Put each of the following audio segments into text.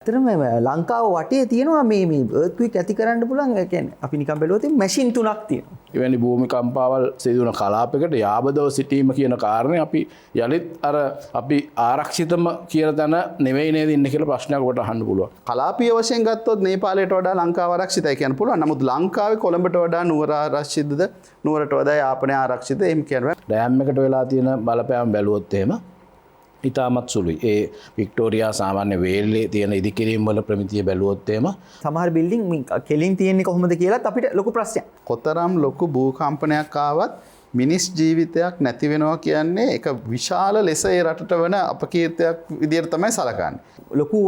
ඇත්තටම ලංකාව වටේ තියෙනවා මේ earthquake ඇති කරන්න පුළුවන් ඒ කියන්නේ අපි නිකන් බැලුවොත් මැෂින් 3ක් තියෙනවා. එවැනි භූමිකම්පාවල් සිදුවන කලාපයකට යාබදව සිටීම කියන කාරණේ අපි යලිත් අර අපි ආරක්ෂිතම කියන තැන නෙවෙයි නේද ඉන්නේ කියලා ප්‍රශ්නයක් ඔබට අහන්න පුළුවන්. කලාපීය වශයෙන් ගත්තොත් නේපාලයට වඩා ලංකාව ආරක්ෂිතයි කියන්න පුළුවන්. නමුත් ලංකාවේ කොළඹට වඩා නුවර ආරක්ෂිතද නුවරට වඩා යාපනය ආරක්ෂිතද එහෙම කියනවා. ඩෑම් එකට වෙලා තියෙන බලපෑම බැලුවොත් එහෙම ඉතාමත් සුළුයි. ඒ වික්ටෝරියා සාමාන්‍ය වේල්ලේ තියෙන ඉදිකිරීම් වල ප්‍රමිතිය බැලුවොත් එහෙම සමහර බිල්ඩින් කෙලින් තියෙන්නේ කොහොමද කියලාත් අපිට ලොකු ප්‍රශ්නයක්. කොතරම් ලොකු භූකම්පනයක් ආවත් මිනිස් ජීවිතයක් නැති වෙනවා කියන්නේ ඒක විශාල ලෙස ඒ රටට වන අපකීර්තියක් විදිහට තමයි සලකන්නේ. ලොකු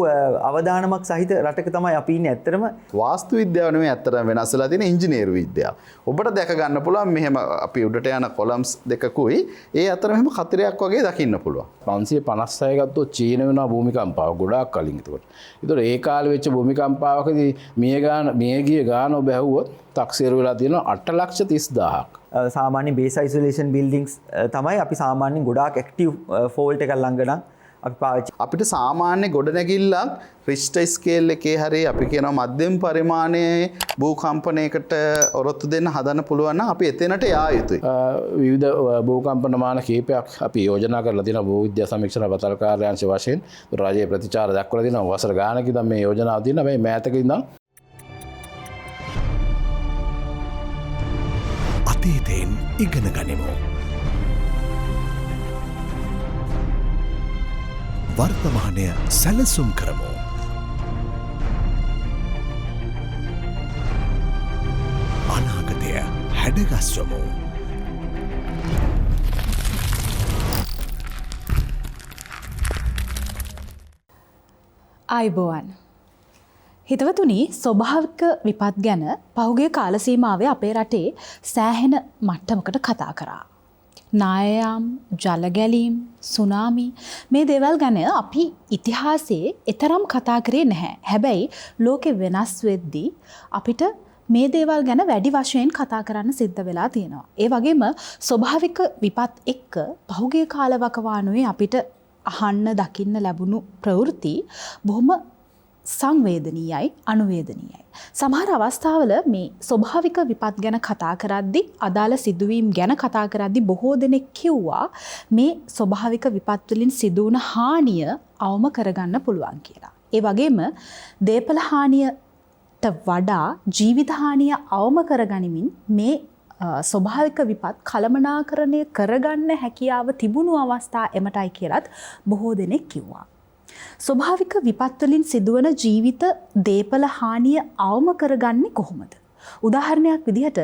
අවදානමක් සහිත රටක තමයි අපි ඉන්නේ. ඇත්තටම වාස්තු විද්‍යාව නෙමෙයි ඇත්තටම වෙනස් වෙලා තියෙන ඉංජිනේරු විද්‍යාව. ඔබට දැක ගන්න පුළුවන් මෙහෙම අපි උඩට යන කොලම්ස් දෙකකුයි ඒ අතර මෙහෙම කතරයක් වගේ දකින්න පුළුවන්. 556 ගත්තොත් චීන වෙනවා භූමිකම්පාව ගොඩාක් කලින් ඒකට. ඒතකොට ඒ කාලේ වෙච්ච භූමිකම්පාවකදී මිය ගිය ගාන ඔබ ඇහුවොත් තක්සේරු වෙලා තියෙනවා 8,30,000ක්. සාමාන්‍ය බේස් අයිසොලේෂන් බිල්ඩින්ග්ස් තමයි අපි සාමාන්‍යයෙන් ගොඩාක් ඇක්ටිව් ෆෝල්ට් එකක් ළඟ නම් අපි පාවිච්චි. අපිට සාමාන්‍ය ගොඩනැගිල්ලක් රිච්ටර් ස්කේල් එකේ හරි අපි කියනවා මධ්‍යම පරිමාණයේ භූකම්පනයකට ඔරොත්තු දෙන්න හදන්න පුළුවන් නම් අපි එතනට යා යුතුයි. විවිධ භූකම්පන මාන කීපයක් අපි යෝජනා කරලා තියෙනවා භූවිද්‍යා සමීක්ෂණ බතල් කාර්යාංශ වශයෙන් රාජ්‍ය ප්‍රතිචාර දක්වලා තියෙනවා. වසර ගානක ඉඳන් මේ යෝජනාව තියෙනවා. මේ මෑතක ඉඳන් අතීතයෙන් ඉගෙන ගනිමු. වර්තමානය සැලසුම් කරමු. අනාගතය හැඩගස්වමු. ආයුබෝවන්. හිතවතුනි, ස්වභාවික විපත් ගැන පහුගිය කාල සීමාවේ අපේ රටේ සෑහෙන මට්ටමකට කතා කරා. නායම්, ජලගැලීම්, සුනාමි මේ දේවල් ගැන අපි ඉතිහාසයේ එතරම් කතා කරේ නැහැ. හැබැයි ලෝකෙ වෙනස් වෙද්දී අපිට මේ දේවල් ගැන වැඩි වශයෙන් කතා කරන්න සිද්ධ වෙලා තියෙනවා. ඒ වගේම ස්වභාවික විපත් එක්ක පහුගිය කාලවකවානුවේ අපිට අහන්න දකින්න ලැබුණු ප්‍රවෘත්ති බොහොම සංවේදනීයයි, අනුවේදනීයයි. සමහර අවස්ථාවල මේ ස්වභාවික විපත් ගැන කතා කරද්දී, අදාළ සිදුවීම් ගැන කතා කරද්දී බොහෝ දෙනෙක් කිව්වා මේ ස්වභාවික විපත් වලින් සිදුවන හානිය අවම කරගන්න පුළුවන් කියලා. ඒ වගේම දේපල හානියට වඩා ජීවිත හානිය අවම කරගනිමින් මේ ස්වභාවික විපත් කළමනාකරණය කරගන්න හැකියාව තිබුණු අවස්ථා එමටයි කියලත් බොහෝ දෙනෙක් කිව්වා. ස්වභාවික විපත් වලින් සිදුවන ජීවිත දේපල හානිය අවම කරගන්නේ කොහොමද? උදාහරණයක් විදිහට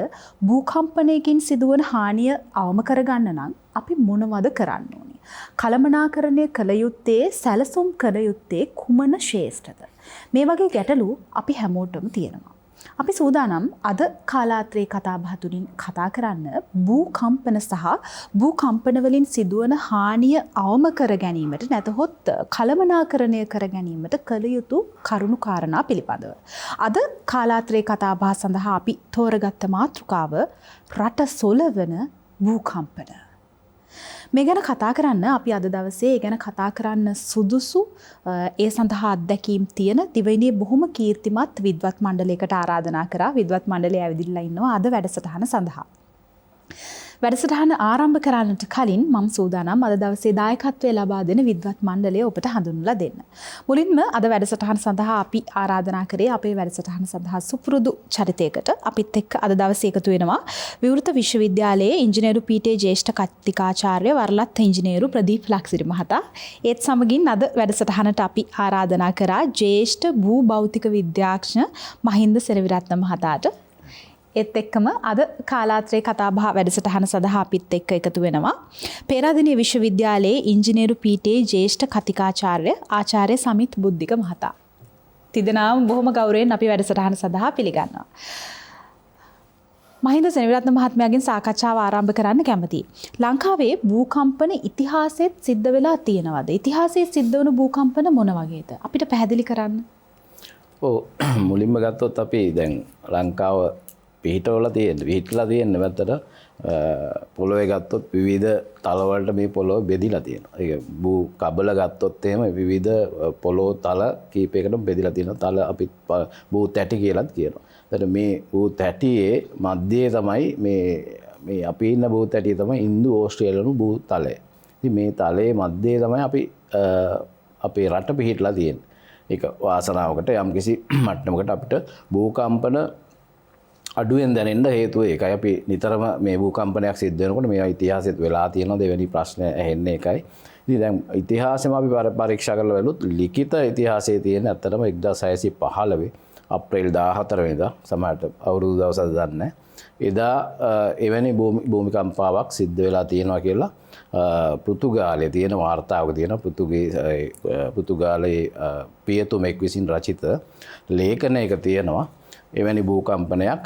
භූකම්පනයකින් සිදුවන හානිය අවම කරගන්න නම් අපි මොනවද කරන්න ඕනේ? කළමනාකරණය කළ යුත්තේ, සැලසුම් කළ යුත්තේ කුමන ශේෂ්ඨද? මේ වගේ ගැටලු අපි හැමෝටම තියෙනවා. අපි සූදානම් අද කාලාත්‍රේ කතාබහ තුලින් කතා කරන්න භූකම්පන සහ භූකම්පන වලින් සිදුවන හානිය අවම කර ගැනීමට නැතහොත් කළමනාකරණය කර ගැනීමට කළ යුතු කරුණු කාරණා පිළිබඳව. අද කාලාත්‍රේ කතාබහ සඳහා අපි තෝරගත්ත මාතෘකාව රට සොලවන භූකම්පන. මේ ගැන කතා කරන්න අපි අද දවසේ ඒ ගැන කතා කරන්න සුදුසු ඒ සඳහා අත්දැකීම් තියෙන දිවයිනේ බොහොම කීර්තිමත් විද්වත් මණ්ඩලයකට ආරාධනා කරා. විද්වත් මණ්ඩලය ඇවිදින්න ඉන්නවා අද වැඩසටහන සඳහා. වැඩසටහන ආරම්භ කරන්නට කලින් මම සූදානම් අද දවසේ දායකත්වය ලබා දෙන විද්වත් මණ්ඩලය ඔබට හඳුන්වලා දෙන්න. මුලින්ම අද වැඩසටහන සඳහා අපි ආරාධනා කරේ අපේ වැඩසටහන සඳහා සුපුරුදු චරිතයකට. අපිත් එක්ක අද දවසේ එකතු වෙනවා විවෘත විශ්වවිද්‍යාලයේ ඉංජිනේරු පීඨයේ ජ්‍යෙෂ්ඨ කතිකාචාර්ය වරලත් ඉංජිනේරු ප්‍රදීප් ලක්සිරි මහතා. ඒත් සමගින් අද වැඩසටහනට අපි ආරාධනා කරා ජ්‍යෙෂ්ඨ භූ භෞතික විද්‍යාඥ මහින්ද සෙනවිරත්න මහතාට. ඒත් එක්කම අද කාලාත්‍රේ කතාබහ වැඩසටහන සඳහා අපිත් එක්ක එකතු වෙනවා පේරාදෙණිය විශ්වවිද්‍යාලයේ ඉංජිනේරු පීඨයේ ජ්‍යෙෂ්ඨ කතිකාචාර්ය ආචාර්ය සමිත් බුද්ධික මහතා. තිදෙනාම බොහොම ගෞරවයෙන් අපි වැඩසටහන සඳහා පිළිගන්නවා. මහින්ද සෙනවිරත්න මහත්මයාගෙන් සාකච්ඡාව ආරම්භ කරන්න කැමතියි. ලංකාවේ භූකම්පන ඉතිහාසෙත් සිද්ධ වෙලා තියෙනවද? ඉතිහාසයේ සිද්ධ වුණු භූකම්පන මොන වගේද? අපිට පැහැදිලි කරන්න. ඔව් මුලින්ම ගත්තොත් අපි දැන් ලංකාව පිහිටවලා තියෙන්නේ පැත්තට පොළොවේ ගත්තොත් විවිධ තලවලට මේ පොළොව බෙදිලා තියෙනවා. ඒ භූ කබල ගත්තොත් එහෙම විවිධ පොළොව තල කීපයකටම බෙදිලා තියෙනවා. තල අපි භූ තැටි කියලාත් කියනවා. එතකොට මේ භූ තැටියේ මැදයේ තමයි මේ අපි ඉන්න භූ තැටිය තමයි ඉන්දු ඕස්ට්‍රේලියානු භූ තලය. ඉතින් මේ තලයේ මැදයේ තමයි අපි අපේ රට පිහිටලා තියෙන්නේ. ඒක වාසනාවකට යම්කිසි මට්ටමකට අපිට භූකම්පන අඩුවෙන් දැනෙන්න හේතුව ඒකයි. අපි නිතරම මේ භූකම්පනයක් සිද්ධ වෙනකොට මේවා ඉතිහාසෙත් වෙලා තියෙනවා. දෙවෙනි ප්‍රශ්නය ඇහෙන්නේ ඒකයි. ඉතින් දැන් ඉතිහාසෙම අපි පරීක්ෂා කරලා බලුවොත් ලිඛිත ඉතිහාසයේ තියෙන ඇත්තටම 1615 අප්‍රේල් 14 වෙනිදා සමහරට අවුරුදු දවසක් දන්නේ නැහැ. එදා එවැනි භූමිකම්පාවක් සිද්ධ වෙලා තියෙනවා කියලා පෘතුගාලයේ තියෙන වාර්තාවක තියෙන පෘතුගාලයේ පියතුමෙක් විසින් රචිත ලේඛනයක තියෙනවා එවැනි භූකම්පනයක්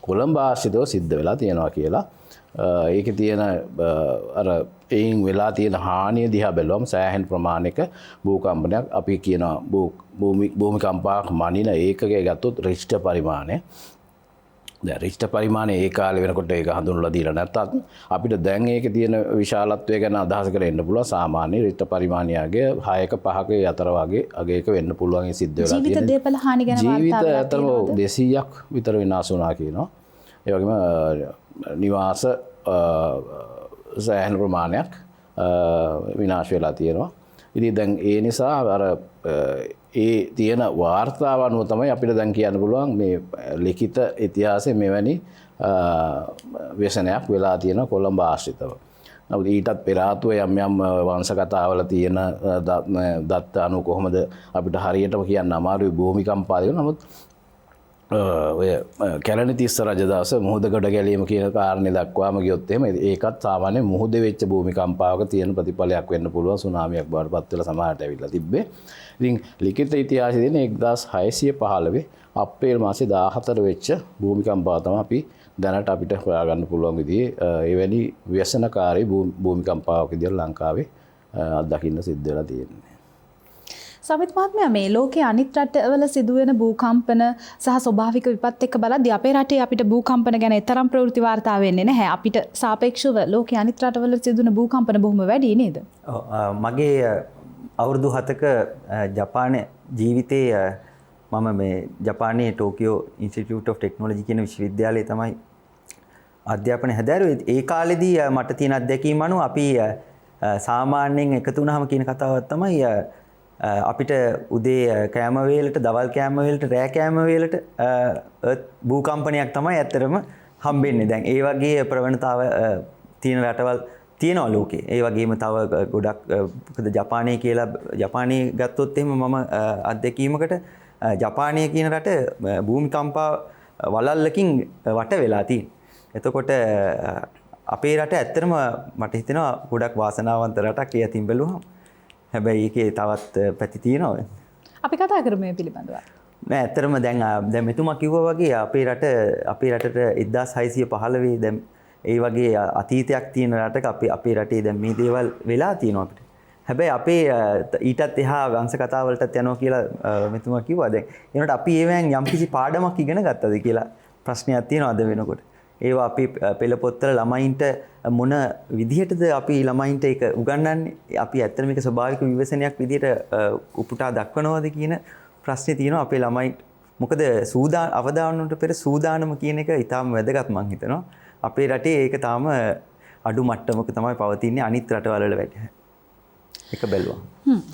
කොළඹ ආශ්‍රිතව සිද්ධ වෙලා තියෙනවා කියලා. ඒකේ තියෙන අර එයින් වෙලා තියෙන හානිය දිහා බැලුවම සෑහෙන ප්‍රමාණයක භූකම්පනයක් අපි කියනවා භූමිකම්පාවක් මනින ඒකකයේ ගත්තොත් රිච්ටර් පරිමාණය. දැන් රිච්ටර් පරිමාණය ඒ කාලේ වෙනකොට ඒක හඳුන්වලා දීලා නැත්තත් අපිට දැන් ඒකේ තියෙන විශාලත්වය ගැන අදහස් කරගෙන ඉන්න පුළුවන්. සාමාන්‍ය රිච්ටර් පරිමාණයගේ 6ක 5ක අතර වගේ අගයක වෙන්න පුළුවන් ඒ සිද්ධ වෙලා තියෙන ජීවිත දේපල හානි ගැන ජීවිත අතර 200ක් විතර විනාශ වුණා කියනවා. ඒ වගේම නිවාස සෑහෙන ප්‍රමාණයක් විනාශ වෙලා තියෙනවා. ඉතින් දැන් ඒ නිසා අර ඒ තියෙන වාර්තාව අනුව තමයි අපිට දැන් කියන්න පුළුවන් මේ ලිඛිත ඉතිහාසයේ මෙවැනි ව්‍යසනයක් වෙලා තියෙන කොළඹ ආශ්‍රිතව. නමුත් ඊටත් පෙර ආතුව යම් වංශ කතාවල තියෙන දත්ත අනුව කොහොමද අපිට හරියටම කියන්න අමාරුයි භූමිකම්පාද වෙන. නමුත් ඔය කැලණිතිස්ස රජදවස මුහුදකට ගැලීම කියන කාරණේ දක්වාම ගියොත් එහෙම ඒකත් සාමාන්‍ය මුහුදේ වෙච්ච භූමිකම්පාවක තියෙන ප්‍රතිඵලයක් වෙන්න පුළුවන්. සුනාමියක් බවට පත් වෙලා සමහරට ඇවිල්ලා තිබ්බේ. ඉතින් ලිඛිත ඉතිහාසයේ තියෙන 1615 අප්‍රේල් මාසේ 14 වෙච්ච භූමිකම්පාව තමයි අපි දැනට අපිට හොයාගන්න පුළුවන් විදිහේ එවැනි ව්‍යසනකාරී භූමිකම්පාවක් විදිහට ලංකාවේ අත්දකින්න සිද්ධ වෙලා තියෙන්නේ. සමිත් මහත්මයා මේ ලෝකයේ අනිත් රටවල සිදුවෙන භූකම්පන සහ ස්වභාවික විපත් එක්ක බලද්දී අපේ රටේ අපිට භූකම්පන ගැන තරම් ප්‍රවෘත්ති වාර්තා වෙන්නේ නැහැ. අපිට සාපේක්ෂව ලෝකයේ අනිත් රටවල සිදුවෙන භූකම්පන බොහොම වැඩි නේද? මගේ අවුරුදු 7ක ජපානයේ ජීවිතයේ මම මේ ජපානයේ ටෝකියෝ ඉන්ස්ටිටියුට් ඔෆ් ටෙක්නොලොජි කියන විශ්වවිද්‍යාලයේ තමයි අධ්‍යාපනය හැදෑරුවේ. ඒ කාලෙදී මට තියෙන අත්දැකීම අනුව අපි සාමාන්‍යයෙන් එකතු වුණාම කියන කතාවක් තමයි අපිට උදේ කෑම වේලට, දවල් කෑම වේලට, රෑ කෑම වේලට භූකම්පනයක් තමයි ඇත්තටම හම්බෙන්නේ. දැන් ඒ වගේ ප්‍රවණතාව තියෙන රටවල් තියෙනවා ලෝකේ. ඒ වගේම තව ගොඩක් මොකද ජපානයේ කියලා ජපානයේ ගත්තොත් එහෙම මම අත්දැකීමකට ජපානයේ කියන රට භූමිකම්පා වලල්ලකින් වට වෙලා තියෙනවා. එතකොට අපේ රට ඇත්තටම මට හිතෙනවා ගොඩක් වාසනාවන්ත රටක් ඒ අතින් බැලුවම. හැබැයි ඒකේ තවත් පැති තියෙනවා. අපි කතා කරමු මේ පිළිබඳව. නෑ ඇත්තටම දැන් මෙතුමා කිව්වා වගේ අපේ රටට 1615 දැන් ඒ වගේ අතීතයක් තියෙන රටක අපේ රටේ දැන් මේ දේවල් වෙලා තියෙනවා අපිට. හැබැයි අපේ ඊටත් එහා වංශ කතාවලටත් යනවා කියලා මෙතුමා කිව්වා. දැන් ඒනට අපි ඒවෙන් යම්කිසි පාඩමක් ඉගෙන ගත්තද කියලා ප්‍රශ්නයක් තියෙනවා අද වෙනකොට. ඒවා අපි පෙළ පොත්වල ළමයින්ට මොන විදිහටද අපි ළමයින්ට ඒක උගන්වන්නේ? අපි ඇත්තට මේක ස්වභාවික විවසනයක් විදිහට උපුටා දක්වනවද කියන ප්‍රශ්නේ තියෙනවා අපේ ළමයින්ට. මොකද අවදානමට පෙර සූදානම කියන එක ඊටාම වැදගත් මං හිතනවා. අපේ රටේ ඒක තාම අඩු මට්ටමක තමයි පවතින්නේ අනිත් රටවල වලට. එක බැලුවා.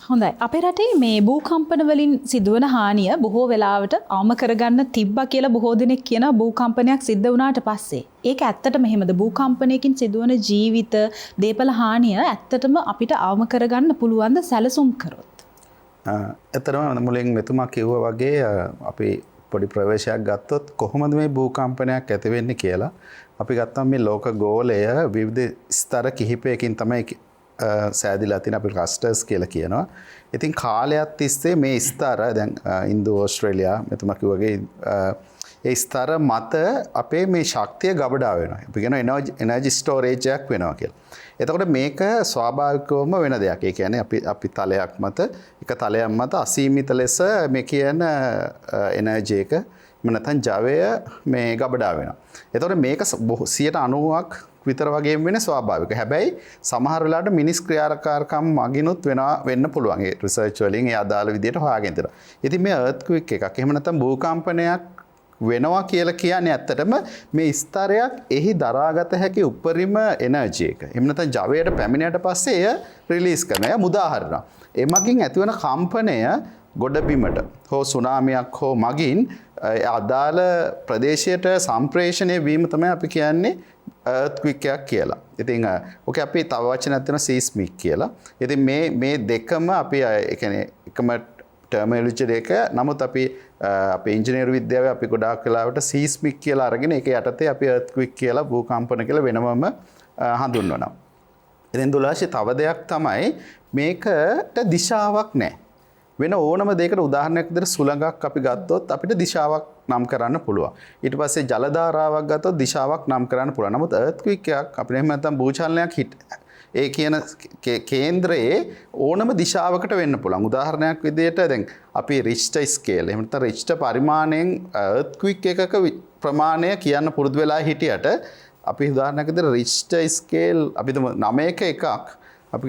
හොඳයි. අපේ රටේ මේ භූකම්පන වලින් සිදුවන හානිය බොහෝ වෙලාවට අවම කරගන්න තිබ්බා කියලා බොහෝ දෙනෙක් කියන භූකම්පනයක් සිද්ධ වුණාට පස්සේ. ඒක ඇත්තටම එහෙමද? භූකම්පනයකින් සිදුවන ජීවිත, දේපල හානිය ඇත්තටම අපිට අවම කරගන්න පුළුවන්ද සැලසුම් කරොත්? ඇත්තටම මුලින් මෙතුමා කිව්වා වගේ අපි පොඩි ප්‍රවේශයක් ගත්තොත් කොහොමද මේ භූකම්පනයක් ඇති වෙන්නේ කියලා අපි ගත්තම මේ ලෝක ගෝලය විවිධ ස්තර කිහිපයකින් තමයි සෑදිලා තියෙන අපි රස්ටර්ස් කියලා කියනවා. ඉතින් කාලයක් තිස්සේ මේ ස්තර දැන් ඉන්දු ඕස්ට්‍රේලියා මෙතුමා කිව්වාගේ ඒ ස්තර මත අපේ මේ ශක්තිය ගබඩා වෙනවා. අපි කියනවා එනර්ජි ස්ටෝරේජ් එකක් වෙනවා කියලා. එතකොට මේක ස්වාභාවිකවම වෙන දෙයක්. ඒ කියන්නේ අපි තලයක් මත එක තලයක් මත අසීමිත ලෙස මේ කියන එනර්ජි එක නැත්නම් ජවය මේ ගබඩා වෙනවා. එතකොට මේක 90ක් විතර වගේ වෙන ස්වාභාවික. හැබැයි සමහර වෙලාවට මිනිස් ක්‍රියාකාරකම් මගිනුත් වෙන්න පුළුවන්. ඒ රිසර්ච් වලින් ඒ අදාළ විදිහට හොයාගෙන තියෙනවා. ඉතින් මේ earthquake එකක් එහෙම නැත්නම් භූකම්පනයක් වෙනවා කියලා කියන්නේ ඇත්තටම මේ ස්තරයක් එහි දරාගත හැකි උපරිම එනර්ජි එක. එහෙම නැත්නම් ජවයට පැමිණියට පස්සේ එය රිලීස් කරනවා. එය මුදා හරිනවා. එමගින් ඇතිවන කම්පනය ගොඩබිමට හෝ සුනාමියක් හෝ මගින් අදාළ ප්‍රදේශයට සම්ප්‍රේෂණය වීම තමයි අපි කියන්නේ earthquake එකක් කියලා. ඉතින් ඔකේ අපි තව වචනයක් තියෙනවා seismic කියලා. ඉතින් මේ දෙකම අපි ඒ කියන්නේ එකම ටර්මිනොලොජි දෙක. නමුත් අපි අපේ ඉංජිනේරු විද්‍යාවේ අපි ගොඩාක් වෙලාවට seismic කියලා අරගෙන ඒක යටතේ අපි earthquake කියලා භූකම්පන කියලා වෙනමම හඳුන්වනවා. ඉතින් දුලාශි තව දෙයක් තමයි මේකට දිශාවක් නැහැ. වෙන ඕනම දෙයකට උදාහරණයක් විදිහට සුළඟක් අපි ගත්තොත් අපිට දිශාවක් නම් කරන්න පුළුවන්. ඊට පස්සේ ජල ධාරාවක් ගත්තොත් දිශාවක් නම් කරන්න පුළුවන්. නමුත් earthquake එකක් අපිට එහෙම නැත්නම් භූචලනයක් ඒ කියන කේන්ද්‍රයේ ඕනම දිශාවකට වෙන්න පුළුවන්. උදාහරණයක් විදිහට දැන් අපි රිච්ටර් ස්කේල් එහෙම නැත්නම් රිච්ටර් පරිමාණයෙන් earthquake එකක ප්‍රමාණය කියන්න පුරුදු වෙලා හිටියට අපි උදාහරණයක් විදිහට රිච්ටර් ස්කේල් අපි 9ක එකක් අපි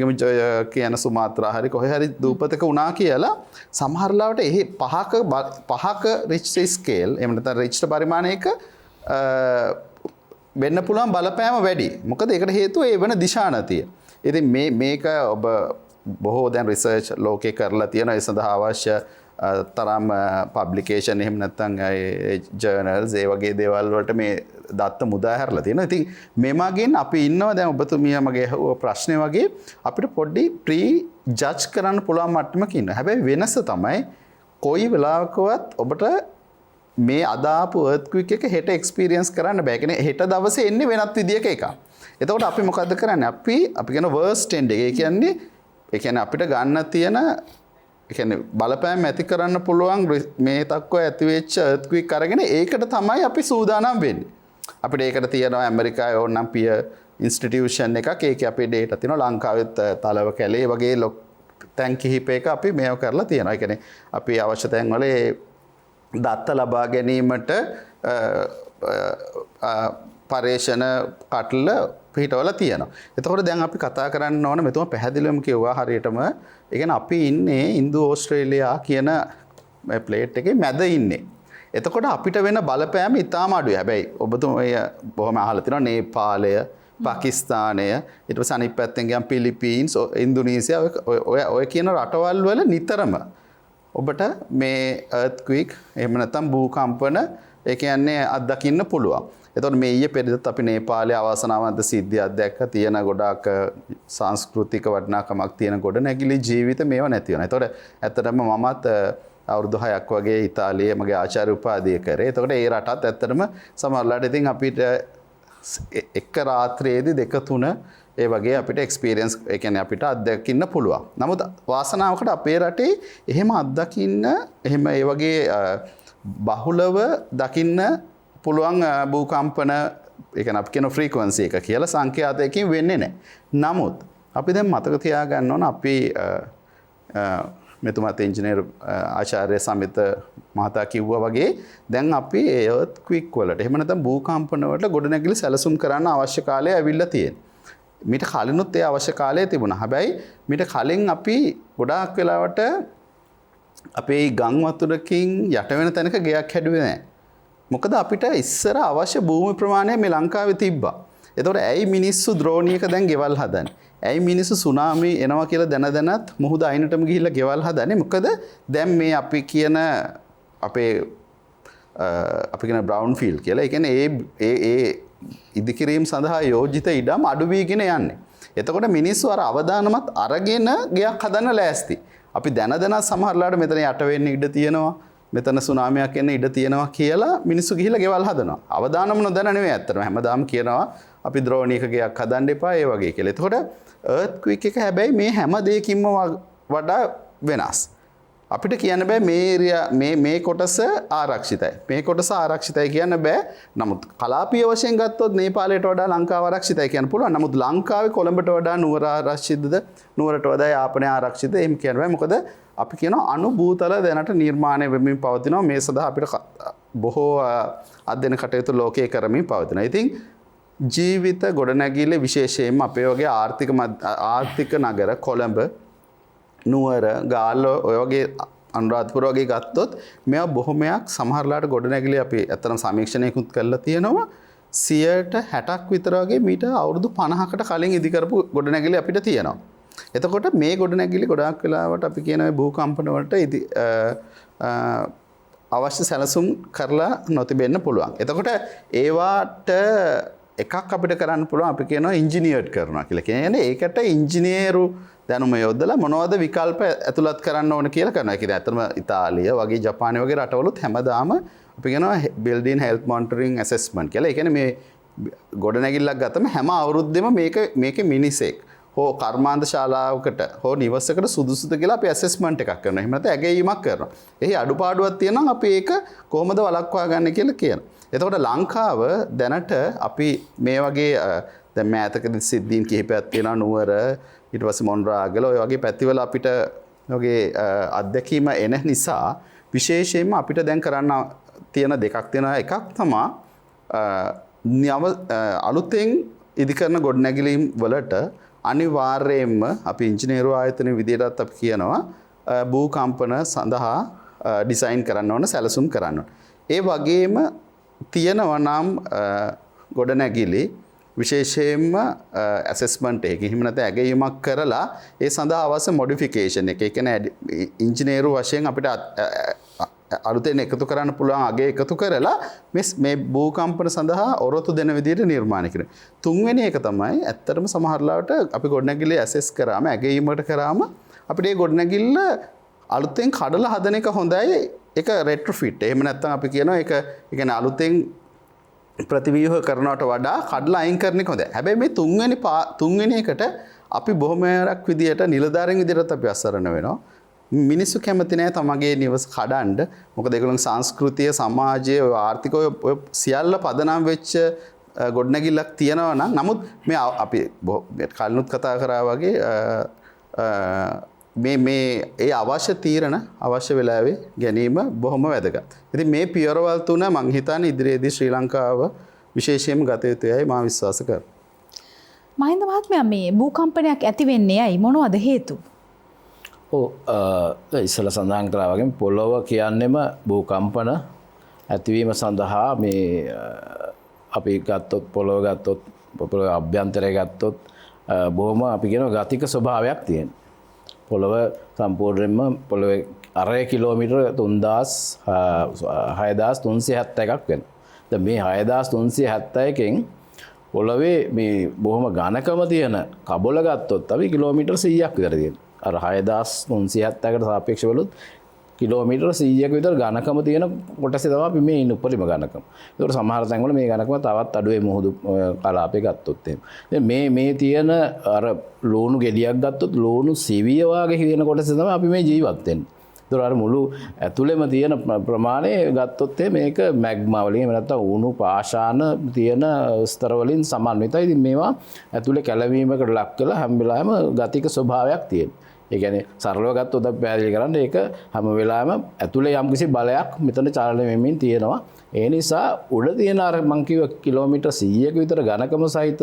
කියන සුමාත්‍රා හරි කොහේ හරි දූපතක වුණා කියලා සමහර ලාවට එහි පහක රිච්ටර් ස්කේල් එහෙම නැත්නම් රිච්ටර් පරිමාණයක වෙන්න පුළුවන් බලපෑම වැඩි. මොකද ඒකට හේතුව ඒ වෙන දිශානතිය. ඉතින් මේක ඔබ බොහෝ දැන් රිසර්ච් ලෝකේ කරලා තියෙනවා. ඒ සඳහා අවශ්‍ය තරම් පබ්ලිකේෂන් එහෙම නැත්නම් ජර්නල්ස් ඒ වගේ දේවල් වලට මේ දත්ත මුදා හැරලා තියෙනවා. ඉතින් මෙමගින් අපි ඉන්නවා දැන් ඔබතුමිය මගේ ප්‍රශ්නේ වගේ අපිට පොඩ්ඩි ප්‍රී ජජ් කරන්න පුළුවන් මට්ටමක ඉන්නවා. හැබැයි වෙනස තමයි කොයි වෙලාවකවත් ඔබට මේ අදාපු earthquake එක හෙට එක්ස්පීරියන්ස් කරන්න බෑ. කියන්නේ හෙට දවසේ එන්නේ වෙනත් විදියක එකක්. එතකොට අපි මොකද්ද කරන්නේ? අපි කියන worst end එක. ඒ කියන්නේ අපිට ගන්න තියෙන ඒ කියන්නේ බලපෑම් ඇති කරන්න පුළුවන් මේ තක්කෝ ඇති වෙච්ච earthquake අරගෙන ඒකට තමයි අපි සූදානම් වෙන්නේ. අපිට ඒකට තියෙනවා ඇමරිකාවේ ඕනනම් පිය ඉන්ස්ටිටියුෂන් එකක්. ඒකේ අපේ data තියෙනවා. ලංකාවෙත් තලව කැලේ වගේ තැන් කිහිපයක අපි මේව කරලා තියෙනවා. ඒ කියන්නේ අපි අවශ්‍ය තැන් වල දත්ත ලබා ගැනීමට පර්යේෂණ කටල පිටවලා තියෙනවා. එතකොට දැන් අපි කතා කරන්න ඕන මෙතුම පැහැදිලිවම කිව්වා හරියටම. ඒ කියන්නේ අපි ඉන්නේ ඉන්දු ඕස්ට්‍රේලියා කියන ප්ලේට් එකේ මැද ඉන්නේ. එතකොට අපිට වෙන බලපෑම ඉතාම අඩුයි. හැබැයි ඔබතුමා බොහොම අහලා තියෙනවා නේපාලය, පාකිස්තානය, ඊට පස්සේ අනිත් පැත්තෙන් ගියම් පිලිපීන්ස්, ඉන්දුනීසියා ඔය කියන රටවල් වල නිතරම ඔබට මේ earthquake එහෙම නැත්නම් භූකම්පන ඒ කියන්නේ අත්දකින්න පුළුවන්. එතකොට මේ ඊයේ පෙරේදත් අපි නේපාලයේ අවාසනාවන්ත සිද්ධියක් දැක්ක තියෙන ගොඩාක් සංස්කෘතික වටිනාකමක් තියෙන ගොඩ නැගිලි ජීවිත මේව නැති වෙනවා. එතකොට ඇත්තටම මමත් අවුරුදු 6ක් වගේ ඉතාලියේ මගේ ආචාර්ය උපාධිය කරේ. එතකොට ඒ රටත් ඇත්තටම සමහරවිට ඉතින් අපිට එක රාත්‍රියේදී 2-3 ඒ වගේ අපිට එක්ස්පීරියන්ස් ඒ කියන්නේ අපිට අත්දකින්න පුළුවන්. නමුත් වාසනාවකට අපේ රටේ එහෙම අත්දකින්න එහෙම ඒ වගේ බහුලව දකින්න පුළුවන් භූකම්පන ඒ කියන්නේ අපි කියන ෆ්‍රීකවන්සි එක කියලා සංඛ්‍යාතයකින් වෙන්නේ නැහැ. නමුත් අපි දැන් මතක තියාගන්න ඕන අපි මෙතුමාත් ඉංජිනේරු ආචාර්ය සමිත මහතා කිව්වා වගේ දැන් අපි earthquake වලට එහෙම නැත්නම් භූකම්පන වලට ගොඩනැගිලි සැලසුම් කරන්න අවශ්‍ය කාලය ඇවිල්ලා තියෙනවා. මීට කලිනුත් ඒ අවශ්‍ය කාලය තිබුණා. හැබැයි මීට කලින් අපි ගොඩාක් වෙලාවට අපේ ගම් වතුරකින් යට වෙන තැනක ගෙයක් හැදුවේ නැහැ. මොකද අපිට ඉස්සර අවශ්‍ය භූමි ප්‍රමාණය මේ ලංකාවේ තිබ්බා. එතකොට ඇයි මිනිස්සු ද්‍රෝණියක දැන් ගෙවල් හදන්නේ? ඇයි මිනිස්සු සුනාමි එනවා කියලා දැනදැනත් මුහුද අයිනටම ගිහිල්ලා ගෙවල් හදන්නේ? මොකද දැන් මේ අපි කියන අපේ අපි කියන බ්‍රවුන් ෆීල්ඩ් කියලා. ඒ කියන්නේ ඒ ඉදිකිරීම සඳහා යෝජිත ඉඩම් අඩු වීගෙන යන්නේ. එතකොට මිනිස්සු අර අවදානමත් අරගෙන ගෙයක් හදන්න ලෑස්ති. අපි දැනදැන සමහරලාට මෙතන යට වෙන්න ඉඩ තියෙනවා. මෙතන සුනාමියක් එන්න ඉඩ තියෙනවා කියලා මිනිස්සු ගිහිල්ලා ගෙවල් හදනවා. අවදානම නොදැන නෙවෙයි ඇත්තටම. හැමදාම කියනවා අපි ද්‍රෝණියක ගෙයක් හදන්න එපා ඒ වගේ කියලා. එතකොට earthquake එක හැබැයි මේ හැම දෙයකින්ම වඩා වෙනස්. අපිට කියන්න බෑ මේ ඒරියා මේ කොටස ආරක්ෂිතයි. මේ කොටස ආරක්ෂිතයි කියන්න බෑ. නමුත් කලාපීය වශයෙන් ගත්තොත් නේපාලයට වඩා ලංකාව ආරක්ෂිතයි කියන්න පුළුවන්. නමුත් ලංකාවේ කොළඹට වඩා නුවර ආරක්ෂිතද? නුවරට වඩා යාපනය ආරක්ෂිතද? එහෙම කියන්න බෑ. මොකද අපි කියනවා අණු භූතල දැනට නිර්මාණය වෙමින් පවතිනවා. මේ සඳහා අපිට බොහෝ අධ්‍යයන කටයුතු ලෝකයේ කරමින් පවතිනවා. ඉතින් ජීවිත ගොඩනැගිල්ල විශේෂයෙන්ම අපේ වගේ ආර්ථික නගර කොළඹ නුවර ගාල්ල ඔය වගේ අනුරාධපුර වගේ ගත්තොත් මේවා බොහොමයක් සමහරලාට ගොඩනැගිලි අපි ඇත්තටම සමීක්ෂණයකුත් කරලා තියෙනවා 60ක් විතර වගේ මීට අවුරුදු 50කට කලින් ඉදි කරපු ගොඩනැගිලි අපිට තියෙනවා. එතකොට මේ ගොඩනැගිලි ගොඩාක් වෙලාවට අපි කියන භූකම්පන වලට අවශ්‍ය සැලසුම් කරලා නොතිබෙන්න පුළුවන්. එතකොට ඒවාට එකක් අපිට කරන්න පුළුවන් අපි කියනවා ඉංජිනියර්ඩ් කරනවා කියලා. කියන්නේ ඒකට ඉංජිනේරු දැනුම යොදලා මොනවද විකල්ප ඇතුළත් කරන්න ඕන කියලා කරනවා. ඒක ඇත්තම ඉතාලිය වගේ ජපානය වගේ රටවලුත් හැමදාම අපි කියනවා building health monitoring assessment කියලා. ඒ කියන්නේ මේ ගොඩනැගිල්ලක් ගත්තම හැම අවුරුද්දෙම මේකේ මිනිසෙක් හෝ කර්මාන්ත ශාලාවකට හෝ නිවසකට සුදුසුද කියලා අපි ඇසෙස්මන්ට් එකක් කරනවා. එහෙම නැත්නම් ඇගයීමක් කරනවා. එහි අඩුපාඩුවක් තියෙනවා අපි ඒක කොහොමද වළක්වා ගන්න කියලා කියනවා. එතකොට ලංකාව දැනට අපි මේ වගේ දැන් මෑතකදී සිද්ධීන් කිහිපයක් තියෙනවා නුවර ඊට පස්සේ මොණරාගල ඔය වගේ පැතිවල අපිට වගේ අත්දැකීම එන නිසා විශේෂයෙන්ම අපිට දැන් කරන්න තියෙන දෙකක් තියෙනවා. එකක් තමයි අලුතෙන් ඉදිකරන ගොඩනැගිලීම් වලට අනිවාර්යයෙන්ම අපි ඉංජිනේරු ආයතන විදියටත් අපි කියනවා භූකම්පන සඳහා ඩිසයින් කරන්න ඕන සැලසුම් කරන්න ඕන. ඒ වගේම තියෙනවා නම් ගොඩනැගිලි විශේෂයෙන්ම ඇසෙස්මන්ට් එකකින් හිම නැත්නම් ඇගයීමක් කරලා ඒ සඳහා අවශ්‍ය මොඩිෆිකේෂන් එක. ඒ කියන්නේ ඉංජිනේරු වශයෙන් අපිට අලුතෙන් එකතු කරන්න පුළුවන් අගය එකතු කරලා මේ භූකම්පන සඳහා ඔරොත්තු දෙන විදිහට නිර්මාණය කරනවා. තුන්වෙනි එක තමයි ඇත්තටම සමහරලාට අපි ගොඩනැගිල්ල ඇසෙස් කරාම ඇගයීමකට කරාම අපිට මේ ගොඩනැගිල්ල අලුතෙන් කඩලා හදන එක හොඳයි. ඒක රෙට්‍රොෆිට්. එහෙම නැත්නම් අපි කියනවා ඒක කියන්නේ අලුතෙන් ප්‍රතිව්‍යුහ කරනවට වඩා කඩලා අයින් කරන එක හොඳයි. හැබැයි මේ තුන්වෙනි එකට අපි බොහොමයක් විදියට නිලධාරීන් විදියට අපි අසරණ වෙනවා. මිනිස්සු කැමති නැහැ තමගේ නිවස කඩන්න. මොකද ඒගොල්ලන්ගේ සංස්කෘතිය, සමාජය, ආර්ථිකය සියල්ල පදනම් වෙච්ච ගොඩනැගිල්ලක් තියෙනවා නම් නමුත් මේ අපි කලිනුත් කතා කරා වගේ මේ ඒ අවශ්‍ය තීරණ අවශ්‍ය වෙලාවේ ගැනීම බොහොම වැදගත්. ඉතින් මේ පියවරවල් තුන මං හිතන්නේ ඉදිරියේදී ශ්‍රී ලංකාව විශේෂයෙන්ම ගත යුතුයයි මම විශ්වාස කරනවා. මහින්ද මහත්මයා මේ භූකම්පනයක් ඇති වෙන්නේ ඇයි මොනවද හේතු? ඉස්සල සඳහන් කරා වගේ පොළොව කියන්නෙම භූකම්පන ඇතිවීම සඳහා මේ අපි ගත්තොත් පොළොව ගත්තොත් පොළොව අභ්‍යන්තරය ගත්තොත් බොහොම අපි කියන ගතික ස්වභාවයක් තියෙනවා. පොළොව සම්පූර්ණයෙන්ම පොළොවේ අරය කිලෝමීටර 6371ක් වෙනවා. දැන් මේ 6371කින් පොළොවේ මේ බොහොම ඝනකම තියෙන කබොල ගත්තොත් අපි කිලෝමීටර 100ක් විතර තියෙනවා. අර 6370කට සාපේක්ෂව බලුත් කිලෝමීටර 100ක විතර ඝනකම තියෙන කොටසේ තමයි අපි මේ ඉන්න උපරිම ඝනකම. ඒකට සමහර තැන්වල මේ ඝනකම තවත් අඩුවේ මුහුදු කලාපේ ගත්තොත් එහෙම. දැන් මේ තියෙන අර ලෝණු ගෙඩියක් ගත්තොත් ලෝණු සිවිය වාගේ තියෙන කොටසේ තමයි අපි මේ ජීවත් වෙන්නේ. ඒතර අර මුළු ඇතුළෙම තියෙන ප්‍රමාණය ගත්තොත් මේක මැග්මා වලින් එහෙම නැත්නම් උණු පාෂාණ තියෙන ස්තර වලින් සමන්විතයි. ඉතින් මේවා ඇතුළේ කැළවීමකට ලක් කළා හැම වෙලාවෙම ගතික ස්වභාවයක් තියෙනවා. ඒ කියන්නේ සරලව ගත්තොත් අපි පැහැදිලි කරන්නේ ඒක හැම වෙලාවෙම ඇතුලේ යම්කිසි බලයක් මෙතන චලනය වෙමින් තියෙනවා. ඒ නිසා උඩ තියෙන අර මං කිව්ව කිලෝමීටර් 100ක විතර ඝනකම සහිත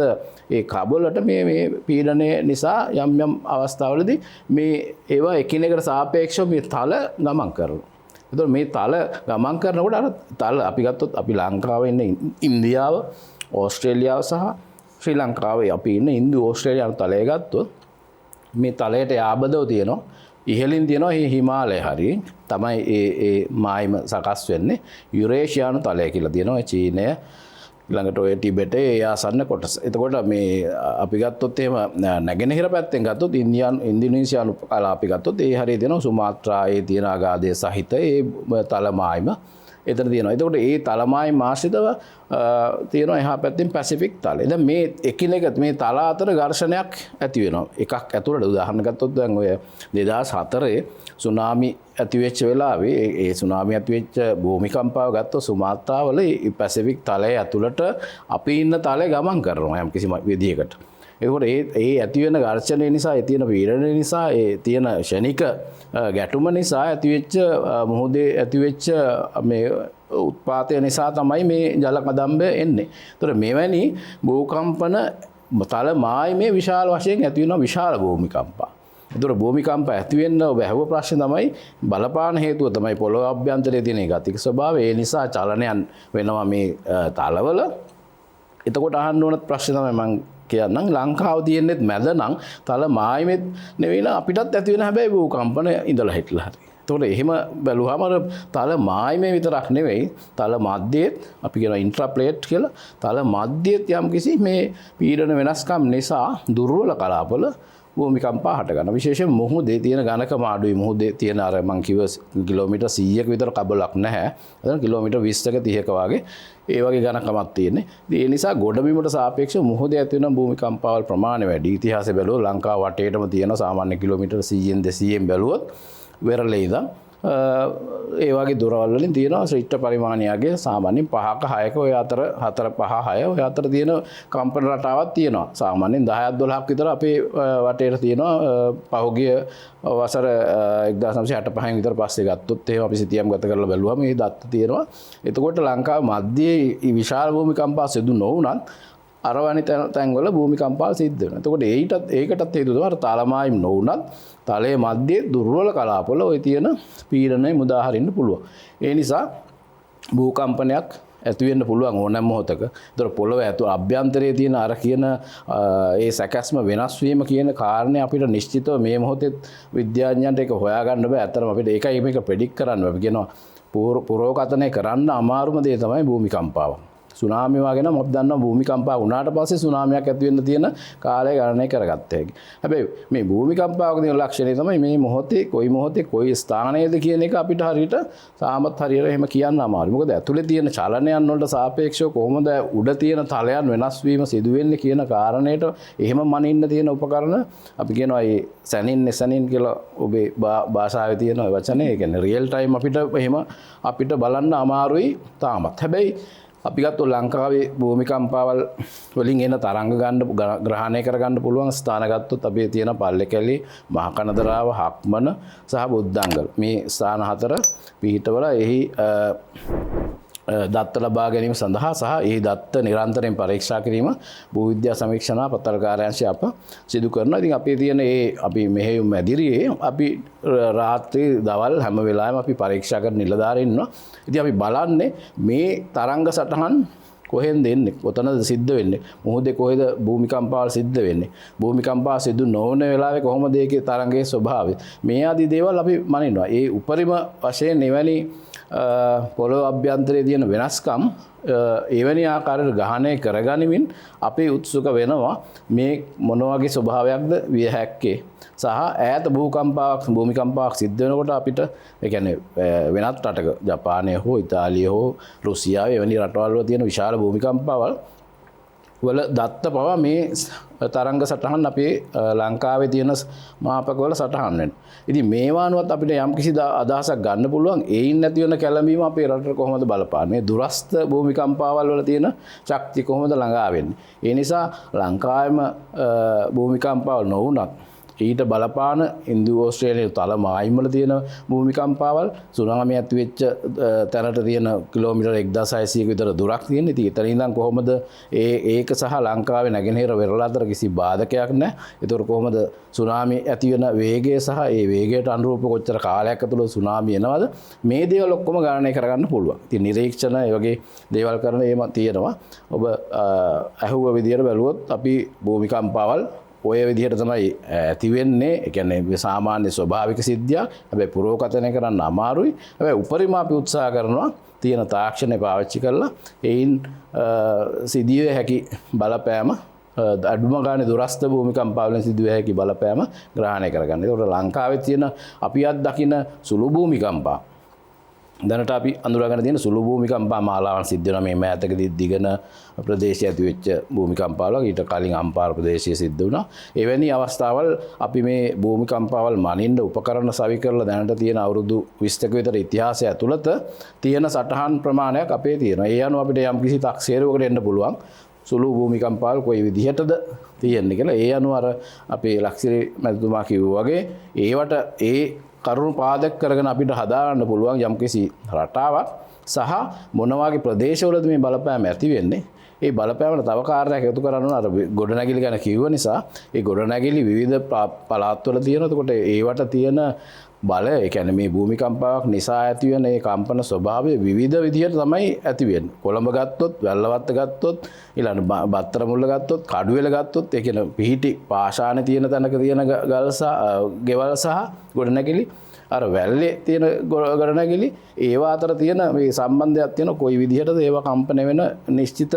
ඒ කබලට මේ පීඩනය නිසා යම් අවස්ථාවලදී මේ ඒවා එකිනෙකට සාපේක්ෂව මේ තල ගමන් කරනවා. ඒතකොට මේ තල ගමන් කරනකොට අර තල අපි ගත්තොත් අපි ලංකාවේ ඉන්න ඉන්දියාව, ඕස්ට්‍රේලියාව සහ ශ්‍රී ලංකාවේ අපි ඉන්න ඉන්දු ඕස්ට්‍රේලියානු තලය ගත්තොත් මේ තලයට යාබදව තියෙනවා. ඉහළින් තියෙනවා මේ හිමාලය හරිය තමයි ඒ මායිම සකස් වෙන්නේ. යුරේෂියානු තලය කියලා තියෙනවා. චීනය ළඟට ඔය ටිබෙටේ ඒ ආසන්න කොටස. එතකොට මේ අපි ගත්තොත් එහෙම නැගෙනහිර පැත්තෙන් ගත්තොත් ඉන්දුනීසියානු කලාපි ගත්තොත් ඒ හරිය තියෙනවා සුමාත්‍රායේ තියෙන ආගාධය සහිත ඒ තල මායිම එතන තියෙනවා. එතකොට ඒ තලමායි මාශ්‍රිතව තියෙනවා එහා පැත්තෙන් පැසිෆික් තලය. දැන් මේ එකිනෙක මේ තල අතර ඝර්ෂණයක් ඇති වෙනවා. එකක් ඇතුළට උදාහරණ ගත්තොත් දැන් ඔය 2004 සුනාමි ඇති වෙච්ච වෙලාවේ ඒ සුනාමි ඇති වෙච්ච භූමිකම්පාව ගත්තොත් සුමාත්‍රාවල පැසිෆික් තලය ඇතුළට අපි ඉන්න තලය ගමන් කරනවා යම් කිසි විදියකට. එතකොට ඒ ඇති වෙන ඝර්ෂණය නිසා ඒ තියෙන පීඩනය නිසා ඒ තියෙන ෂණික ගැටුම නිසා ඇතිවෙච්ච මොහොතේ ඇතිවෙච්ච මේ උත්පාතය නිසා තමයි මේ ජල කදම්බය එන්නේ. ඒතර මෙවැනි භූකම්පන තල මායිමේ විශාල වශයෙන් ඇති වෙන විශාල භූමිකම්පා. ඒතර භූමිකම්ප ඇති වෙන්න ඔබ ඇහුව ප්‍රශ්නේ තමයි බලපාන හේතුව තමයි පොළොව අභ්‍යන්තරයේ තියෙන ගතික ස්වභාවය. ඒ නිසා චලනයන් වෙනවා මේ තලවල. එතකොට අහන්න ඕන ප්‍රශ්නේ තමයි මම කියන්නම් ලංකාව තියෙන්නේත් මැද නම් තල මායිමෙත් නෙවෙයිලා අපිටත් ඇති වෙන හැබැයි භූකම්පන ඉඳලා හිටලා හරි. එතකොට එහෙම බැලුවාම අර තල මායිමේ විතරක් නෙවෙයි තල මැද්දේත් අපි කියන ඉන්ට්‍රාප්ලේට් කියලා තල මැද්දේත් යම්කිසි මේ පීඩන වෙනස්කම් නිසා දුර්වල කලාපවල භූමිකම්පා හට ගන්න. විශේෂයෙන් මුහුදේ තියෙන ඝනකම අඩුයි. මුහුදේ තියෙන අර මං කිව්ව කිලෝමීටර් 100ක විතර කබලක් නැහැ. එතන කිලෝමීටර් 20ක 30ක වගේ ඒ වගේ ඝනකමක් තියෙන්නේ. ඒ නිසා ගොඩබිමට සාපේක්ෂව මුහුදේ ඇති වෙන භූමිකම්පාවල් ප්‍රමාණය වැඩි. ඉතිහාසය බැලුවොත් ලංකාව වටේටම තියෙන සාමාන්‍ය කිලෝමීටර් 100න් 200න් බැලුවොත් වෙරළේ ඉඳන් ඒ වගේ දොරවල් වලින් තියෙනවා ශ්‍රිෂ්ඨ පරිමාණයගේ සාමාන්‍යයෙන් 5ක 6ක ඔය අතර 4 5 6 ඔය අතර තියෙන කම්පන රටාවක් තියෙනවා. සාමාන්‍යයෙන් 10ක් 12ක් විතර අපේ වටේට තියෙනවා. පහුගිය වසර 1965 විතර පස්සේ ගත්තොත් එහෙම අපි සිතියම් ගත කරලා බැලුවම මේ දත්ත තියෙනවා. එතකොට ලංකාවේ මධ්‍යයේ විශාල භූමිකම්පා සිදු නොවුනත් අරවැනි තැන්වල භූමිකම්පා සිද්ධ වෙනවා. එතකොට ඒකටත් හේතුව තමයි තලමායිම් නොවුනත් තලයේ මැද්දේ දුර්වල කලාපවල ওই තියෙන පීඩනය මුදා හරින්න පුළුවන්. ඒ නිසා භූකම්පනයක් ඇති වෙන්න පුළුවන් ඕනෑම මොහොතක. ඒතර පොළොව ඇතුළේ අභ්‍යන්තරයේ තියෙන අර කියන ඒ සැකස්ම වෙනස් වීම කියන කාරණේ අපිට නිශ්චිතව මේ මොහොතේ විද්‍යාඥයන්ට ඒක හොයාගන්න බෑ. ඇත්තටම අපිට ඒකයි මේක ප්‍රෙඩික්ට් කරන්න බෑ. අපි කියනවා පුරෝකතනය කරන්න අමාරුම දේ තමයි භූමිකම්පාව. සුනාමි වගේ නම් අපි දන්නවා භූමිකම්පා වුණාට පස්සේ සුනාමියක් ඇති වෙන්න තියෙන කාලය ගණනය කරගත්ත හැකි. හැබැයි මේ භූමිකම්පාවක තියෙන ලක්ෂණය තමයි මේ මොහොතේ කොයි ස්ථානයේද කියන එක අපිට හරියට තාමත් හරියට එහෙම කියන්න අමාරුයි. මොකද ඇතුලේ තියෙන චලනයන් වලට සාපේක්ෂව කොහොමද උඩ තියෙන තලයන් වෙනස් වීම සිදු වෙන්නේ කියන කාරණේට එහෙම මනින්න තියෙන උපකරණ අපි කියනවා මේ සැනින් කියලා ඔබේ භාෂාවේ තියෙන වචනේ. ඒ කියන්නේ රියල් ටයිම් අපිට බලන්න අමාරුයි තාමත්. හැබැයි අපි ගත්තොත් ලංකාවේ භූමිකම්පාවල් වලින් එන තරංග ග්‍රහණය කරගන්න පුළුවන් ස්ථාන ගත්තොත් අපේ තියෙන පල්ලේකැලි, මහකනදරාව, හක්මන සහ බුද්ධංගල. මේ ස්ථාන හතර පිහිටවල එහි දත්ත ලබා ගැනීම සඳහා සහ ඒ දත්ත නිරන්තරයෙන් පරීක්ෂා කිරීම භූවිද්‍යා සමීක්ෂණ පත්තර කාර්යාංශය අප සිදු කරනවා. ඉතින් අපේ තියෙන අපි මෙහෙයුම් මැදිරියේ අපි රාත්‍රී දවල් හැම වෙලාවෙම අපි පරීක්ෂා කරන නිලධාරීන් ඉන්නවා. ඉතින් අපි බලන්නේ මේ තරංග සටහන් කොහෙන්ද එන්නේ? කොතනද සිද්ධ වෙන්නේ? මොහොතේ කොහෙද භූමිකම්පාවල් සිද්ධ වෙන්නේ? භූමිකම්පා සිදු නොවන වෙලාවේ කොහොමද ඒකේ තරංගයේ ස්වභාවය? මේ ආදී දේවල් අපි මනිනවා. ඒ උපරිම වශයෙන් එවැනි පොළොව අභ්‍යන්තරයේ තියෙන වෙනස්කම් එවැනි ආකාරයට ග්‍රහණය කරගනිමින් අපි උත්සුක වෙනවා මේ මොන වගේ ස්වභාවයක්ද විය හැක්කේ සහ ඈත භූමිකම්පාවක් සිද්ධ වෙනකොට අපිට ඒ කියන්නේ වෙනත් රටක ජපානය හෝ ඉතාලිය හෝ රුසියාව එවැනි රටවල් වල තියෙන විශාල භූමිකම්පාවල් වල දත්ත පවා මේ තරංග සටහන් අපේ ලංකාවේ තියෙන මාපකවල සටහන් වෙනවා. ඉතින් මේවා අනුවත් අපිට යම්කිසි අදහසක් ගන්න පුළුවන්. ඒයින් නැති වෙන කැළඹීම අපේ රටට කොහොමද බලපාන්නේ? මේ දුරස්ත භූමිකම්පාවල් වල තියෙන ශක්තිය කොහොමද ළඟා වෙන්නේ? ඒ නිසා ලංකාවේම භූමිකම්පාවල් නොවුනත් ඊට බලපාන ඉන්දු ඕස්ට්‍රේලියාවේ තල මායිම් වල තියෙන භූමිකම්පාවල් සුනාමි ඇති වෙච්ච තැනට තියෙන කිලෝමීටර් 1600ක විතර දුරක් තියෙන. ඉතින් එතන ඉඳන් කොහොමද ඒක සහ ලංකාවේ නැගෙනහිර වෙරළ අතර කිසි බාධකයක් නැහැ. ඒතර කොහොමද සුනාමි ඇති වෙන වේගය සහ ඒ වේගයට අනුරූප කොච්චර කාලයක් ඇතුළත සුනාමි එනවද? මේ දේවල් ඔක්කොම ගණනය කරගන්න පුළුවන්. ඉතින් නිරීක්ෂණ ඒ වගේ දේවල් කරන ඒම තියෙනවා. ඔබ අහුව විදියට බැලුවොත් අපි භූමිකම්පාවල් ඔය විදිහට තමයි ඇති වෙන්නේ. ඒ කියන්නේ සාමාන්‍ය ස්වභාවික සිද්ධියක්. හැබැයි පුරෝකතනය කරන්න අමාරුයි. හැබැයි උපරිම අපි උත්සාහ කරනවා තියෙන තාක්ෂණය පාවිච්චි කරලා එයින් සිදුවිය හැකි බලපෑම අඩුම ගානේ දුරස්ත භූමිකම්පාවලින් සිදුවිය හැකි බලපෑම ග්‍රහණය කරගන්න. ඒකට ලංකාවේ තියෙන අපි අත් දකින සුළු භූමිකම්පා දැනට අපි අඳුරගෙන තියෙන සුළු භූමිකම්පා මාලාවන් සිද්ධ වෙනවා. මේ මෑතකදී දිගන ප්‍රදේශයේ ඇති වෙච්ච භූමිකම්පාවල ඊට කලින් අම්පාර ප්‍රදේශයේ සිද්ධ වුණා. එවැනි අවස්ථාවල් අපි මේ භූමිකම්පාවල් මනින්න උපකරණ සවි කරලා දැනට තියෙන අවුරුදු 20ක විතර ඉතිහාසය ඇතුළත තියෙන සටහන් ප්‍රමාණයක් අපේ තියෙනවා. ඒ අනුව අපිට යම්කිසි තක්සේරුවකට එන්න පුළුවන්. සුළු භූමිකම්පාවල් කොයි විදිහටද තියෙන්නේ කියලා ඒ අනුව අර අපේ ලක්ෂ්‍රී මැතිතුමා කිව්වා වගේ ඒවට ඒ කරුණු පාදක කරගෙන අපිට හදාගන්න පුළුවන් යම්කිසි රටාවක් සහ මොන වගේ ප්‍රදේශවලද මේ බලපෑම ඇති වෙන්නේ ඒ බලපෑමට තව කාර්යයක් එකතු කරන්න අර ගොඩනැගිලි ගැන කිව්ව නිසා ඒ ගොඩනැගිලි විවිධ පළාත්වල තියෙන එතකොට ඒවට තියෙන බල ඒ කියන්නේ මේ භූමිකම්පාවක් නිසා ඇති වෙන ඒ කම්පන ස්වභාවය විවිධ විදිහට තමයි ඇති වෙන්නේ. කොළඹ ගත්තොත්, වැල්ලවත්ත ගත්තොත්, ඊළඟ බත්තර මුල්ල ගත්තොත්, කඩුවෙල ගත්තොත් ඒ කියන පිහිටි පාෂාණේ තියෙන තැනක තියෙන ගල් සහ ගෙවල් සහ ගොඩනැගිලි අර වැල්ලේ තියෙන ගොඩනැගිලි ඒවා අතර තියෙන මේ සම්බන්ධයක් තියෙන කොයි විදිහටද ඒවා කම්පන වෙන නිශ්චිත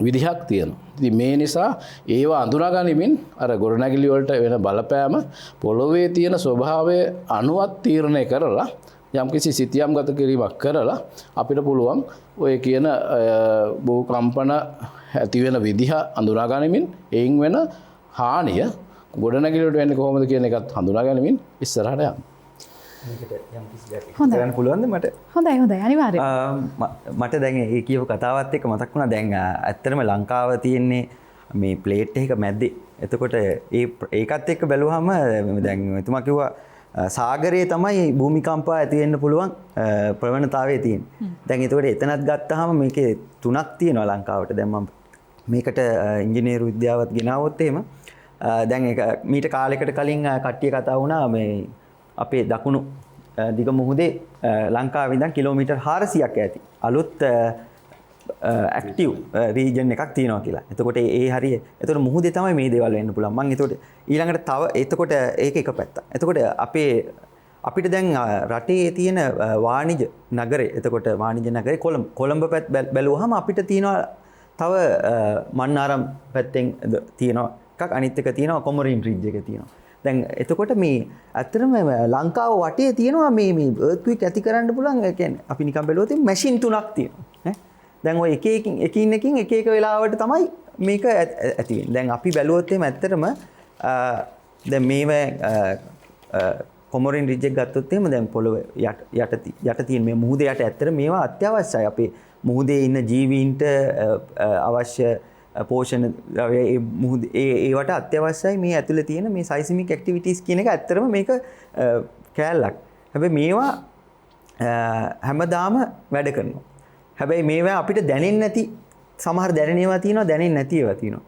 විදිහක් තියෙනවා. ඉතින් මේ නිසා ඒවා අඳුනා ගනිමින් අර ගොඩනැගිලි වලට වෙන බලපෑම පොළොවේ තියෙන ස්වභාවය අනුවත් තීරණය කරලා යම්කිසි සිතියම් ගත කිරීමක් කරලා අපිට පුළුවන් ඔය කියන භූකම්පන ඇති වෙන විදිහ අඳුනා ගනිමින් එයින් වෙන හානිය ගොඩනැගිලි වලට වෙන්නේ කොහොමද කියන එකත් හඳුනා ගනිමින් ඉස්සරහට යන්න. කරන්න පුළුවන්ද මට? හොඳයි අනිවාර්යයෙන්. මට දැන් ඒ කියපු කතාවත් එක්ක මතක් වුණා දැන් ඇත්තටම ලංකාව තියෙන්නේ මේ ප්ලේට් එක මැද්දේ. එතකොට ඒකත් එක්ක බැලුවම දැන් එතුමා කිව්වා සාගරයේ තමයි භූමිකම්පා ඇති වෙන්න පුළුවන් ප්‍රවණතාවය තියෙන්නේ. දැන් ඒතකොට එතනත් ගත්තාම මේකේ තුනක් තියෙනවා ලංකාවට. දැන් මම මේකට ඉංජිනේරු විද්‍යාවත් ගෙනාවොත් එහෙම දැන් ඒක මීට කාලයකට කලින් කට්ටිය කතා වුණා මේ අපේ දකුණු දිග මුහුදේ ලංකාවේ ඉඳන් කිලෝමීටර් 400ක් ඇති අලුත් ඇක්ටිව් රීජන් එකක් තියෙනවා කියලා. එතකොට ඒ හරිය. එතකොට මුහුදේ තමයි මේ දේවල් වෙන්න පුළුවන්. මම එතකොට ඊළඟට තව එතකොට ඒක එක පැත්තක්. එතකොට අපිට දැන් රටේ තියෙන වාණිජ නගරේ එතකොට වාණිජ නගරේ කොළඹ පැත්ත බැලුවහම අපිට තියෙනවා තව මන්නාරම් පැත්තෙන් තියෙනවා එකක් අනිත් එක තියෙනවා කොමරින් රිජ් එක තියෙනවා. දැන් එතකොට මේ ඇත්තටම ලංකාව වටේ තියෙනවා මේ earthquake ඇති කරන්න පුළුවන්. ඒ කියන්නේ අපි නිකන් බැලුවොත් මැෂින් තුනක් තියෙනවා. ඈ දැන් ඔය එකින් එක වෙලාවට තමයි මේක ඇති වෙන්නේ. දැන් අපි බැලුවොත් එහෙම ඇත්තටම දැන් මේව කොමරින් රිජ් එක ගත්තොත් එහෙම දැන් පොළොව යට තියෙන මේ මුහුදේ යට ඇත්තට මේවා අත්‍යවශ්‍යයි. අපේ මුහුදේ ඉන්න ජීවීන්ට අවශ්‍ය පෝෂණ ඒවට අත්‍යවශ්‍යයි මේ ඇතුළේ තියෙන මේ සයිස්මික් ඇක්ටිවිටීස් කියන එක. ඇත්තටම මේක කෑල්ලක්. හැබැයි මේවා හැමදාම වැඩ කරනවා. හැබැයි මේවා අපිට දැනෙන්නේ නැති සමහර දැනෙන ඒවා තියෙනවා, දැනෙන්නේ නැති ඒවා තියෙනවා.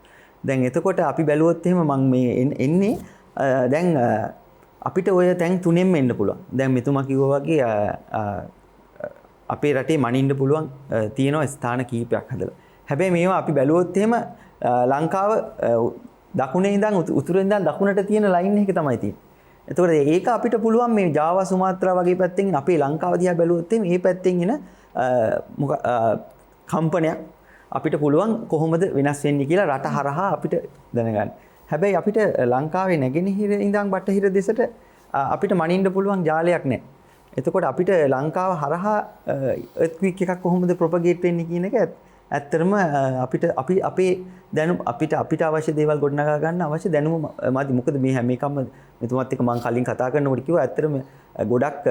දැන් එතකොට අපි බැලුවොත් එහෙම මම මේ එන්නේ දැන් අපිට ඔය තැන් තුනෙන්ම එන්න පුළුවන්. දැන් මෙතුමා කිව්වා වගේ අපේ රටේ මනින්න පුළුවන් තියෙනවා ස්ථාන කීපයක් හදලා. හැබැයි මේවා අපි බැලුවොත් එහෙම ලංකාව දකුණේ ඉඳන් උතුරේ ඉඳන් දකුණට තියෙන ලයින් එක තමයි තියෙන්නේ. එතකොට ඒක අපිට පුළුවන් මේ ජාවා සුමාත්‍රා වගේ පැත්තෙන් අපේ ලංකාව දිහා බැලුවොත් එහෙම මේ පැත්තෙන් එන කම්පනයක් අපිට පුළුවන් කොහොමද වෙනස් වෙන්නේ කියලා රට හරහා අපිට දැනගන්න. හැබැයි අපිට ලංකාවේ නැගෙනහිර ඉඳන් බටහිර දෙසට අපිට මනින්න පුළුවන් ජාලයක් නැහැ. එතකොට අපිට ලංකාව හරහා earthquake එකක් කොහොමද propagate වෙන්නේ කියන එක ඇත්තටම අපි අපේ දැනුම අපිට අවශ්‍ය දේවල් ගොඩනගා ගන්න අවශ්‍ය දැනුම මදි. මොකද මේ හැම එකම මෙතුමත් එක්ක මම කලින් කතා කරනකොට කිව්වා ඇත්තටම ගොඩක්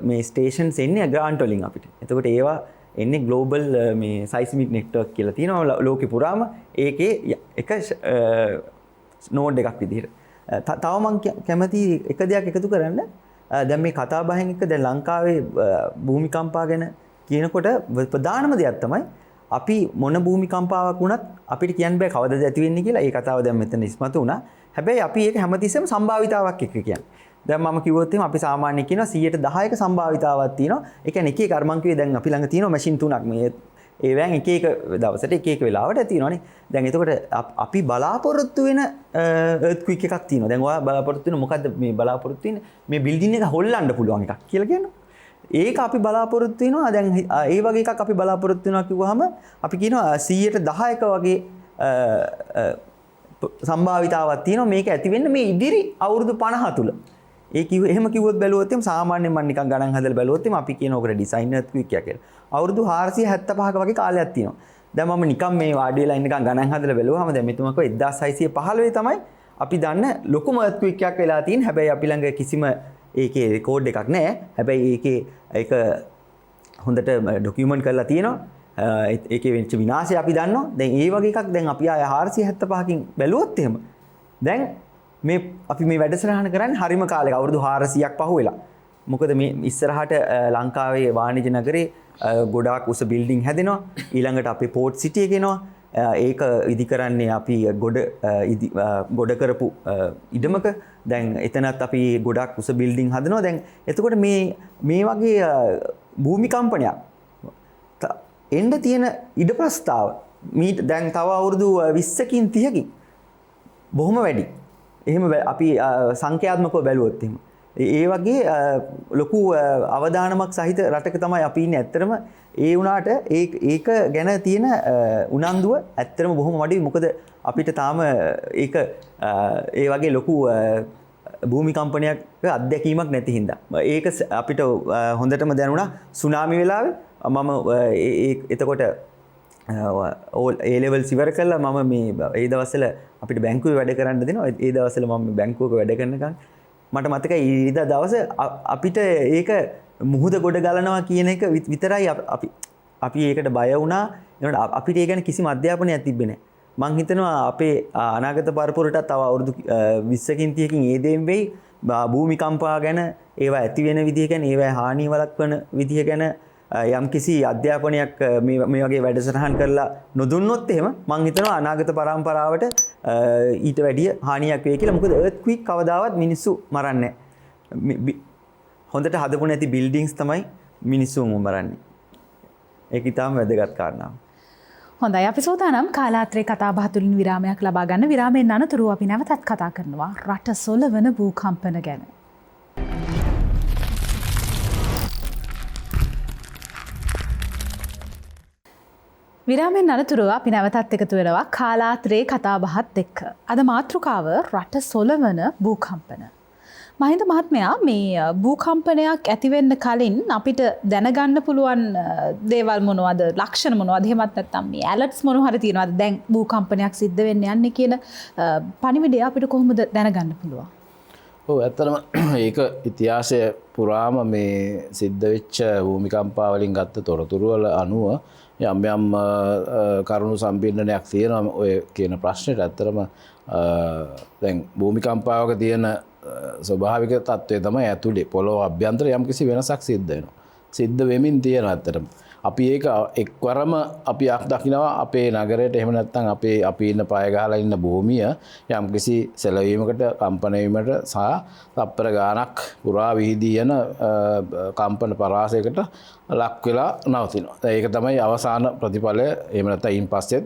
මේ ස්ටේෂන්ස් එන්නේ ග්‍රාන්ට් වලින් අපිට. එතකොට ඒවා එන්නේ ග්ලෝබල් මේ සයිස්මික් නෙට්වර්ක් කියලා තියෙනවා ලෝකෙ පුරාම. ඒකේ එක නෝඩ් එකක් විදිහට. තව මම කැමති එක දෙයක් එකතු කරන්න. දැන් මේ කතා බහෙන් එක දැන් ලංකාවේ භූමිකම්පා ගැන කියනකොට ප්‍රධානම දෙයක් තමයි අපි මොන භූමිකම්පාවක් වුණත් අපිට කියන්න බෑ කවදද ඇති වෙන්නේ කියලා. ඒ කතාව දැන් මෙතන ඉස්මතු වුණා. හැබැයි අපි ඒක හැමතිස්සෙම සම්භාවිතාවක් එක්ක කියන්නේ. දැන් මම කිව්වොත් එහෙනම් අපි සාමාන්‍යයෙන් කියනවා 10%ක සම්භාවිතාවක් තියෙනවා. ඒ කියන්නේ එක එක අර මං කිව්වේ දැන් අපි ළඟ තියෙනවා මැෂින් තුනක්. මේ ඒවෙන් එක එක දවසට එක එක වෙලාවට තියෙනවානේ. දැන් එතකොට අපි බලාපොරොත්තු වෙන earthquake එකක් තියෙනවා. දැන් ඔයා බලාපොරොත්තු වෙන මොකද්ද මේ බලාපොරොත්තු වෙන්නේ? මේ බිල්ඩින් එක හොල්ලන්න පුළුවන් එකක් කියලා කියනවා. ඒක අපි බලාපොරොත්තු වෙනවා. දැන් ඒ වගේ එකක් අපි බලාපොරොත්තු වෙනවා කිව්වහම අපි කියනවා 10%ක වගේ සම්භාවිතාවක් තියෙනවා මේක ඇති වෙන්න මේ ඉදිරි අවුරුදු 50 තුල. එහෙම කිව්වොත් බැලුවොත් එම් සාමාන්‍යයෙන් මම නිකන් ගණන් හදලා බැලුවොත් එම් අපි කියන ඔකට ඩිසයින් earthquake කියලා. අවුරුදු 475ක වගේ කාලයක් තියෙනවා. දැන් මම නිකන් මේ වාඩි වෙලා ඉන්න නිකන් ගණන් හදලා බැලුවාම දැන් මෙතුමා කිව්වා 1615 තමයි අපි දන්න ලොකුම earthquake එකක් වෙලා තියෙන්නේ. හැබැයි අපි ළඟ කිසිම ඒකේ රෙකෝඩ් එකක් නැහැ. හැබැයි ඒක හොඳට ડોකියුමන්ට් කරලා තියෙනවා. ඒකේ වෙච්ච විනාශය අපි දන්නවා. දැන් ඒ වගේ එකක් දැන් අපි ආය 475කින් බැලුවොත් එහෙම දැන් මේ අපි මේ වැඩසටහන කරන්නේ හරිම කාලයක අවුරුදු 400ක් පහුවෙලා. මොකද මේ ඉස්සරහට ලංකාවේ වාණිජ නගරේ ගොඩාක් උස බිල්ඩින් හැදෙනවා. ඊළඟට අපේ පෝට් සිටි එක එනවා. ඒක ඉදි කරන්නේ අපි ගොඩ කරපු ඉඩමක. දැන් එතනත් අපි ගොඩක් උස බිල්ඩින් හදනවා. දැන් එතකොට මේ වගේ භූමිකම්පනයක් එන්න තියෙන ඉඩ ප්‍රස්තාව දැන් තව අවුරුදු 20කින් 30කින් බොහොම වැඩි. එහෙම අපි සංඛ්‍යාත්මකව බැලුවොත් එහෙම. ඒ වගේ ලොකු අවදානමක් සහිත රටක තමයි අපි ඉන්නේ. ඇත්තටම ඒ වුණාට ඒක ගැන තියෙන උනන්දුව ඇත්තටම බොහොම වඩි. මොකද අපිට තාම ඒක ඒ වගේ ලොකු භූමිකම්පනයක් අත්දැකීමක් නැති හින්දා. ඒක අපිට හොඳටම දැනුණා සුනාමි වෙලාවේ. මම එතකොට ඒ ලෙවල්ස් ඉවර කළා. මම මේ ඒ දවස්වල අපිට බැංකුවේ වැඩ කරන්න දෙනවා. ඒ දවස්වල මම බැංකුවක වැඩ කරනකන් මට මතකයි ඊදා දවසේ අපිට ඒක මුහුද ගොඩ ගලනවා කියන එක විතරයි අපි ඒකට බය වුණා. ඒනට අපිට ඒ ගැන කිසිම අධ්‍යාපනයක් තිබ්බේ නැහැ. මං හිතනවා අපේ අනාගත පරපුරට තව අවුරුදු 20කින් 30කින් ඒ දේම් වෙයි භූමිකම්පා ගැන, ඒවා ඇති වෙන විදිහ ගැන, ඒවා හානිය වළක්වන විදිහ ගැන යම්කිසි අධ්‍යාපනයක් මේ වගේ වැඩසටහන් කරලා නොදුන්නොත් එහෙම මං හිතනවා අනාගත පරම්පරාවට ඊට වැඩිය හානියක් වෙයි කියලා. මොකද earthquake කවදාවත් මිනිස්සු මරන්නේ නැහැ. හොඳට හදපු නැති බිල්ඩින්ග්ස් තමයි මිනිස්සුම මරන්නේ. ඒක ඊටම වැදගත් කාරණාවක්. හොඳයි, අපි සූදානම් කාලාත්‍රේ කතා බහ තුලින් විරාමයක් ලබා ගන්න. විරාමයෙන් අනතුරුව අපි නැවතත් කතා කරනවා රට සොලවන භූකම්පන ගැන. විරාමයෙන් අනතුරුව අපි නැවතත් එකතු වෙනවා කාලාත්‍රේ කතා බහත් එක්ක. අද මාතෘකාව රට සොලවන භූකම්පන. මහින්ද මහත්මයා, මේ භූකම්පනයක් ඇති වෙන්න කලින් අපිට දැනගන්න පුළුවන් දේවල් මොනවද? ලක්ෂණ මොනවද? එහෙමත් නැත්නම් මේ ඇලර්ට්ස් මොන හරි තියෙනවද? දැන් භූකම්පනයක් සිද්ධ වෙන්න යන්නේ කියන පණිවිඩය අපිට කොහොමද දැනගන්න පුළුවන්? ඔව්, ඇත්තටම ඒක ඉතිහාසය පුරාම මේ සිද්ධ වෙච්ච භූමිකම්පා වලින් ගත්ත තොරතුරු වල අනුව යම් යම් කරුණු සම්පින්ඩනයක් තියෙනවා ඔය කියන ප්‍රශ්නෙට. ඇත්තටම දැන් භූමිකම්පාවක තියෙන ස්වභාවික තත්ත්වය තමයි ඇතුලේ පොළොව අභ්‍යන්තරේ යම්කිසි වෙනසක් සිද්ධ වෙනවා. සිද්ධ වෙමින් තියෙනවා ඇත්තටම. අපි ඒක එක්වරම අපි දකිනවා අපේ නගරයට. එහෙම නැත්නම් අපි ඉන්න පාය ගහලා ඉන්න භූමිය යම්කිසි සැලවීමකට, කම්පන වීමකට සහ තප්පර ගානක් පුරා විහිදී යන කම්පන පරාසයකට ලක් වෙලා නවතිනවා. ඒක තමයි අවසාන ප්‍රතිඵලය. එහෙම නැත්නම් ඊන් පස්සෙත්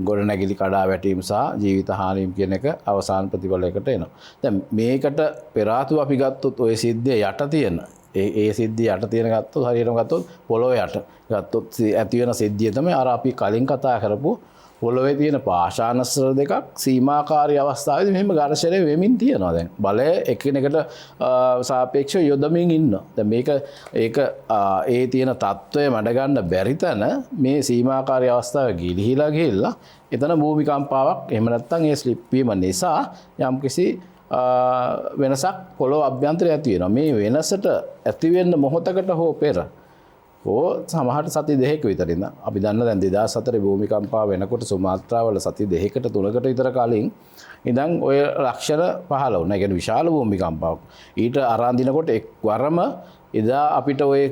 ගොඩනැගිලි කඩා වැටීම සහ ජීවිත හානියම් කියන එක අවසාන ප්‍රතිඵලයකට එනවා. දැන් මේකට පෙර ආතුව අපි ගත්තොත් ওই සිද්ධිය යට තියෙන ඒ සිද්ධිය යට තියෙන ගත්තොත් හරියටම ගත්තොත් පොළොව යට ගත්තොත් ඇති වෙන සිද්ධිය තමයි අර අපි කලින් කතා කරපු පොළොවේ තියෙන පාෂාණස්තර දෙකක් සීමාකාරී අවස්ථාවේදී මෙහෙම ඝර්ෂණය වෙමින් තියෙනවා. දැන් බලය එකිනෙකට සාපේක්ෂව යොදමින් ඉන්නවා. දැන් ඒක ඒ තියෙන තත්ත්වය මඩ ගන්න බැරි තැන මේ සීමාකාරී අවස්ථාව ගිලිහිලා එතන භූමිකම්පාවක් එහෙම නැත්නම් ඒ ස්ලිප් වීම නිසා යම්කිසි වෙනසක් පොළොව අභ්‍යන්තරය ඇති වෙනවා. මේ වෙනසට ඇති වෙන්න මොහොතකට හෝ පෙර සමහරට සති දෙකක විතර ඉඳන් අපි දන්න දැන් 2004 භූමිකම්පා වෙනකොට සුමාත්‍රාවල සති දෙකකට 3කට විතර කලින් ඉඳන් ඔය ලක්ෂණ පහළ වුණා. ඒ කියන්නේ විශාල භූමිකම්පාවක්. ඊට අරන් දිනකොට එක්වරම එදා අපිට ඔය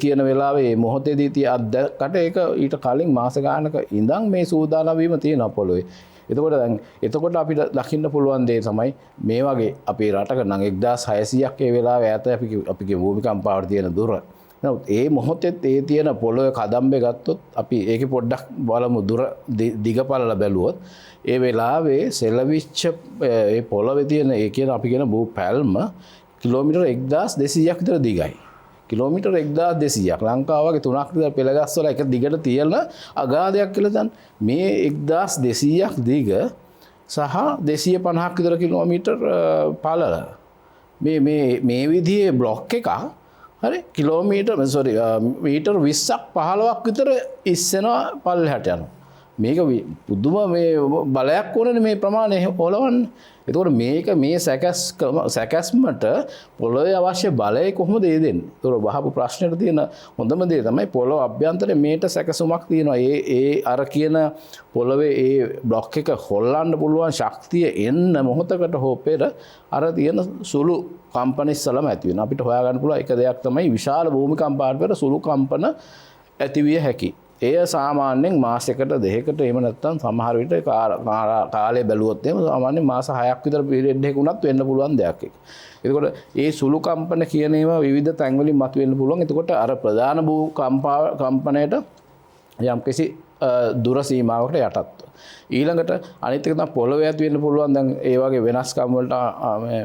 කියන වෙලාවේ මේ මොහොතේදී තිය අද්දකට ඒක ඊට කලින් මාස ගානක ඉඳන් මේ සූදානම් වීම තියෙනවා පොළොවේ. එතකොට අපිට දකින්න පුළුවන් දේ තමයි මේ වගේ අපේ රටක නම් 1600ක් ඒ වෙලාවේ ඈත අපිගේ භූමිකම්පාවට තියෙන දුර. ඒ මොහොතෙත් ඒ තියෙන පොළොවේ කදම්බේ ගත්තොත් අපි ඒකේ පොඩ්ඩක් බලමු දුර දිගපළල බැලුවොත් ඒ වෙලාවේ සෙලවිච්ච ඒ පොළොවේ තියෙන ඒ කියන අපි කියන භූ පැල්ම කිලෝමීටර් 1200ක් විතර දිගයි. කිලෝමීටර් 1200ක් ලංකාව වගේ 3ක් විතර පෙළගස්වල එක දිගට තියෙන අගාධයක් කියලා දැන් මේ 1200ක් දිග සහ 250ක් විතර කිලෝමීටර් පළල මේ විදිහේ බ්ලොක් එකක් හරි මීටර් 20ක් 15ක් විතර ඉස්සෙනවා පල්ලෙහාට යනවා. මේක පුදුම මේ බලයක් ඕනනේ මේ ප්‍රමාණය ඔලවන්න. එතකොට මේක මේ සැකැස්මට පොළොවේ අවශ්‍ය බලය කොහොමද ඒ දෙන්නේ? ඒතකොට වහපු ප්‍රශ්නෙට තියෙන හොඳම දේ තමයි පොළොව අභ්‍යන්තරේ මේට සැකසුමක් තියෙනවා. ඒ අර කියන පොළොවේ ඒ බ්ලොක් එක හොල්ලන්න පුළුවන් ශක්තිය එන්න මොහොතකට හෝ පෙර අර තියෙන සුළු කම්පන ඉස්සලම ඇති වෙනවා. අපිට හොයාගන්න පුළුවන් එක දෙයක් තමයි විශාල භූමිකම්පාවට පෙර සුළු කම්පන ඇතිවිය හැකි. එය සාමාන්‍යයෙන් මාසයකට දෙකකට එහෙම නැත්නම් සමහර විට කාලය බැලුවොත් එහෙම සාමාන්‍යයෙන් මාස 6ක් විතර පීරියඩ් එකක උනත් වෙන්න පුළුවන් දෙයක් ඒක. එතකොට ඒ සුළු කම්පන කියන ඒවා විවිධ තැන් වලින් මතුවෙන්න පුළුවන්. එතකොට අර ප්‍රධාන භූ කම්පනයට යම්කිසි දුර සීමාවකට යටත්ව. ඊළඟට අනිත් එක තමයි පොළොවේ ඇති වෙන්න පුළුවන් දැන් ඒ වගේ වෙනස්කම් වලට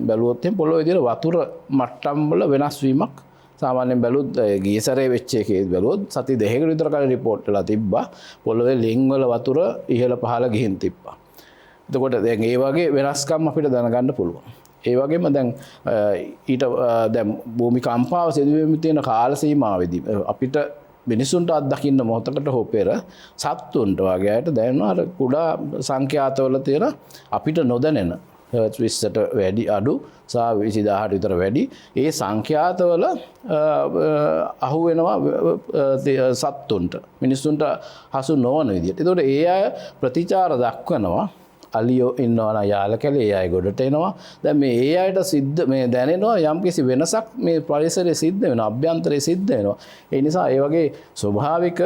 බැලුවොත් එහෙම පොළොවේ තියෙන වතුර මට්ටම් වල වෙනස් වීමක් සාමාන්‍යයෙන් බැලුවොත් ගිය සැරේ වෙච්ච එකේ බැලුවොත් සති 2කට විතර කලින් report වෙලා තිබ්බා පොළොවේ ලිං වල වතුර ඉහළ පහළ ගිහින් තිබ්බා. එතකොට දැන් ඒ වගේ වෙනස්කම් අපිට දැනගන්න පුළුවන්. ඒ වගේම දැන් ඊට දැන් භූමිකම්පාව සිදුවීමේ තියෙන කාල සීමාවෙදී අපිට මිනිසුන්ට අත්දකින්න මොහොතකට හෝ පෙර සත්තුන්ට වගේ අයට දැනෙනවා අර කුඩා සංඛ්‍යාතවල තියෙන අපිට නොදැනෙන හර්ට්ස් 20ට වැඩි අඩු සහ 20000ට විතර වැඩි ඒ සංඛ්‍යාතවල අහු වෙනවා සත්තුන්ට මිනිසුන්ට හසු නොවන විදිහට. ඒතකොට ඒ අය ප්‍රතිචාර දක්වනවා අලියෝ ඉන්නවා නම් යාල කැලේ ඒ අය ගොඩට එනවා. දැන් මේ ඒ අයට සිද්ධ මේ දැනෙනවා යම්කිසි වෙනසක් මේ පරිසරයේ සිද්ධ වෙනවා අභ්‍යන්තරයේ සිද්ධ වෙනවා. ඒ නිසා ඒ වගේ ස්වභාවික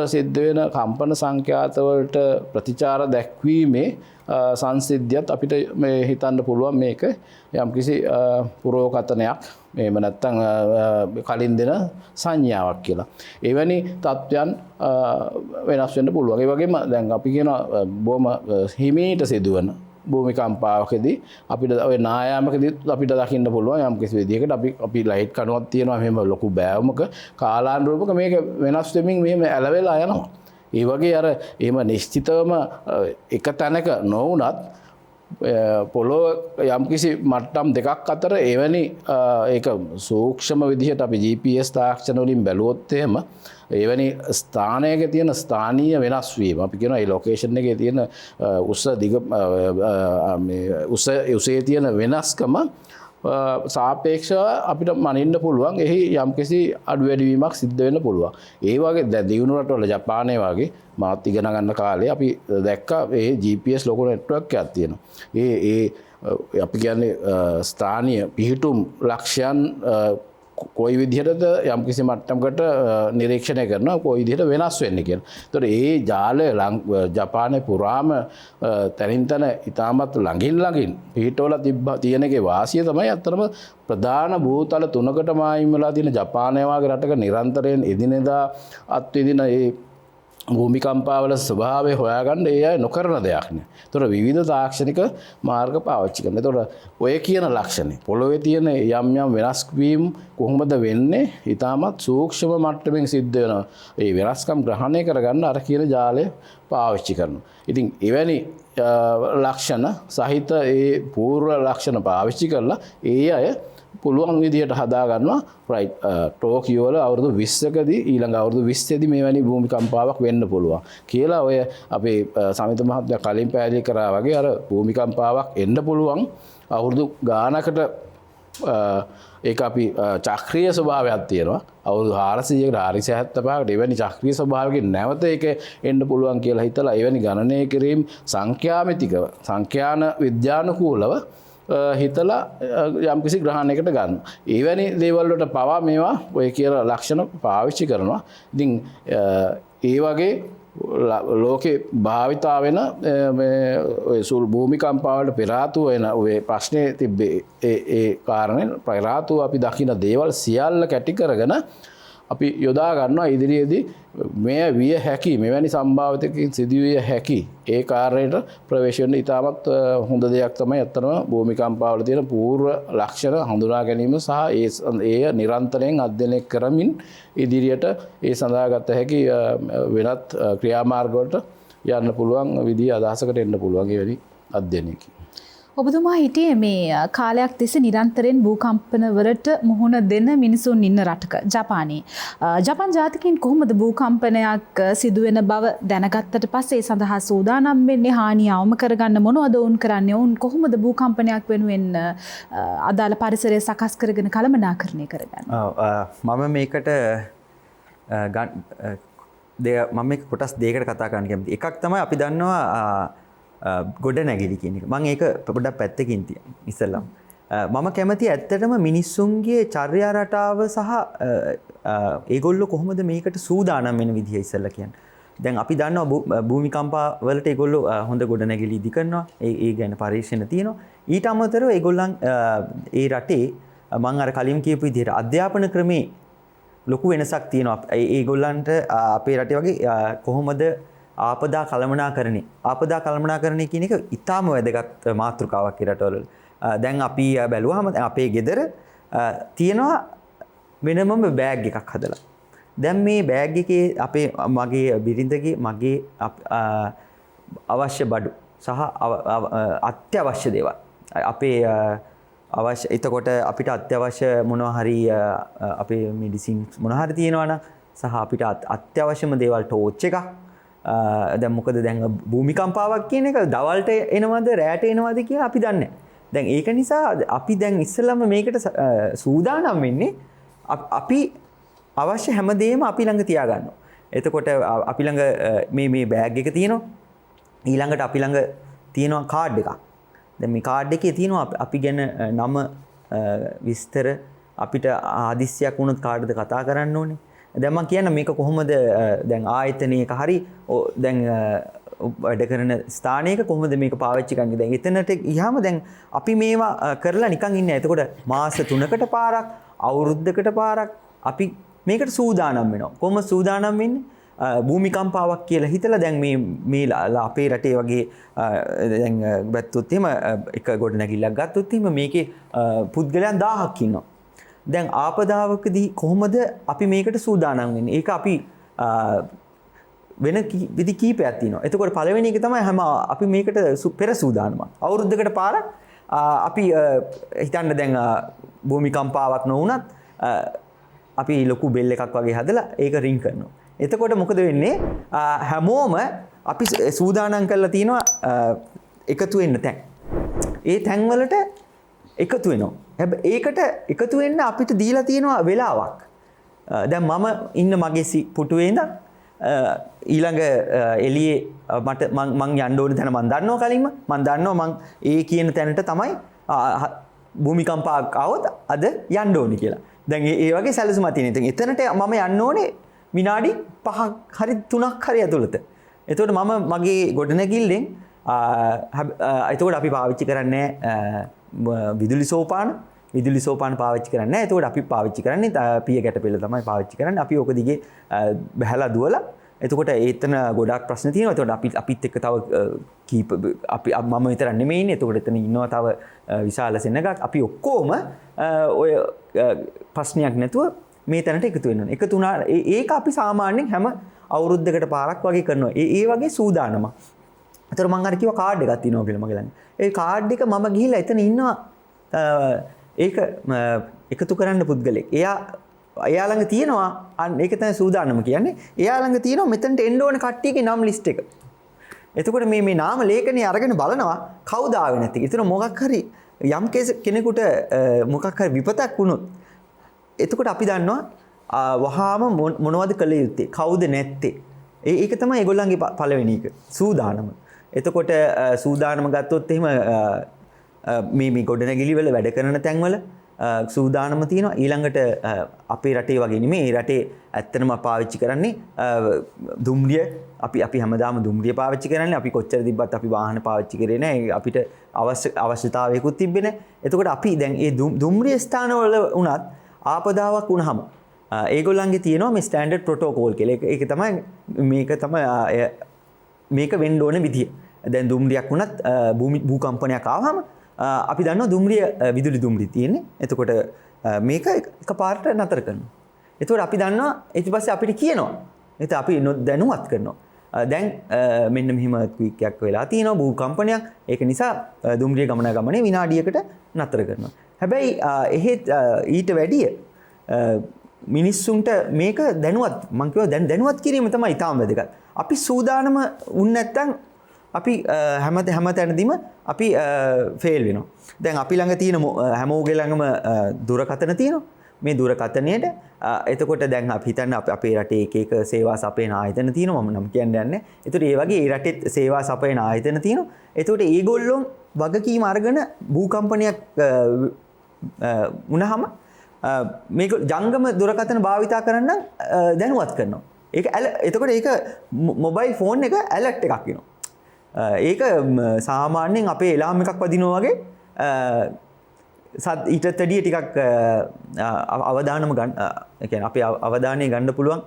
සිද්ධ වෙන කම්පන සංඛ්‍යාත වලට ප්‍රතිචාර දැක්වීමේ සංසිද්ධියත් අපිට මේ හිතන්න පුළුවන් මේක යම්කිසි පුරෝකතනයක් මේව නැත්තම් කලින් දෙන සංඥාවක් කියලා. එවැනි තත්ත්වයන් වෙනස් වෙන්න පුළුවන්. ඒ වගේම දැන් අපි කියන බොහොම හිමීට සිදුවන භූමිකම්පාවකදී අපිට ඔය නායාමකදී අපිට දකින්න පුළුවන් යම්කිසි විදිහකට අපි ලයිට් කණුවක් තියෙනවා මෙහෙම ලොකු බෑවුමක කාලානුරූපක මේක වෙනස් වෙමින් මෙහෙම ඇලවෙලා යනවා. ඒ වගේ අර එහෙම නිශ්චිතවම එක තැනක නොවුනත් පොළොව යම්කිසි මට්ටම් දෙකක් අතර එවැනි ඒක සූක්ෂම විදිහට අපි GPS තාක්ෂණ වලින් බැලුවොත් එහෙම එවැනි ස්ථානයක තියෙන ස්ථානීය වෙනස් වීම අපි කියනවා ඒ ලොකේෂන් එකේ තියෙන උස දිග උසේ තියෙන වෙනස්කම සාපේක්ෂව අපිට මනින්න පුළුවන් එහි යම්කිසි අඩු වැඩි වීමක් සිද්ධ වෙන්න පුළුවන්. ඒ වගේ දැන් දියුණු රටවල ජපානයේ වගේ මාත් ඉගෙන ගන්න කාලේ අපි දැක්කා ඒ GPS ලොකු නෙට්වර්ක් එකක් තියෙනවා. ඒ අපි කියන්නේ ස්ථානීය පිහිටුම් ලක්ෂයන් කොයි විදිහටද යම්කිසි මට්ටමකට නිරීක්ෂණය කරනවා කොයි විදිහට වෙනස් වෙන්නේ කියලා. ඒතකොට ඒ ජාලය ජපානයේ පුරාම තනින් තන ඉතාමත් ළඟින් පිහිටවල තියෙන එකේ වාසිය තමයි අත්‍තරම ප්‍රධාන භූතල 3කට මායිම් වෙලා තියෙන ජපානය වගේ රටක නිරන්තරයෙන් එදිනෙදා අත්විඳින ඒ භූමිකම්පාවල ස්වභාවය හොයාගන්න ඒ අය නොකරන දෙයක් නේ. ඒතර විවිධ තාක්ෂණික මාර්ග පාවිච්චි කරනවා. ඒතර ඔය කියන ලක්ෂණ පොළොවේ තියෙන යම් වෙනස් වීම කොහොමද වෙන්නේ? ඊටමත් සූක්ෂම මට්ටමින් සිද්ධ වෙන ඒ වෙනස්කම් ග්‍රහණය කරගන්න අර කියන ජාලය පාවිච්චි කරනවා. ඉතින් එවැනි ලක්ෂණ සහිත ඒ පූර්ව ලක්ෂණ පාවිච්චි කරලා ඒ අය පුළුවන් විදිහට හදා ගන්නවා රයිට් ටෝකියෝ වල අවුරුදු 20කදී ඊළඟ අවුරුදු 20දී මේවැනි භූමිකම්පාවක් වෙන්න පුළුවන් කියලා ඔය අපේ සමිත මහත්මයා කලින් පැහැදිලි කරා වගේ අර භූමිකම්පාවක් එන්න පුළුවන් අවුරුදු ගානකට ඒක අපි චක්‍රීය ස්වභාවයක් තියෙනවා අවුරුදු 400කට 475කට එවැනි චක්‍රීය ස්වභාවයකින් නැවත ඒක එන්න පුළුවන් කියලා හිතලා එවැනි ගණනය කිරීම සංඛ්‍යාමිතිකව සංඛ්‍යාන විද්‍යානුකූලව හිතලා යම්කිසි ග්‍රහණයකට ගන්න. එවැනි දේවල් වලට පවා මේවා ඔය කියලා ලක්ෂණ පාවිච්චි කරනවා. ඉතින් ඒ වගේ ලෝකේ භාවිතා වෙන ඔය සුළු භූමිකම්පාවලට පෙර ආතුව වෙන ඔය ප්‍රශ්නේ තිබ්බේ ඒ කාරණේ පෙර ආතුව අපි දකින දේවල් සියල්ල කැටි කරගෙන අපි යොදා ගන්නවා ඉදිරියේදී මේ විය හැකි මෙවැනි සම්භාවිතකින් සිදුවිය හැකි ඒ කාර්යයට ප්‍රවේශ වෙන්න ඉතාමත් හොඳ දෙයක් තමයි අත්‍තරම භූමිකම්පාවල තියෙන පූර්ව ලක්ෂණ හඳුනා ගැනීම සහ ඒ නිරන්තරයෙන් අධ්‍යයනය කරමින් ඉදිරියට ඒ සඳහා ගත හැකි වෙනත් ක්‍රියාමාර්ග වලට යන්න පුළුවන් විදිහ අදහසකට එන්න පුළුවන් ඒ වැනි අධ්‍යයනයකින්. ඔබතුමා හිටියේ මේ කාලයක් තිස්සේ නිරන්තරයෙන් භූකම්පනවලට මුහුණ දෙන මිනිසුන් ඉන්න රටක ජපානයේ. ජපාන් ජාතිකයින් කොහොමද භූකම්පනයක් සිදුවෙන බව දැනගත්තට පස්සේ ඒ සඳහා සූදානම් වෙන්නේ, හානිය අවම කරගන්න මොනවද වුන් කරන්නේ? වුන් කොහොමද භූකම්පනයක් වෙනුවෙන් අදාළ පරිසරය සකස් කරගෙන කළමනාකරණය කරගන්නේ? මම මේකට මම මේක කොටස් දෙකකට කතා කරන්න කැමතියි. එකක් තමයි අපි දන්නවා ගොඩ නැගිලි කියන එක. මම ඒක පොඩ්ඩක් පැත්තකින් තියන්න ඉස්සෙල්ලා. මම කැමති ඇත්තටම මිනිස්සුන්ගේ චර්යා රටාව සහ ඒගොල්ලෝ කොහොමද මේකට සූදානම් වෙන විදිය ඉස්සෙල්ලා කියන්නේ. දැන් අපි දන්නවා භූමිකම්පා වලට ඒගොල්ලෝ හොඳ ගොඩ නැගිලි ඉදි කරනවා. ඒ ගැන පරීක්ෂණ තියෙනවා. ඊට අමතරව ඒගොල්ලන් ඒ රටේ මම අර කලින් කියපු විදිහට අධ්‍යාපන ක්‍රමේ ලොකු වෙනසක් තියෙනවා. ඒගොල්ලන්ට අපේ රටේ වගේ කොහොමද ආපදා කළමනාකරණය කියන එක ඉතාම වැදගත් මාතෘකාවක් ඒ රටවල. දැන් අපි බැලුවාම අපේ ගෙදර තියෙනවා වෙනමම බෑග් එකක් හදලා. දැන් මේ බෑග් එකේ මගේ බිරිඳගේ මගේ අවශ්‍ය බඩු සහ අත්‍යවශ්‍ය දේවල් අපේ අවශ්‍ය එතකොට අපිට අත්‍යවශ්‍ය මොනවා හරි අපේ මෙඩිසින්ස් මොනවා හරි තියෙනවා නම් සහ අපිට අත්‍යවශ්‍යම දේවල් ටෝච් එකක් දැන් මොකද දැන් භූමිකම්පාවක් කියන එක දවල්ට එනවද රැට එනවද කියලා අපි දන්නේ නැහැ. දැන් ඒක නිසා අපි දැන් ඉස්සෙල්ලාම මේකට සූදානම් වෙන්නේ අපි අවශ්‍ය හැමදේම අපි ළඟ තියාගන්නවා. එතකොට අපි ළඟ මේ බෑග් එක තියෙනවා. ඊළඟට අපි ළඟ තියෙනවා කාඩ් එකක්. දැන් මේ කාඩ් එකේ තියෙනවා අපි ගැන නම විස්තර අපිට ආදිස්සියක් වුණොත් කාටද කතා කරන්න ඕනේ. දැන් මම කියන්න මේක කොහොමද දැන් ආයතනයක හරි දැන් වැඩ කරන ස්ථානයක කොහොමද මේක පාවිච්චි කරන්නේ. දැන් එතනට ගියාම දැන් අපි මේවා කරලා නිකන් ඉන්නේ. එතකොට මාස 3කට පාරක් අවුරුද්දකට පාරක් අපි මේකට සූදානම් වෙනවා. කොහොමද සූදානම් වෙන්නේ? භූමිකම්පාවක් කියලා හිතලා දැන් මේ අපේ රටේ වගේ දැන් ගත්තොත් එහෙම එක ගොඩ නැගිල්ලක් ගත්තොත් එහෙම මේකේ පුද්ගලයන් 1000ක් ඉන්නවා. දැන් ආපදාවකදී කොහොමද අපි මේකට සූදානම් වෙන්නේ? ඒක අපි වෙන විදි කීපයක් තියෙනවා. එතකොට පළවෙනි එක තමයි අපි මේකට පෙර සූදානම. අවුරුද්දකට පාරක් අපි හිතන්න දැන් භූමිකම්පාවක් නොවුනත් අපි ලොකු බෙල් එකක් වගේ හදලා ඒක රින් කරනවා. එතකොට මොකද වෙන්නේ? හැමෝම අපි සූදානම් කරලා තියෙනවා එකතු වෙන්න තැන්. ඒ තැන් වලට එකතු වෙනවා. හැබැයි ඒකට එකතු වෙන්න අපිට දීලා තියෙනවා වෙලාවක්. දැන් මම ඉන්න මගේ පුටුවේ ඉඳන් ඊළඟ එළියේ මට මං යන්න ඕන තැන මං දන්නවා කලින්ම. මං දන්නවා මං ඒ කියන තැනට තමයි භූමිකම්පාවක් ආවොත් අද යන්න ඕනේ කියලා. දැන් ඒ වගේ සැලසුමක් තියෙනවා. ඉතින් එතනට මම යන්න ඕනේ විනාඩි 5ක් හරි 3ක් හරි ඇතුළත. එතකොට මම මගේ ගොඩනැගිල්ලෙන් එතකොට අපි පාවිච්චි කරන්නේ විදුලි සෝපාන පාවිච්චි කරන්නේ නැහැ. එතකොට අපි පාවිච්චි කරන්නේ පිය ගැටපෙළ තමයි පාවිච්චි කරන්නේ. අපි ඕක දිගේ බහැලා දුවලා. එතකොට ඒතන ගොඩාක් ප්‍රශ්න තියෙනවා. එතකොට අපිත් එක්ක තව කීප මම විතරක් නෙමෙයි ඉන්නේ. එතකොට එතන ඉන්නවා තව විශාල සෙනගක්. අපි ඔක්කොම ඔය ප්‍රශ්නයක් නැතුව මේ තැනට එකතු වෙනවා. එකතු වුණා ඒක අපි සාමාන්‍යයෙන් හැම අවුරුද්දකට පාරක් වගේ කරනවා. ඒ වගේ සූදානම. ඒතර මම අර කිව්වා කාඩ් එකක් තියෙනවා කියලා මගේ ළඟ. ඒ කාඩ් එක මම ගිහිල්ලා එතන ඉන්නවා ඒක එකතු කරන්න පුද්ගලෙක්. එයා ළඟ තියෙනවා ඒක තමයි සූදානම කියන්නේ. එයා ළඟ තියෙනවා මෙතනට එන්න ඕන කට්ටියගේ නම් ලිස්ට් එක. එතකොට මේ නාම ලේඛනය අරගෙන බලනවා කවුද ආවේ නැති. ඒතර මොකක් හරි යම් කෙනෙකුට මොකක් හරි විපතක් වුණොත් එතකොට අපි දන්නවා වහාම මොනවද කළ යුත්තේ කවුද නැත්තේ. ඒක තමයි ඒගොල්ලන්ගේ පළවෙනි එක සූදානම. එතකොට සූදානම ගත්තොත් එහෙම මේ ගොඩනැගිලි වල වැඩ කරන තැන්වල සූදානම තියෙනවා. ඊළඟට අපේ රටේ වගේ නෙමෙයි. මේ රටේ ඇත්තටම පාවිච්චි කරන්නේ දුම්රිය. අපි හැමදාම දුම්රිය පාවිච්චි කරන්නේ. අපි කොච්චර තිබ්බත් අපි වාහන පාවිච්චි කරේ නැහැ. අපිට අවශ්‍යතාවයකුත් තිබ්බේ නැහැ. එතකොට අපි දැන් මේ දුම්රිය ස්ථානවල උනත් ආපදාවක් වුණාම ඒගොල්ලන්ගේ තියෙනවා මේ ස්ටෑන්ඩඩ් ප්‍රොටෝකෝල් කියලා. ඒක තමයි මේක වෙන්න ඕන විදිය. දැන් දුම්රියක් වුණත් භූකම්පනයක් ආවම අපි දන්නවා දුම්රිය විදුලි දුම්රිය තියෙන්නේ. එතකොට මේක එකපාරට නතර කරනවා. එතකොට අපි දන්නවා ඊට පස්සේ අපිට කියනවා. එතකොට අපි දැනුවත් කරනවා. දැන් මෙන්න මෙහිම earthquake එකක් වෙලා තියෙනවා භූකම්පනයක්. ඒක නිසා දුම්රිය ගමනේ විනාඩියකට නතර කරනවා. හැබැයි එහෙත් ඊට වැඩිය මිනිස්සුන්ට මේක දැනුවත් මම කියවා දැනුවත් කිරීම තමයි ඊටම වැදගත්. අපි සූදානම වුණ නැත්නම් අපි හැම තැනදීම අපි ෆේල් වෙනවා. දැන් අපි ළඟ තියෙන හැමෝගේ ළඟම දුරකථන තියෙනවා. මේ දුරකථනයේට එතකොට දැන් අපි හිතන්න අපේ රටේ එක සේවා සපයන ආයතන තියෙනවා. මම නම් කියන්න යන්නේ. ඒතකොට ඒ වගේ ඒ රටෙත් සේවා සපයන ආයතන තියෙනවා. එතකොට ඒගොල්ලෝ වගකීම අරගෙන භූකම්පනයක් වුණාම මේක ජංගම දුරකථන භාවිතා කරන්න දැනුවත් කරනවා. ඒක එතකොට ඒක මොබයිල් ෆෝන් එක ඇලර්ට් එකක් එනවා. ඒක සාමාන්‍යයෙන් අපේ එලාම් එකක් වදිනවා වගේ ඊටත් වැඩිය ටිකක් අවධානම ගන්න කියන්නේ අපේ අවධානය ගන්න පුළුවන්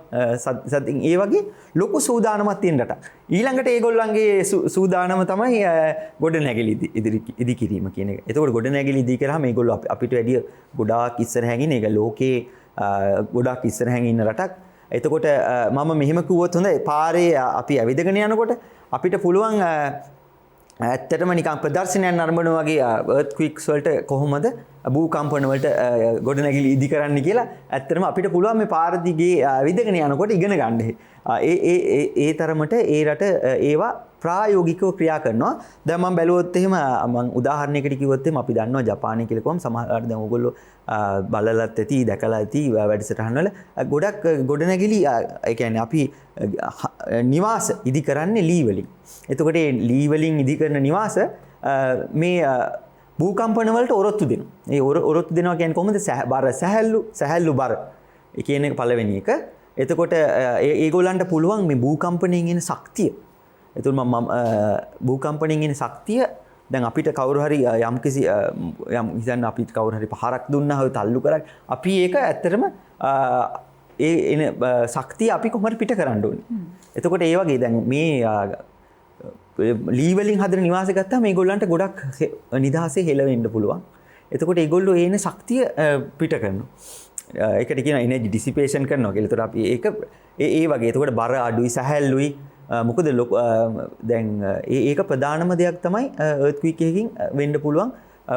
සද්දින් ඒ වගේ ලොකු සූදානමක් තියෙන රටක්. ඊළඟට ඒගොල්ලන්ගේ සූදානම තමයි ගොඩනැගිලි ඉදි කිරීම කියන එක. එතකොට ගොඩනැගිලි ඉදි කරාම මේගොල්ලෝ අපිට වැඩිය ගොඩාක් ඉස්සරහින් ඉන්නේ. ඒක ලෝකේ ගොඩාක් ඉස්සරහින් ඉන්න රටක්. එතකොට මම මෙහෙම කිව්වොත් හොඳයි පාරේ අපි ඇවිදගෙන යනකොට අපිට පුළුවන් ඇත්තටම නිකන් ප්‍රදර්ශනයක් නරඹනවා වගේ earthquakes වලට කොහොමද භූකම්පන වලට ගොඩනැගිලි ඉදි කරන්න කියලා ඇත්තටම අපිට පුළුවන් මේ පාර දිගේ විදගෙන යනකොට ඉගෙන ගන්න. ඒ තරමට ඒ රට ඒවා ප්‍රායෝගිකව ක්‍රියා කරනවා. දැන් මම බැලුවොත් එහෙම මම උදාහරණයකට කිව්වොත් එහෙම අපි දන්නවා ජපානය කියලා කොහොම සමහරවිට දැන් ඕගොල්ලෝ බලලත් ඇති දැකලා ඇති වැඩසටහන් වල ගොඩක් ගොඩනැගිලි ඒ කියන්නේ අපි නිවාස ඉදි කරන්නේ ලී වලින්. එතකොට මේ ලී වලින් ඉදි කරන නිවාස මේ භූකම්පන වලට ඔරොත්තු දෙනවා. ඒ ඔරොත්තු දෙනවා කියන්නේ කොහොමද? බර සැහැල්ලු බර. ඒ කියන්නේ පළවෙනි එක. එතකොට ඒගොල්ලන්ට පුළුවන් මේ භූකම්පණයෙන් එන ශක්තිය. එතකොට මම භූකම්පණයෙන් එන ශක්තිය දැන් අපිට කවුරු හරි යම්කිසි හිතන්න අපිට කවුරු හරි පහරක් දුන්නා හොය තල්ලු කරා අපි ඒක ඇත්තටම ඒ එන ශක්තිය අපි කොහොමද පිට කරන්න ඕනේ. එතකොට ඒ වගේ දැන් මේ ලී වලින් හදන නිවාස ගත්තාම මේගොල්ලන්ට ගොඩක් නිදහසේ හෙලවෙන්න පුළුවන්. එතකොට ඒගොල්ලෝ ඒන ශක්තිය පිට කරනවා. ඒකට කියනවා එනර්ජි ඩිසිපේෂන් කරනවා කියලා. එතකොට අපි ඒක ඒ වගේ. එතකොට බර අඩුයි සැහැල්ලුයි. මොකද දැන් ඒක ප්‍රධානම දෙයක් තමයි earthquake එකකින් වෙන්න පුළුවන්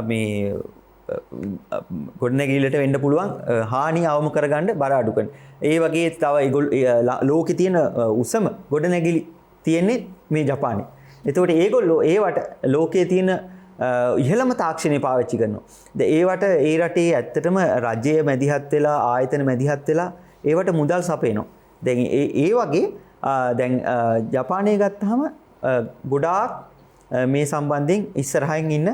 මේ ගොඩනැගිල්ලට වෙන්න පුළුවන් හානි අවම කරගන්න බර අඩු කරන. ඒ වගේ තව ලෝකේ තියෙන උසම ගොඩනැගිලි තියෙන්නේ මේ ජපානයේ. එතකොට ඒගොල්ලෝ ඒවට ලෝකයේ තියෙන ඉහළම තාක්ෂණය පාවිච්චි කරනවා. ඒවට ඒ රටේ ඇත්තටම රජය මැදිහත් වෙලා ආයතන මැදිහත් වෙලා ඒවට මුදල් සපයනවා. දැන් ඒ වගේ දැන් ජපානය ගත්තාම ගොඩාක් මේ සම්බන්ධයෙන් ඉස්සරහින් ඉන්න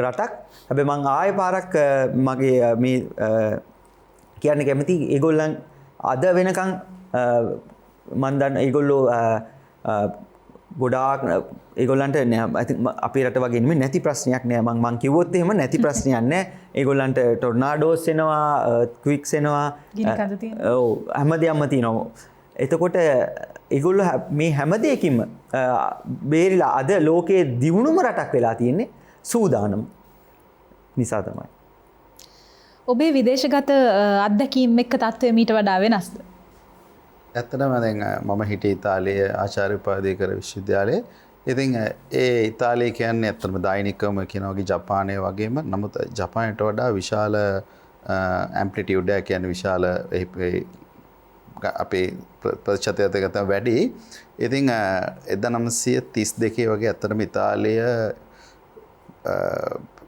රටක්. හැබැයි මම ආයෙ පාරක් මගේ මේ කියන්න කැමති ඒගොල්ලන් අද වෙනකන් මම දන්න ඒගොල්ලෝ ගොඩාක් ඒගොල්ලන්ට අපේ රට වගේ නෙමෙයි නැති ප්‍රශ්නයක් නෑ. මම කිව්වොත් එහෙම නැති ප්‍රශ්නයක් නෑ. ඒගොල්ලන්ට ටොර්නාඩෝස් එනවා, ක්වික්ස් එනවා, ඔව් හැමදේම තියෙනවා. එතකොට ඒගොල්ලෝ මේ හැම දෙයකින්ම බේරිලා අද ලෝකයේ දියුණුම රටක් වෙලා තියෙන්නේ සූදානම් නිසා තමයි. ඔබේ විදේශගත අත්දැකීම් එක්ක තත්ත්වය මීට වඩා වෙනස්ද? ඇත්තටම දැන් මම හිටියේ ඉතාලියේ ආචාර්ය උපාධිකර විශ්වවිද්‍යාලයේ. ඉතින් ඒ ඉතාලිය කියන්නේ ඇත්තටම දෛනිකවම කියන වගේ ජපානයේ වගේම නමුත් ජපානයට වඩා විශාල ඇම්ප්ලිටියුඩ් එක කියන්නේ විශාල අපේ ප්‍රතිශතයකට වැඩි. ඉතින් 1932 වගේ ඇත්තටම ඉතාලිය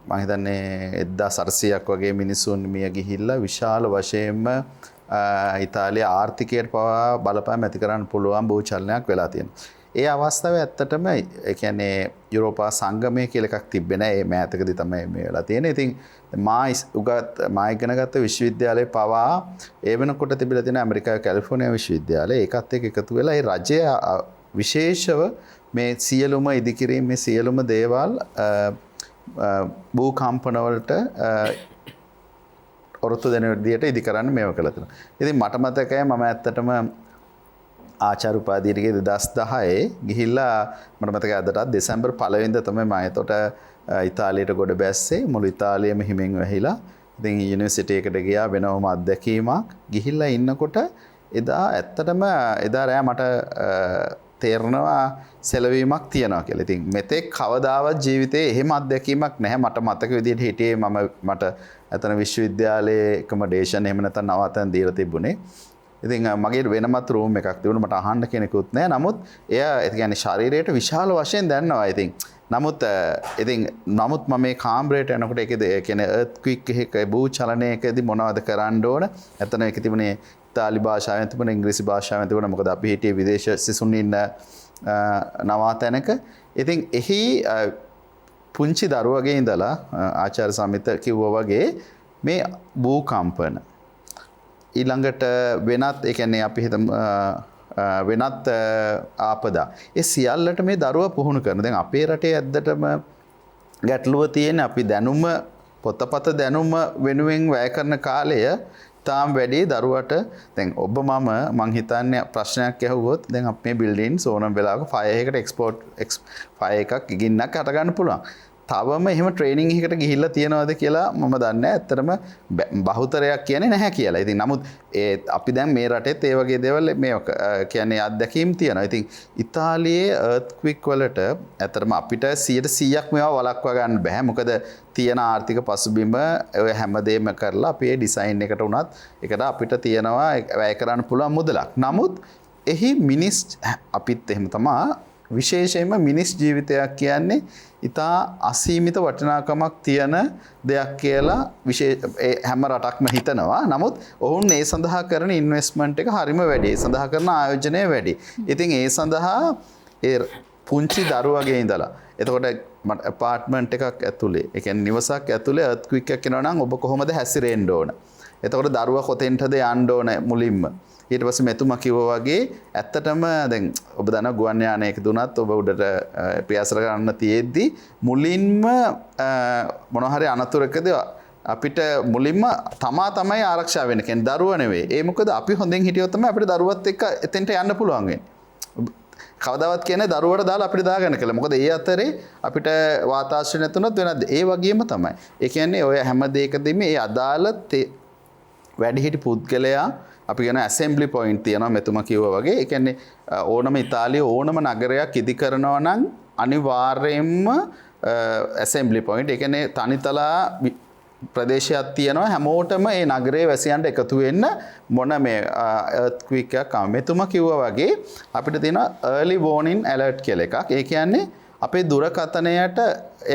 මම හිතන්නේ 1800ක් වගේ මිනිසුන් මිය ගිහිල්ලා විශාල වශයෙන්ම ඉතාලිය ආර්ථිකයට පවා බලපෑම් ඇති කරන්න පුළුවන් භූචලනයක් වෙලා තියෙනවා. ඒ අවස්ථාවේ ඇත්තටම ඒ කියන්නේ යුරෝපා සංගමය කියලා එකක් තිබ්බේ නෑ. මේ මෑතකදී තමයි මේ වෙලා තියෙන්නේ. ඉතින් මා ඉගෙන ගත්ත විශ්වවිද්‍යාලයේ පවා ඒ වෙනකොට තිබිලා තියෙන ඇමරිකාවේ කැලිෆෝනියා විශ්වවිද්‍යාලය ඒකත් එක්ක එකතු වෙලා ඒ රජය විශේෂව මේ සියලුම ඉදිකිරීම මේ සියලුම දේවල් භූකම්පන වලට ඔරොත්තු දෙන විදියට ඉදි කරන්න මේව කළා තියෙනවා. ඉතින් මට මතකයි මම ඇත්තටම ආචාර්ය උපාධියේදී 2010 ගිහිල්ලා මට මතකයි අදටත් දෙසැම්බර් 1 වෙනිදා තමයි මම එතකොට ඉතාලියට ගොඩ බැස්සේ. මුළු ඉතාලියම හිමෙන් වැහිලා. ඉතින් යුනිවර්සිටි එකට ගියා වෙනවම අත්දැකීමක්. ගිහිල්ලා ඉන්නකොට එදා ඇත්තටම එදා රෑ මට තේරෙනවා සැලවීමක් තියනවා කියලා. ඉතින් මෙතෙක් කවදාවත් ජීවිතේ එහෙම අත්දැකීමක් නැහැ. මට මතක විදිහට හිටියේ මට අතන විශ්වවිද්‍යාලයේ එකමඩේෂන් එහෙම නැත්නම් නවාතැන් දීලා තිබුණේ. ඉතින් මගේ වෙනමත් රූම් එකක් තිබුණා. මට අහන්න කෙනෙකුත් නැහැ. නමුත් එයා ඒ කියන්නේ ශරීරයට විශාල වශයෙන් දැනනවා. ඉතින් නමුත් මම මේ කාමරේට යනකොට ඒකේ කියන්නේ earthquake එකක භූ චලනයකදී මොනවද කරන්න ඕන? එතන ඒක තිබුණේ ඉතාලි භාෂාවෙන් තිබුණා, ඉංග්‍රීසි භාෂාවෙන් තිබුණා. මොකද අපි හිටියේ විදේශ සිසුන් ඉන්න නවාතැනක. ඉතින් එහි පුංචි දරුවගේ ඉඳලා ආචාර්ය සමිත කිව්වා වගේ මේ භූකම්පන ඊළඟට වෙනත් ඒ කියන්නේ අපි හිතමු වෙනත් ආපදා ඒ සියල්ලට මේ දරුවා පුහුණු කරන. දැන් අපේ රටේ ඇත්තටම ගැටලුව තියෙන්නේ අපි දැනුම පොතපත දැනුම වෙනුවෙන් වැය කරන කාලය තාම වැඩි දරුවට. දැන් ඔබ මං හිතන්නේ ප්‍රශ්නයක් ඇහුවොත් දැන් අපේ බිල්ඩින්ස් ඕනම වෙලාවක ෆයර් එකකට එක්ස්පෝර්ට් ෆයර් එකක් ගින්නක් අට ගන්න පුළුවන්. තවම එහෙම ට්‍රේනින් එකකට ගිහිල්ලා තියනවද කියලා මම දන්නේ නැහැ. ඇත්තටම බහුතරයක් කියන්නේ නැහැ කියලා. ඉතින් නමුත් අපි දැන් මේ රටෙත් ඒ වගේ දේවල් මේ කියන්නේ අත්දැකීම් තියෙනවා. ඉතින් ඉතාලියේ earthquake වලට ඇත්තටම අපිට 100% මේවා වළක්වා ගන්න බෑ. මොකද තියෙන ආර්ථික පසුබිම ඔය හැමදේම කරලා අපි ඒ ඩිසයින් එකට උනත් ඒකට අපිට තියෙනවා වැය කරන්න පුළුවන් මුදලක්. නමුත් එහි මිනිස් අපිත් එහෙම තමයි විශේෂයෙන්ම මිනිස් ජීවිතයක් කියන්නේ ඉතා අසීමිත වටිනාකමක් තියෙන දෙයක් කියලා හැම රටක්ම හිතනවා. නමුත් ඔවුන් ඒ සඳහා කරන ඉන්වෙස්ට්මන්ට් එක හරිම වැඩි. ඒ සඳහා කරන ආයෝජනය වැඩි. ඉතින් ඒ සඳහා ඒ පුංචි දරුවගේ ඉඳලා එතකොට ඇපාර්ට්මන්ට් එකක් ඇතුලේ ඒ කියන්නේ නිවසක් ඇතුලේ earthquake එකක් එනවා නම් ඔබ කොහොමද හැසිරෙන්න ඕන? එතකොට දරුවා කොතෙන්ටද යන්න ඕන මුලින්ම? ඊට පස්සේ මෙතුමා කිව්වා වගේ ඇත්තටම දැන් ඔබ දන්නා ගුවන් යානයක දුනත් ඔබ උඩට පියාසර ගන්න තියෙද්දි මුලින්ම මොනවා හරි අනතුරකදී අපිට මුලින්ම තමයි ආරක්ෂා වෙන්න. කියන්නේ දරුවා නෙවෙයි. ඒ මොකද අපි හොඳින් හිටියොත් තමයි අපිට දරුවත් එක්ක එතෙන්ට යන්න පුළුවන් වෙන්නේ. කවදාවත් කියන්නේ දරුවට දාලා අපිට දාගන්න කියලා. මොකද ඒ අතරේ අපිට වාතාශ්‍රය නැතුනොත් වෙනද ඒ වගේම තමයි. ඒ කියන්නේ ඔය හැම දෙයකදීම මේ අදාළ වැඩිහිටි පුද්ගලයා අපි කියන ඇසෙම්බලි පොයින්ට් තියෙනවා මෙතුමා කිව්වා වගේ. ඒ කියන්නේ ඕනම ඉතාලියේ ඕනම නගරයක් ඉදි කරනවා නම් අනිවාර්යයෙන්ම ඇසෙම්බලි පොයින්ට්. ඒ කියන්නේ තනිතලා ප්‍රදේශයක් තියෙනවා හැමෝටම ඒ නගරයේ වැසියන්ට එකතු වෙන්න මොන මේ earthquake එකක් ආව. මෙතුමා කිව්වා වගේ අපිට තියෙනවා early warning alert කියලා එකක්. ඒ කියන්නේ අපේ දුරකථනයට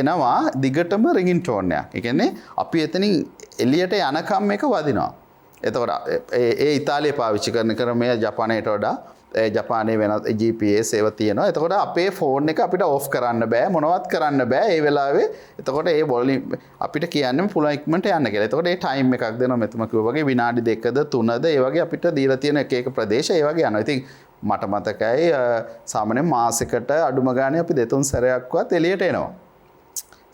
එනවා දිගටම රින්ගින් ටෝන් එකක්. ඒ කියන්නේ අපි එතනින් එළියට යනකම් එක වදිනවා. එතකොට ඒ ඉතාලියේ පාවිච්චි කරන ක්‍රමය ජපානයට වඩා ජපානයේ වෙනත් GPS ඒවා තියෙනවා. එතකොට අපේ ෆෝන් එක අපිට ඕෆ් කරන්න බෑ, මොනවත් කරන්න බෑ ඒ වෙලාවේ. එතකොට ඒ වොලියම් අපිට කියන්නේ පුළුවන් ඉක්මනට යන්න කියලා. එතකොට ඒ ටයිම් එකක් දෙනවා මෙතුමා කිව්වා වගේ විනාඩි 2ද 3ද ඒ වගේ අපිට දීලා තියෙන එක ප්‍රදේශ ඒ වගේ යනවා. ඉතින් මට මතකයි සාමාන්‍යයෙන් මාසෙකට අඩුම ගානේ අපි 2-3 සැරයක්වත් එළියට එනවා.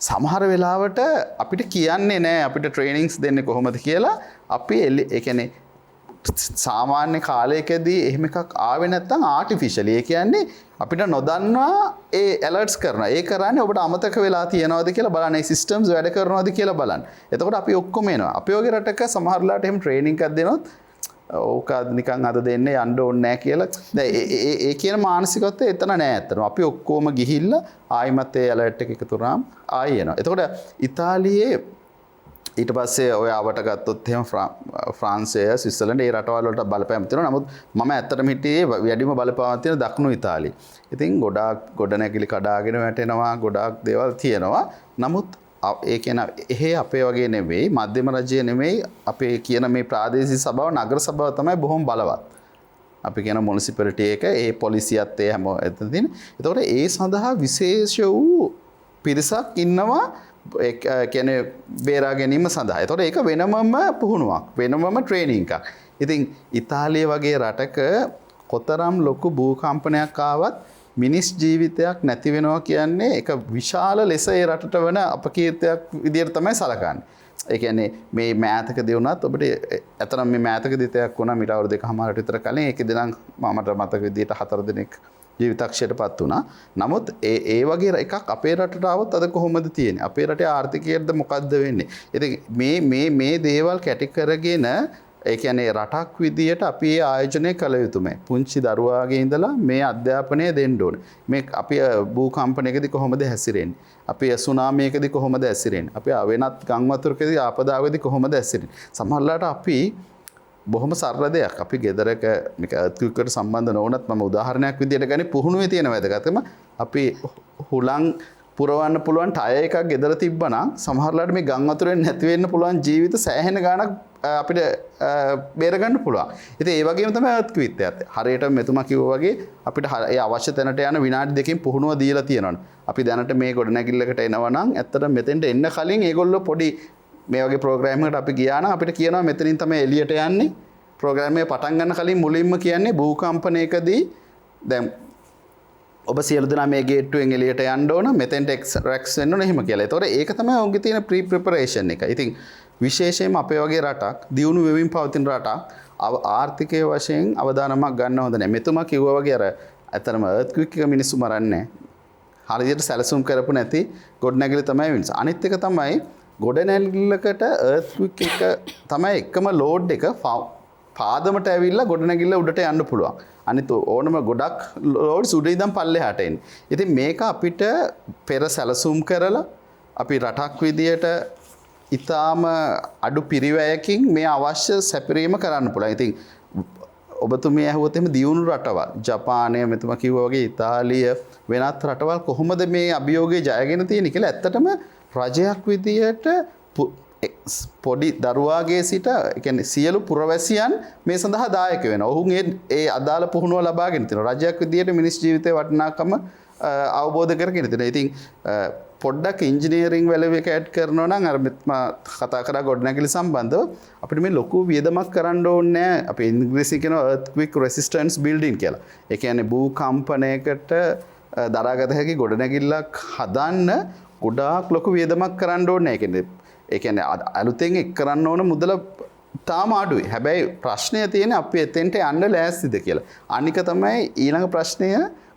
සමහර වෙලාවට අපිට කියන්නේ නැහැ අපිට ට්‍රේනින්ග්ස් දෙන්නේ කොහොමද කියලා. අපි ඒ කියන්නේ සාමාන්‍ය කාලයකදී එහෙම එකක් ආවේ නැත්නම් ආටිෆිෂියලි ඒ කියන්නේ අපිට නොදන්නවා ඒ ඇලර්ට්ස් කරනවා. ඒ කරන්නේ ඔබට අමතක වෙලා තියෙනවද කියලා බලන්න. ඒ සිස්ටම්ස් වැඩ කරනවද කියලා බලන්න. එතකොට අපි ඔක්කොම එනවා. අපි වගේ රටක සමහර වෙලාවට එහෙම ට්‍රේනින්ග් එකක් දෙනොත් ඕක නිකන් අද දෙන්නේ යන්න ඕනේ නැහැ කියලා. දැන් ඒ කියන මානසිකත්වය එතන නැහැ අතන. අපි ඔක්කොම ගිහිල්ලා ආයිමත් ඒ ඇලර්ට් එක එකතු කරාම ආයි එනවා. එතකොට ඉතාලියේ ඊට පස්සේ ඔය ආවට ගත්තොත් එහෙම ෆ්‍රාන්සය ස්විට්සර්ලන්ඩ් ඒ රටවල් වලට බලපෑම් තියෙනවා. නමුත් මම ඇත්තටම හිටියේ වැඩිම බලපෑමක් තියෙන දකුණු ඉතාලිය. ඉතින් ගොඩාක් ගොඩනැගිලි කඩාගෙන වැටෙනවා, ගොඩාක් දේවල් තියෙනවා. නමුත් ඒ කියන එහෙ අපේ වගේ නෙවෙයි, මධ්‍යම රජය නෙවෙයි, අපේ කියන මේ ප්‍රාදේශීය සභාව නගර සභාව තමයි බොහොම බලවත්. අපි කියන මුනිසිපැලිටි එක ඒ පොලිසියත් ඒ හැම එතන තියෙන. ඒතකොට ඒ සඳහා විශේෂ වූ පිරිසක් ඉන්නවා කියන්නේ බේරා ගැනීම සඳහා. ඒතකොට ඒක වෙනමම පුහුණුවක්, වෙනමම ට්‍රේනින්ග් එකක්. ඉතින් ඉතාලිය වගේ රටක කොතරම් ලොකු භූකම්පනයක් ආවත් මිනිස් ජීවිතයක් නැති වෙනවා කියන්නේ ඒක විශාල ලෙස ඒ රටට වන අපකීර්තියක් විදිහට තමයි සලකන්නේ. ඒ කියන්නේ මේ මෑතකදී වුණත් ඔබට අතරම මේ මෑතකදී තයක් වුණා මීට අවුරුදු දෙකමාරකට විතර කලින් ඒකදී නම් මමට මතක විදිහට 4 දිනක් ජීවිතක්ෂයටපත් වුණා. නමුත් ඒ වගේ එකක් අපේ රටට આવොත් අද කොහොමද තියෙන්නේ? අපේ රටේ ආර්ථිකයේද මොකද්ද වෙන්නේ? ඉතින් මේ දේවල් කැටි කරගෙන ඒ කියන්නේ රටක් විදියට අපි ඒ ආයෝජනය කළ යුතුමයි. පුංචි දරුවාගේ ඉඳලා මේ අධ්‍යාපනය දෙන්න ඕනේ. මේ අපි භූකම්පනයකදී කොහොමද හැසිරෙන්නේ? අපි සුනාමියකදී කොහොමද හැසිරෙන්නේ? අපි වෙනත් ගම් වතුරකදී ආපදාවකදී කොහොමද හැසිරෙන්නේ? සමහරවිට අපි බොහොම සරල දෙයක්. අපි ගෙදරක මේක අත්කුක්කට සම්බන්ධ නොවනත් මම උදාහරණයක් විදියට ගන්නේ පුහුණුවේ තියෙන වැදගත්කම. අපි හුලං පුරවන්න පුළුවන් ටයර් එකක් ගෙදර තිබ්බනම් සමහරවිට මේ ගම් වතුරෙන් නැති වෙන්න පුළුවන් ජීවිත සෑහෙන ගාණක් අපිට බේර ගන්න පුළුවන්. ඉතින් ඒ වගේම තමයි අත්කුවිත් එකත්. හරියට මෙතුමා කිව්වා වගේ අපිට ඒ අවශ්‍ය තැනට යන විනාඩි දෙකකින් පුහුණුව දීලා තියෙනවනේ. අපි දැනට මේ ගොඩනැගිල්ලකට එනවා නම් ඇත්තට මෙතෙන්ට එන්න කලින් ඒගොල්ලෝ පොඩි මේ වගේ ප්‍රෝග්‍රෑම් එකකට අපි ගියා නම් අපිට කියනවා මෙතනින් තමයි එළියට යන්නේ. ප්‍රෝග්‍රෑම් එක පටන් ගන්න කලින් මුලින්ම කියන්නේ භූකම්පනයකදී දැන් ඔබ සියලු දෙනා මේ ගේට්ටුවෙන් එළියට යන්න ඕන මෙතෙන්ට එක්ස්ට්‍රැක්ට් වෙන්න ඕන එහෙම කියලා. ඒතකොට ඒක තමයි ඔවුන්ගේ තියෙන ප්‍රී ප්‍රිපරේෂන් එක. ඉතින් විශේෂයෙන්ම අපේ වගේ රටක් දියුණු වෙමින් පවතින රටක් ආර්ථිකයේ වශයෙන් අවදානමක් ගන්න හොඳ නැහැ. මෙතුමා කිව්වා වගේ අර ඇත්තටම අර්ත්ක්වික් එක මිනිස්සු මරන්නේ හරියට සැලසුම් කරපු නැති ගොඩනැගිලි තමයි වෙන්නේ. අනිත් එක තමයි ගොඩනැගිල්ලකට අර්ත්ක්වික් එක තමයි එකම ලෝඩ් එක පාදමට ඇවිල්ලා ගොඩනැගිල්ල උඩට යන්න පුළුවන්. අනිත් ඕනම ගොඩක් ලෝඩ්ස් උඩ ඉඳන් පල්ලෙහාට එන්නේ. ඉතින් මේක අපිට පෙර සැලසුම් කරලා අපි රටක් විදියට ඉතාම අඩු පිරිවැයකින් මේ අවශ්‍ය සැපරීම කරන්න පුළුවන්. ඉතින් ඔබතුමිය ඇහුවොත් එහෙම දියුණු රටවල් ජපානය මෙතුමා කිව්වා වගේ ඉතාලිය වෙනත් රටවල් කොහොමද මේ අභියෝගය ජයගෙන තියෙන්නේ කියලා ඇත්තටම රජයක් විදියට පොඩි දරුවාගේ සිට කියන්නේ සියලු පුරවැසියන් මේ සඳහා දායක වෙනවා. ඔවුන් ඒ අදාළ පුහුණුව ලබාගෙන තියෙනවා. රජයක් විදියට මිනිස් ජීවිතේ වටිනාකම අවබෝධ කරගෙන තියෙනවා. ඉතින් පොඩ්ඩක් ඉංජිනේරින් වැලුව එක ඇඩ් කරනවා නම් අර කතා කරා ගොඩනැගිලි සම්බන්ධව අපිට මේ ලොකු වියදමක් කරන්න ඕනේ නැහැ. අපි ඉංග්‍රීසි කියනවා earthquake resistance building කියලා. ඒ කියන්නේ භූකම්පනයකට දරාගත හැකි ගොඩනැගිල්ලක් හදන්න ගොඩාක් ලොකු වියදමක් කරන්න ඕනේ නැහැ. ඒ කියන්නේ අලුතෙන් එක් කරන්න ඕන මුදල තාම අඩුයි. හැබැයි ප්‍රශ්නය තියෙන්නේ අපි එතෙන්ට යන්න ලෑස්තිද කියලා. අනික තමයි ඊළඟ ප්‍රශ්නය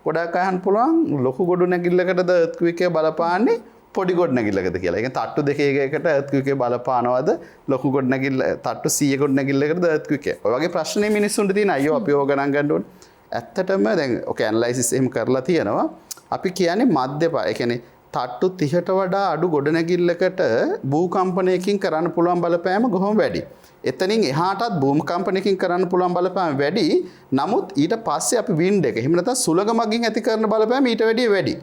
ගොඩක් අහන්න පුළුවන් ලොකු ගොඩනැගිල්ලකටද earthquake එක බලපාන්නේ පොඩි ගොඩනැගිල්ලකද කියලා. ඒ කියන්නේ තට්ටු දෙක එකකට earthquake එක බලපානවද ලොකු ගොඩනැගිල්ල තට්ටු 100 ගොඩනැගිල්ලකටද earthquake එක. ඔය වගේ ප්‍රශ්නේ මිනිස්සුන්ට තියෙන අයියෝ අපි ඕක ගණන් ගන්න ඕනේ. ඇත්තටම දැන් ඔක ඇනලයිසිස් එහෙම කරලා තියෙනවා. අපි කියන්නේ මධ්‍යපා. ඒ කියන්නේ තට්ටු 30ට වඩා අඩු ගොඩනැගිල්ලකට භූකම්පනයකින් කරන්න පුළුවන් බලපෑම කොහොම වැඩි. එතනින් එහාටත් භූකම්පනයකින් කරන්න පුළුවන් බලපෑම වැඩි. නමුත් ඊට පස්සේ අපි වින්ඩ් එක එහෙම නැත්නම් සුළඟ මගින් ඇති කරන බලපෑම ඊට වැඩිය වැඩි.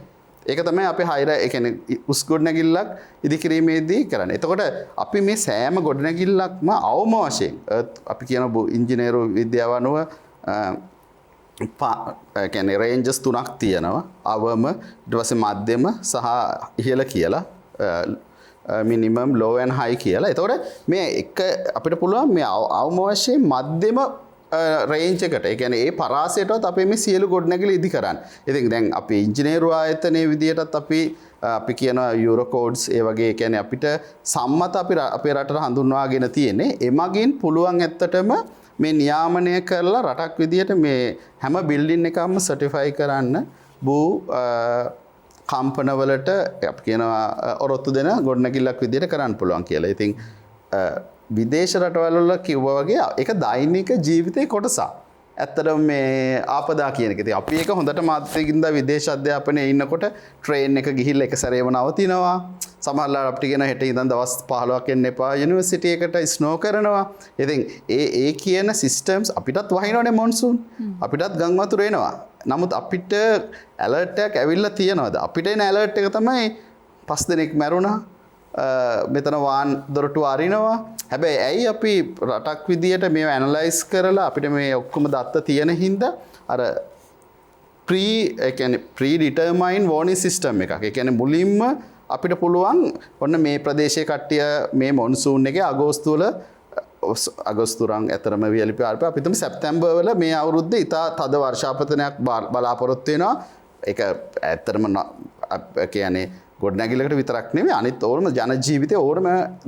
ඒක තමයි අපි හයිර ඒ කියන්නේ උස් ගොඩනැගිල්ලක් ඉදිකිරීමේදී කරන්නේ. එතකොට අපි මේ සෑම ගොඩනැගිල්ලක්ම අවම වශයෙන් අපි කියන ඉංජිනේරු විද්‍යාව අනුව කියන්නේ රේන්ජස් 3ක් තියෙනවා. අවම ඊට පස්සේ මධ්‍යම සහ ඉහළ කියලා මිනිමම් ලෝ ඇන් හයි කියලා. එතකොට මේ එක අපිට පුළුවන් මේ අවම වශයෙන් මධ්‍යම රේන්ජ් එකට ඒ කියන්නේ ඒ පරාසයටවත් අපේ මේ සියලු ගොඩනැගිලි ඉදි කරන්න. ඉතින් දැන් අපි ඉංජිනේරු ආයතනයේ විදියටත් අපි කියනවා යුරෝ කෝඩ්ස් ඒ වගේ ඒ කියන්නේ අපිට සම්මත අපේ රටට හඳුන්වාගෙන තියෙන්නේ. එමගින් පුළුවන් ඇත්තටම මේ නියාමනය කරලා රටක් විදියට මේ හැම බිල්ඩින් එකක්ම සර්ටිෆයි කරන්න භූ කම්පනවලට අපි කියනවා ඔරොත්තු දෙන ගොඩනැගිල්ලක් විදියට කරන්න පුළුවන් කියලා. ඉතින් විදේශ රටවල් වල කිව්වා වගේ ඒක දෛනික ජීවිතේ කොටසක්. ඇත්තටම මේ ආපදා කියන එක. ඉතින් අපි ඒක හොඳට මාත්‍රිකින්ද විදේශ අධ්‍යාපනයේ ඉන්නකොට ට්‍රේන් එක ගිහිල්ලා එක සැරේම නවතිනවා. සමහරවල් අපිට කියන හෙට ඉඳන් දවස් 15ක් එන්න එපා යුනිවර්සිටි එකට ස්නෝ කරනවා. ඉතින් ඒ කියන සිස්ටම්ස් අපිටත් වහිනවනේ මොන්සූන්. අපිටත් ගම් වතුර එනවා. නමුත් අපිට ඇලර්ට් එකක් ඇවිල්ලා තියෙනවද? අපිට එන ඇලර්ට් එක තමයි 5 දෙනෙක් මැරුණා. මෙතන වාන් දොරටු අරිනවා. හැබැයි ඇයි අපි රටක් විදියට මේව ඇනලයිස් කරලා අපිට මේ ඔක්කොම දත්ත තියෙන හින්දා අර ප්‍රී ඩිටර්මයින් වෝර්නින් සිස්ටම් එකක්. ඒ කියන්නේ මුලින්ම අපිට පුළුවන් ඔන්න මේ ප්‍රදේශයේ කට්ටිය මේ මොන්සූන් එකේ අගෝස්තුරන් ඇතරම වියලිපි ආරප අපි තුමු සැප්තැම්බර් වල මේ අවුරුද්දේ ඉතා තද වර්ෂාපතනයක් බලාපොරොත්තු වෙනවා. ඒක ඇත්තටම කියන්නේ ගොඩනැගිල්ලකට විතරක් නෙමෙයි අනිත් ඕනම ජන ජීවිතේ ඕනම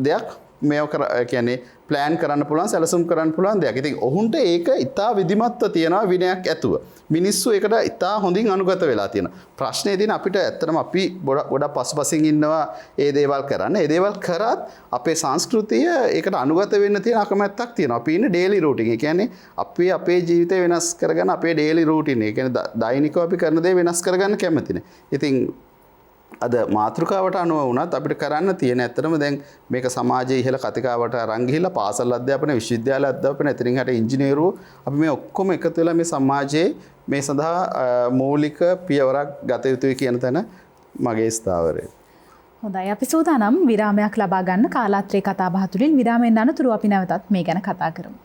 දෙයක් මේව කියන්නේ ප්ලෑන් කරන්න පුළුවන් සැලසුම් කරන්න පුළුවන් දෙයක්. ඉතින් ඔහුන්ට ඒක ඉතා විධිමත්ව තියෙනවා විනයක් ඇතුව. මිනිස්සු ඒකට ඉතා හොඳින් අනුගත වෙලා තියෙන. ප්‍රශ්නේ තියෙන අපිට ඇත්තටම අපි ගොඩක් පසුපසින් ඉන්නවා ඒ දේවල් කරන්න. ඒ දේවල් කරත් අපේ සංස්කෘතිය ඒකට අනුගත වෙන්න තියෙන අකමැත්තක් තියෙනවා. අපි ඉන්නේ ඩේලි රූටින්. ඒ කියන්නේ අපි අපේ ජීවිතය වෙනස් කරගන්න අපේ ඩේලි රූටින්. ඒ කියන්නේ දෛනිකව අපි කරන දේ වෙනස් කරගන්න කැමති නැහැ. ඉතින් අද මාතෘකාවට අනුව වුණත් අපිට කරන්න තියෙන ඇත්තටම දැන් මේක සමාජයේ ඉහළ කතිකාවට අරන් ගිහිල්ලා පාසල් අධ්‍යාපන විශ්වවිද්‍යාල අධ්‍යාපන එතනින් හට ඉංජිනේරුවෝ අපි මේ ඔක්කොම එකතු වෙලා මේ සමාජයේ මේ සඳහා මූලික පියවරක් ගත යුතුයි කියන තැන මගේ ස්ථාවරය. හොඳයි අපි සූදානම් විරාමයක් ලබා ගන්න. කාලාත්‍රේ කතා බහ තුලින් විරාමයෙන් අනතුරු අපි නැවතත් මේ ගැන කතා කරමු.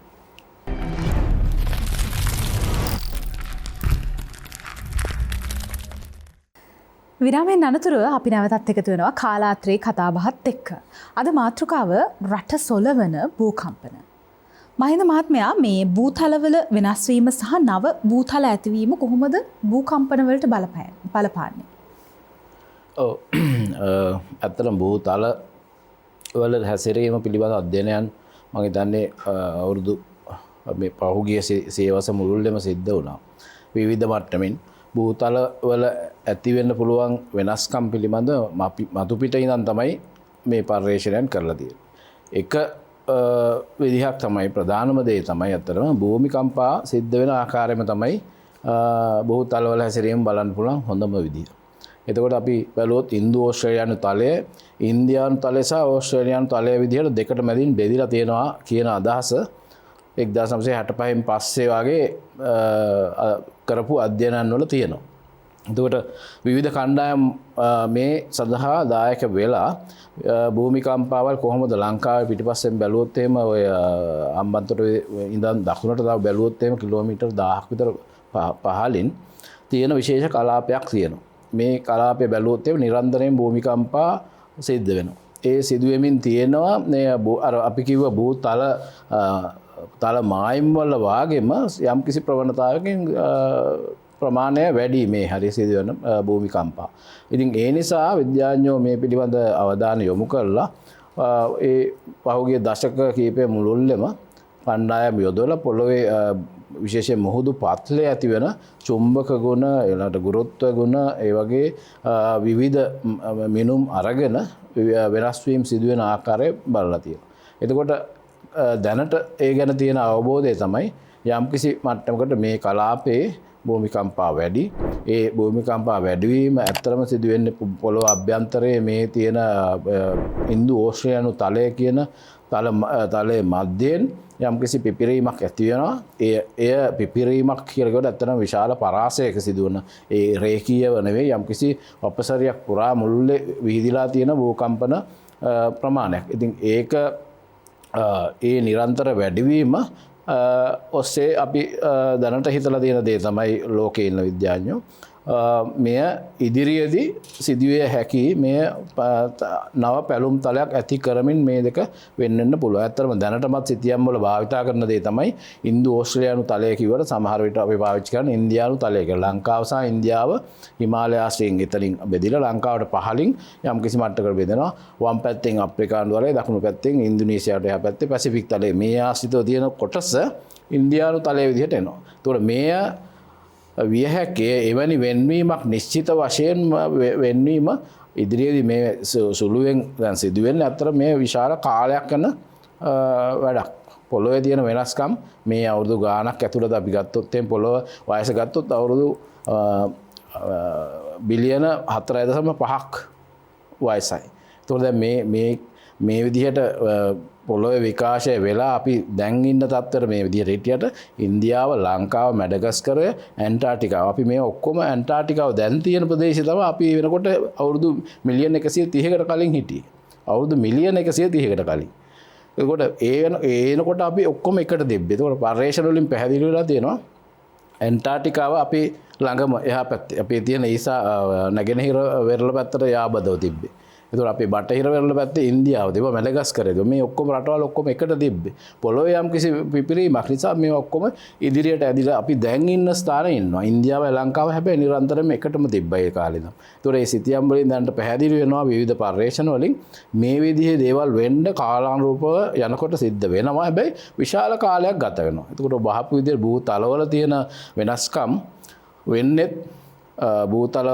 විරාමයෙන් අනතුරුව අපි නැවතත් එකතු වෙනවා කාලාත්‍රේ කතාබහත් එක්ක. අද මාතෘකාව රට සොලවන භූකම්පන. මහින්ද මහත්මයා මේ භූතලවල වෙනස් වීම සහ නව භූතල ඇතිවීම කොහොමද භූකම්පන වලට බලපාන්නේ? ඔව් ඇත්තටම භූතල වල හැසිරීම පිළිබඳ අධ්‍යයනයන් මම හිතන්නේ අවුරුදු මේ පහුගිය සේවස මුළුල්ලේම සිද්ධ වුණා. විවිධ මට්ටමින් භූතල වල ඇති වෙන්න පුළුවන් වෙනස්කම් පිළිබඳ මතු පිට ඉඳන් තමයි මේ පර්යේෂණයන් කරලා තියෙන්නේ. එක විදිහක් තමයි ප්‍රධානම දේ තමයි අතරම භූමිකම්පා සිද්ධ වෙන ආකාරයම තමයි භූතල වල හැසිරීම බලන්න පුළුවන් හොඳම විදිහ. එතකොට අපි බැලුවොත් ඉන්දු ඕස්ට්‍රේලියානු තලය ඉන්දියානු තලය සහ ඕස්ට්‍රේලියානු තලය විදිහට දෙකට මැදින් බෙදලා තියෙනවා කියන අදහස 1965න් පස්සේ වගේ කරපු අධ්‍යයනන් වල තියෙනවා. එතකොට විවිධ කණ්ඩායම් මේ සඳහා දායක වෙලා භූමිකම්පාවල් කොහොමද ලංකාවේ පිටිපස්සෙන් බැලුවොත් එහෙම ඔය අම්බන්තොට ඉඳන් දකුණට තව බැලුවොත් එහෙම කිලෝමීටර් 1000ක් විතර පහළින් තියෙන විශේෂ කලාපයක් තියෙනවා. මේ කලාපය බැලුවොත් එහෙම නිරන්තරයෙන් භූමිකම්පා සිද්ධ වෙනවා. ඒ සිදුවෙමින් තියෙනවා අර අපි කිව්ව භූතල තල මායිම් වල වාගේම යම් කිසි ප්‍රවණතාවකින් ප්‍රමාණය වැඩි මේ හරි සිදුවන භූමිකම්පා. ඉතින් ඒ නිසා විද්‍යාඥයෝ මේ පිළිබඳ අවධානය යොමු කරලා ඒ පහුගිය දශක කිහිපය මුළුල්ලේම කණ්ඩායම් යොදවලා පොළොවේ විශේෂයෙන් මුහුදු පත්ලේ ඇති වෙන චුම්බක ගුණ ඊළඟට ගුරුත්ව ගුණ ඒ වගේ විවිධ මිනුම් අරගෙන වෙනස් වීම සිදුවෙන ආකාරය බලලා තියෙනවා. එතකොට දැනට ඒ ගැන තියෙන අවබෝධය තමයි යම්කිසි මට්ටමකට මේ කලාපයේ භූමිකම්පා වැඩි. ඒ භූමිකම්පා වැඩිවීම ඇත්තටම සිදුවෙන්නේ පොළොව අභ්‍යන්තරයේ මේ තියෙන ඉන්දු ඕස්ට්‍රේලියානු තලය කියන තලයේ මැදයෙන් යම්කිසි පිපිරීමක් ඇති වෙනවා. එය පිපිරීමක් කියලා කියනකොට ඇත්තටම විශාල පරාසයක සිදුවන ඒ රේඛීයව නෙවෙයි යම්කිසි අපසරියක් පුරා මුළුල්ලේ විහිදිලා තියෙන භූකම්පන ප්‍රමාණයක්. ඉතින් ඒක ඒ නිරන්තර වැඩිවීම ඔස්සේ අපි දැනට හිතලා තියෙන දේ තමයි ලෝකේ ඉන්න විද්‍යාඥයෝ මෙය ඉදිරියේදී සිදුවිය හැකි මේ නව පැලුම් තලයක් ඇති කරමින් මේ දෙක වෙන්වෙන්න පුළුවන්. ඇත්තටම දැනටමත් සිතියම් වල භාවිතා කරන දේ තමයි ඉන්දු ඕස්ට්‍රේලියානු තලය කිව්වට සමහර විට අපි පාවිච්චි කරන ඉන්දියානු තලය කියලා. ලංකාව සහ ඉන්දියාව හිමාලය ආශ්‍රයෙන් එතනින් බෙදලා ලංකාවට පහළින් යම් කිසි මට්ටමකට බෙදෙනවා. වම් පැත්තෙන් අප්‍රිකානු තලය, දකුණු පැත්තෙන් ඉන්දුනීසියාවට එහා පැත්තේ පැසිෆික් තලය. මේ ආශ්‍රිතව තියෙන කොටස ඉන්දියානු තලය විදිහට එනවා. ඒතකොට මේ විය හැකේ එවැනි වෙන්වීමක් නිශ්චිත වශයෙන් වෙන්වීම ඉදිරියේදී මේ සුළුවෙන් දැන් සිදුවෙන්නේ අතර මේ විශාල කාලයක් යන වැඩක්. පොළොවේ තියෙන වෙනස්කම් මේ අවුරුදු ගාණක් ඇතුළත අපි ගත්තොත් එම් පොළොව වයස ගත්තොත් අවුරුදු බිලියන 4.5ක් වයසයි. ඒතකොට දැන් මේ විදිහට පොළොවේ විකාශය වෙලා අපි දැන් ඉන්න තත්ත්වයට මේ විදිහට හිටියට ඉන්දියාව, ලංකාව, මැඩගස්කරය, ඇන්ටාර්ටිකාව අපි මේ ඔක්කොම ඇන්ටාර්ටිකාව දැන් තියෙන ප්‍රදේශය තමයි අපි වෙනකොට අවුරුදු මිලියන 130කට කලින් හිටියේ. අවුරුදු මිලියන 130කට කලින්. ඒකට ඒනකොට අපි ඔක්කොම එකට දෙබ්බේ. ඒකට පර්යේෂණ වලින් පැහැදිලි වෙලා තියෙනවා ඇන්ටාර්ටිකාව අපි ළඟම එහා පැත්තේ අපේ තියෙන ඊසා නැගෙනහිර වෙරළ පැත්තට යාබදව තිබ්බේ. ඒතකොට අපේ බටහිර වෙරළ පැත්තේ ඉන්දියාව තිබ්බා, මැඩගස්කරය තිබ්බා. මේ ඔක්කොම රටවල් ඔක්කොම එකට තිබ්බේ. පොළොවේ යම් කිසි පිපිරීමක් නිසා මේ ඔක්කොම ඉදිරියට ඇදිලා අපි දැන් ඉන්න ස්ථානයේ ඉන්නවා. ඉන්දියාව ලංකාව හැබැයි නිරන්තරයෙන්ම එකටම තිබ්බා ඒ කාලේ නම්. ඒතකොට මේ සිතියම් වලින් දැනට පැහැදිලි වෙනවා විවිධ පර්යේෂණ වලින් මේ විදිහේ දේවල් වෙන්න කාලානුරූපව යනකොට සිද්ධ වෙනවා. හැබැයි විශාල කාලයක් ගත වෙනවා. ඒතකොට බහපු විදිහේ භූතලවල තියෙන වෙනස්කම් වෙන්නෙත් භූතල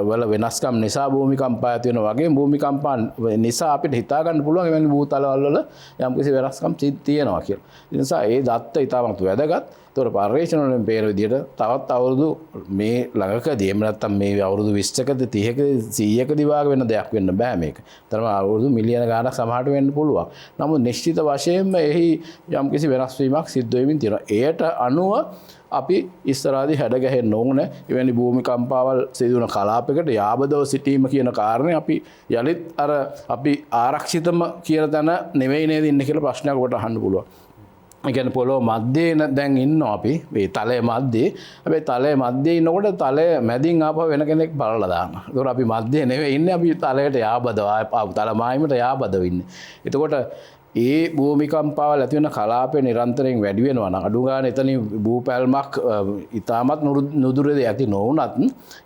වල වෙනස්කම් නිසා භූමිකම්පා ඇති වෙනවා වගේ භූමිකම්පා නිසා අපිට හිතා ගන්න පුළුවන් එවැනි භූතල වල යම්කිසි වෙනස්කම් තියෙනවා කියලා. ඒ නිසා ඒ දත්ත ඉතාමත් වැදගත්. ඒතකොට පර්යේෂණ වලින් පේන විදිහට තවත් අවුරුදු මේ ළඟකදී එහෙම නැත්නම් මේ අවුරුදු 20කද 30කද 100කදී වාගේ වෙන දෙයක් වෙන්න බෑ මේක. තරම අවුරුදු මිලියන ගාණක් සමහරට වෙන්න පුළුවන්. නමුත් නිශ්චිත වශයෙන්ම එහි යම්කිසි වෙනස් වීමක් සිද්ධ වෙමින් තියෙනවා. එයට අනුව අපි ඉස්සරහදී හැඩ ගැහෙන්න ඕන එවැනි භූමිකම්පාවල් සිදුවන කලාපයකට යාබදව සිටීම කියන කාරණේ අපි යලිත් අර අපි ආරක්ෂිතම කියන තැන නෙවෙයි නේද ඉන්නේ කියලා ප්‍රශ්නයක් ඔබට අහන්න පුළුවන්. ඒ කියන්නේ පොළොව මැද්දේ දැන් ඉන්නවා අපි මේ තලයේ මැද්දේ. හැබැයි තලයේ මැද්දේ ඉන්නකොට තලයේ මැදින් ආපහු වෙන කෙනෙක් බලලා දානවා. ඒතකොට අපි මැද්දේ නෙවෙයි ඉන්නේ අපි තලයට යාබදව තල මායිමට යාබදව ඉන්නේ. එතකොට ඒ භූමිකම්පාවල් ඇති වෙන කලාපය නිරන්තරයෙන් වැඩි වෙනවා නම් අඩු ගන්න එතනින් භූපැල්මක් ඉතාමත් නුදුරේදී ඇති නොවුනත්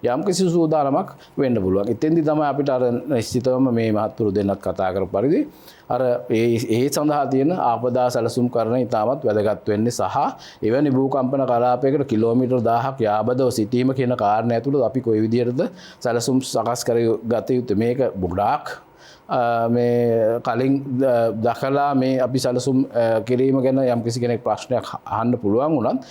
යම් කිසි සූදානමක් වෙන්න පුළුවන්. එතෙන්දි තමයි අපිට අර නිශ්චිතවම මේ මහත්තුරු දෙන්නත් කතා කරපු පරිදි අර ඒ සඳහා තියෙන ආපදා සැලසුම් කරන ඉතාමත් වැදගත් වෙන්නේ සහ එවැනි භූකම්පන කලාපයකට කිලෝමීටර් 1000ක් යාබදව සිටීම කියන කාරණය ඇතුළත අපි කොයි විදිහටද සැලසුම් සකස් කරගත යුත්තේ මේක ගොඩාක් මේ කලින් දකලා මේ අපි සැලසුම් කිරීම ගැන යම්කිසි කෙනෙක් ප්‍රශ්නයක් අහන්න පුළුවන් වුණත්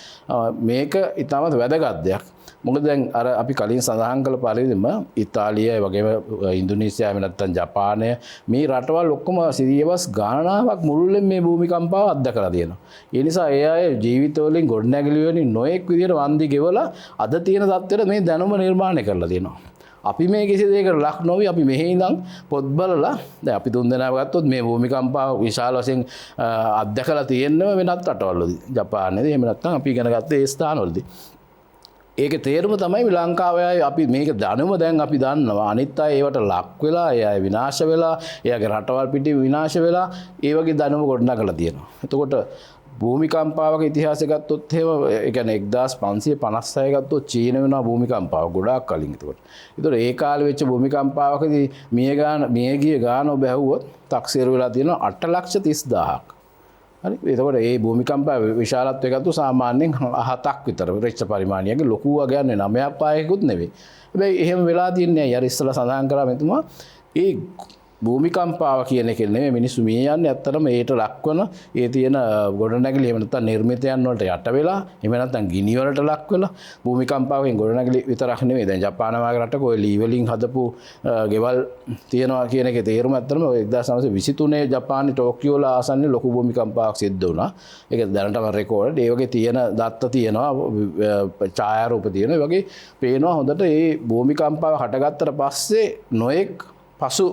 මේක ඉතාමත් වැදගත් දෙයක්. මොකද දැන් අර අපි කලින් සඳහන් කළ පරිදිම ඉතාලිය වගේම ඉන්දුනීසියාව නැත්නම් ජපානය මේ රටවල් ඔක්කොම සිරියවස් ගණනාවක් මුළුල්ලෙන් මේ භූමිකම්පාව අත්දකලා තියෙනවා. ඒ නිසා ඒ අය ජීවිතවලින් ගොඩනැගිලි වලින් නොඑක් විදිහට වන්දි ගෙවලා අද තියෙන තත්ත්වෙට මේ දැනුම නිර්මාණය කරලා තියෙනවා. අපි මේ කිසි දෙයකට ලක් නොවි අපි මෙහි ඉඳන් පොත් බලලා දැන් අපි තුන් දෙනාව ගත්තොත් මේ භූමිකම්පාව විශාල වශයෙන් අත්දකලා තියෙනව වෙනත් රටවල්වලදී ජපානයේදී එහෙම නැත්නම් අපි ඉගෙන ගත්තේ ඒ ස්ථානවලදී. ඒකේ තේරුම තමයි ලංකාවේ අපි මේක දැනුම දැන් අපි දන්නවා අනිත් අය ඒවට ලක් වෙලා ඒ අය විනාශ වෙලා එයාගේ රටවල් පිටින් විනාශ වෙලා ඒ වගේ දැනුම ගොඩනගලා තියෙනවා. එතකොට භූමිකම්පාවක ඉතිහාසය ගත්තොත් එහෙම ඒ කියන්නේ 1556 ගත්තොත් චීන වෙනවා භූමිකම්පාව ගොඩාක් කලින්. ඒතකොට ඒ කාලේ වෙච්ච භූමිකම්පාවකදී මිය ගිය ගාන ඔබ ඇහුවොත් තක්සේරු වෙලා තියෙනවා 8,30,000ක්. හරි. එතකොට මේ භූමිකම්පාව විශාලත්වය ගත්තොත් සාමාන්‍යයෙන් 7ක් විතර රිච්ච පරිමාණයක ලොකු වගේ 9ක් පායකුත් නෙවෙයි. හැබැයි එහෙම වෙලා තියන්නේ අර ඉස්සලා සඳහන් කරා මෙතුමා ඒ භූමිකම්පාව කියන එක නෙමෙයි මිනිස්සු මිය යන්නේ ඇත්තටම ඒට ලක්වන ඒ තියෙන ගොඩනැගිලි එහෙම නැත්නම් නිර්මිතයන් වලට යට වෙලා එහෙම නැත්නම් ගිනි වලට ලක් වෙලා භූමිකම්පාවෙන් ගොඩනැගිලි විතරක් නෙමෙයි දැන් ජපාන වගේ රටක ඔය ලී වලින් හදපු ගෙවල් තියෙනවා කියන එකේ තේරුම ඇත්තටම 1923 ජපානයේ ටෝකියෝ වල ආසන්නයේ ලොකු භූමිකම්පාවක් සිද්ධ වුණා. ඒක දැනටම රෙකෝඩ්. ඒ වගේ තියෙන දත්ත තියෙනවා ඡායාරූප තියෙනවා. ඒ වගේ පේනවා හොඳට මේ භූමිකම්පාව හටගත්තට පස්සේ නොඑක් පසු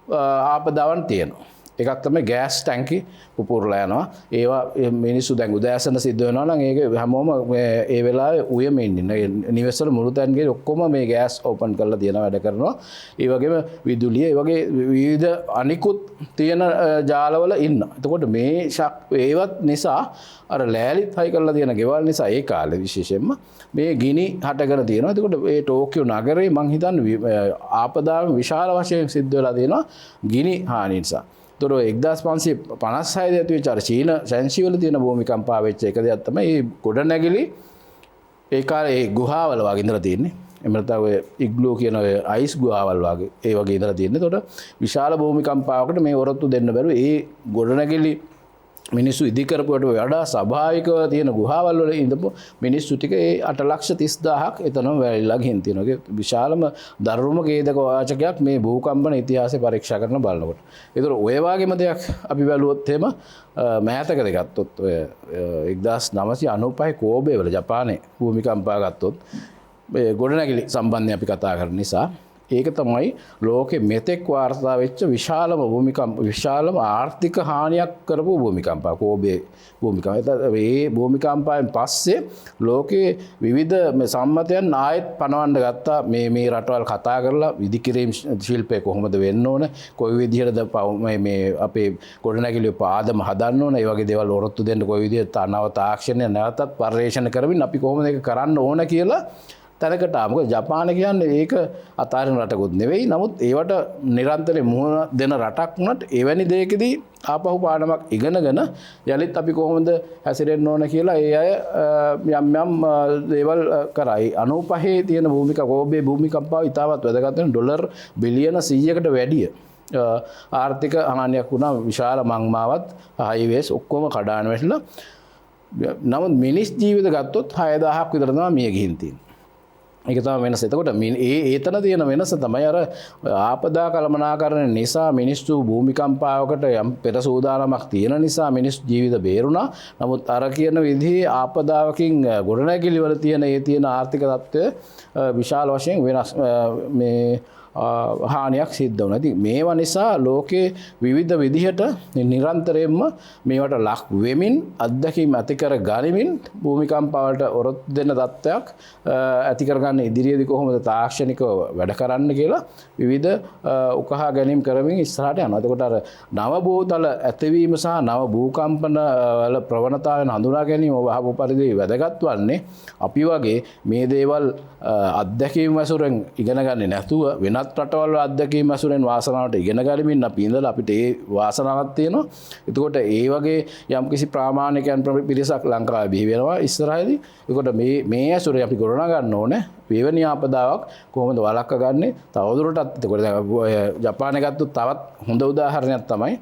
ආපදාවන් තියෙනවා. එකක් තමයි ගෑස් ටැංකි පුපුරලා යනවා. ඒවා මිනිස්සු දැන් උදෑසන සිද්ධ වෙනවා නම් ඒක හැමෝම ඒ වෙලාවේ උයමින් ඉන්න. නිවෙස්වල මුළු තැන්ගේ ඔක්කොම මේ ගෑස් ඕපන් කරලා තියන වැඩ කරනවා. ඒ වගේම විදුලිය ඒ වගේ විවිධ අනිකුත් තියෙන ජාලවල ඉන්නවා. එතකොට මේ ඒවත් නිසා අර ලෑලිත් හයි කරලා තියෙන ගෙවල් නිසා ඒ කාලේ විශේෂයෙන්ම මේ ගිනි හටගෙන තියෙනවා. එතකොට මේ ටෝකියෝ නගරේ මං හිතන්නේ ආපදාව විශාල වශයෙන් සිද්ධ වෙලා තියෙනවා ගිනි හානි නිසා. ඒතර 1556 දී ඇතිවෙච්ච අර චීන සැන්සි වල තියෙන භූමිකම්පා වෙච්ච එක දෙයක් තමයි මේ ගොඩනැගිලි ඒ කාලේ ඒ ගුහාවල වගේ ඉඳලා තියෙන්නේ. එහෙම නැත්නම් ඔය ඉග්ලෝ කියන ඔය අයිස් ගුහාවල් වගේ ඒ වගේ ඉඳලා තියෙන්නේ. ඒතකොට විශාල භූමිකම්පාවකට මේ ඔරොත්තු දෙන්න බැරුව ඒ ගොඩනැගිලි මිනිස්සු ඉදි කරපුවට වඩා ස්වභාවිකව තියෙන ගුහාවල් වල ඉඳපු මිනිස්සු ටික ඒ 8,30,000ක් එතනම වැලිලා ගින් තියෙනවා. ඒක විශාලම දරුණුම ඛේදක වාචකයක් මේ භූකම්පන ඉතිහාසය පරීක්ෂා කරන බලනකොට. ඒතර ඔය වගේම දෙයක් අපි බැලුවොත් එහෙම මෑතකදී ගත්තොත් ඔය 1995 කෝබේ වල ජපානයේ භූමිකම්පා ගත්තොත් මේ ගොඩනැගිලි සම්බන්ධයෙන් අපි කතා කරන නිසා ඒක තමයි ලෝකෙ මෙතෙක් වාර්තා වෙච්ච විශාලම ආර්ථික හානියක් කරපු භූමිකම්පා කෝබේ භූමිකම්ප. ඒ භූමිකම්පාවෙන් පස්සේ ලෝකේ විවිධ සම්මතයන් ආයෙත් පනවන්න ගත්තා. මේ රටවල් කතා කරලා විදිකිරීම් ශිල්පය කොහොමද වෙන්න ඕන, කොයි විදිහටද මේ අපේ ගොඩනැගිලි පාදම හදන්න ඕන, ඒ වගේ දේවල් ඔරොත්තු දෙන්න කොයි විදිහට නව තාක්ෂණය නැවතත් පරිශන කරමින් අපි කොහොමද ඒක කරන්න ඕන කියලා තැනකට ආවා. ජපාන කියන්නේ ඒක අතාරින රටකුත් නෙවෙයි. නමුත් ඒවට නිරන්තරයෙන් මුහුණ දෙන රටක් වුණත් එවැනි දෙයකදී ආපහු පාඩමක් ඉගෙනගෙන යලිත් අපි කොහොමද හැසිරෙන්න ඕන කියලා ඒ අය යම් දේවල් කරයි. 95 තියෙන කෝබේ භූමිකම්පාව ඉතාමත් වැදගත් වෙන ඩොලර් බිලියන 100කට වැඩිය ආර්ථික හානියක් වුණා. විශාල මංමාවත් හයිවේස් ඔක්කොම කඩාන වැටිලා. නමුත් මිනිස් ජීවිත ගත්තොත් 6000ක් විතර තමයි මිය ගිහින් තියෙන්නේ. ඒක තමයි වෙනස. එතකොට ඒතන තියෙන වෙනස තමයි අර ආපදා කළමනාකරණ නිසා මිනිස්සු භූමිකම්පාවකට යම් පෙර සූදානමක් තියෙන නිසා මිනිස් ජීවිත බේරුණා. නමුත් අර කියන විදිහේ ආපදාවකින් ගොඩනැගිලි වල තියෙන ආර්ථික තත්ත්වය විශාල වශයෙන් වෙනස් හානියක් සිද්ධ වුණා. ඉතින් මේවා නිසා ලෝකේ විවිධ විදිහට නිරන්තරයෙන්ම මේවට ලක් වෙමින් අත්දැකීම් ඇති කර ගනිමින් භූමිකම්පාවලට ඔරොත්තු දෙන තත්ත්වයක් ඇති කරගන්න ඉදිරියේදී කොහොමද තාක්ෂණිකව වැඩ කරන්න කියලා විවිධ උකහා ගැනීම කරමින් ඉස්සරහට යනවා. එතකොට අර නව භූතල ඇතිවීම සහ නව භූකම්පන වල ප්‍රවණතාවයන් හඳුනා ගැනීම වහපු පරිදි වැදගත් වන්නේ අපි වගේ මේ දේවල් අත්දැකීම් වශයෙන් ඉගෙන ගන්නේ නැතුව වෙනත් රටවල් අත්දැකීම් වශයෙන් වාසනාවට ඉගෙන ගනිමින් අපි ඉඳලා අපිට ඒ වාසනාවක් තියෙනවා. එතකොට ඒ වගේ යම්කිසි ප්‍රාමාණිකයන් පිරිසක් ලංකාවේ බිහි වෙනවා ඉස්සරහදී. එතකොට මේ ඇසුරේ අපි ගොඩනගා ගන්න ඕනේ වෙවැනි ආපදාවක් කොහොමද වළක්වා ගන්නෙ. තවදුරටත් එතකොට ජපානයේ ගත්තොත් තවත් හොඳ උදාහරණයක් තමයි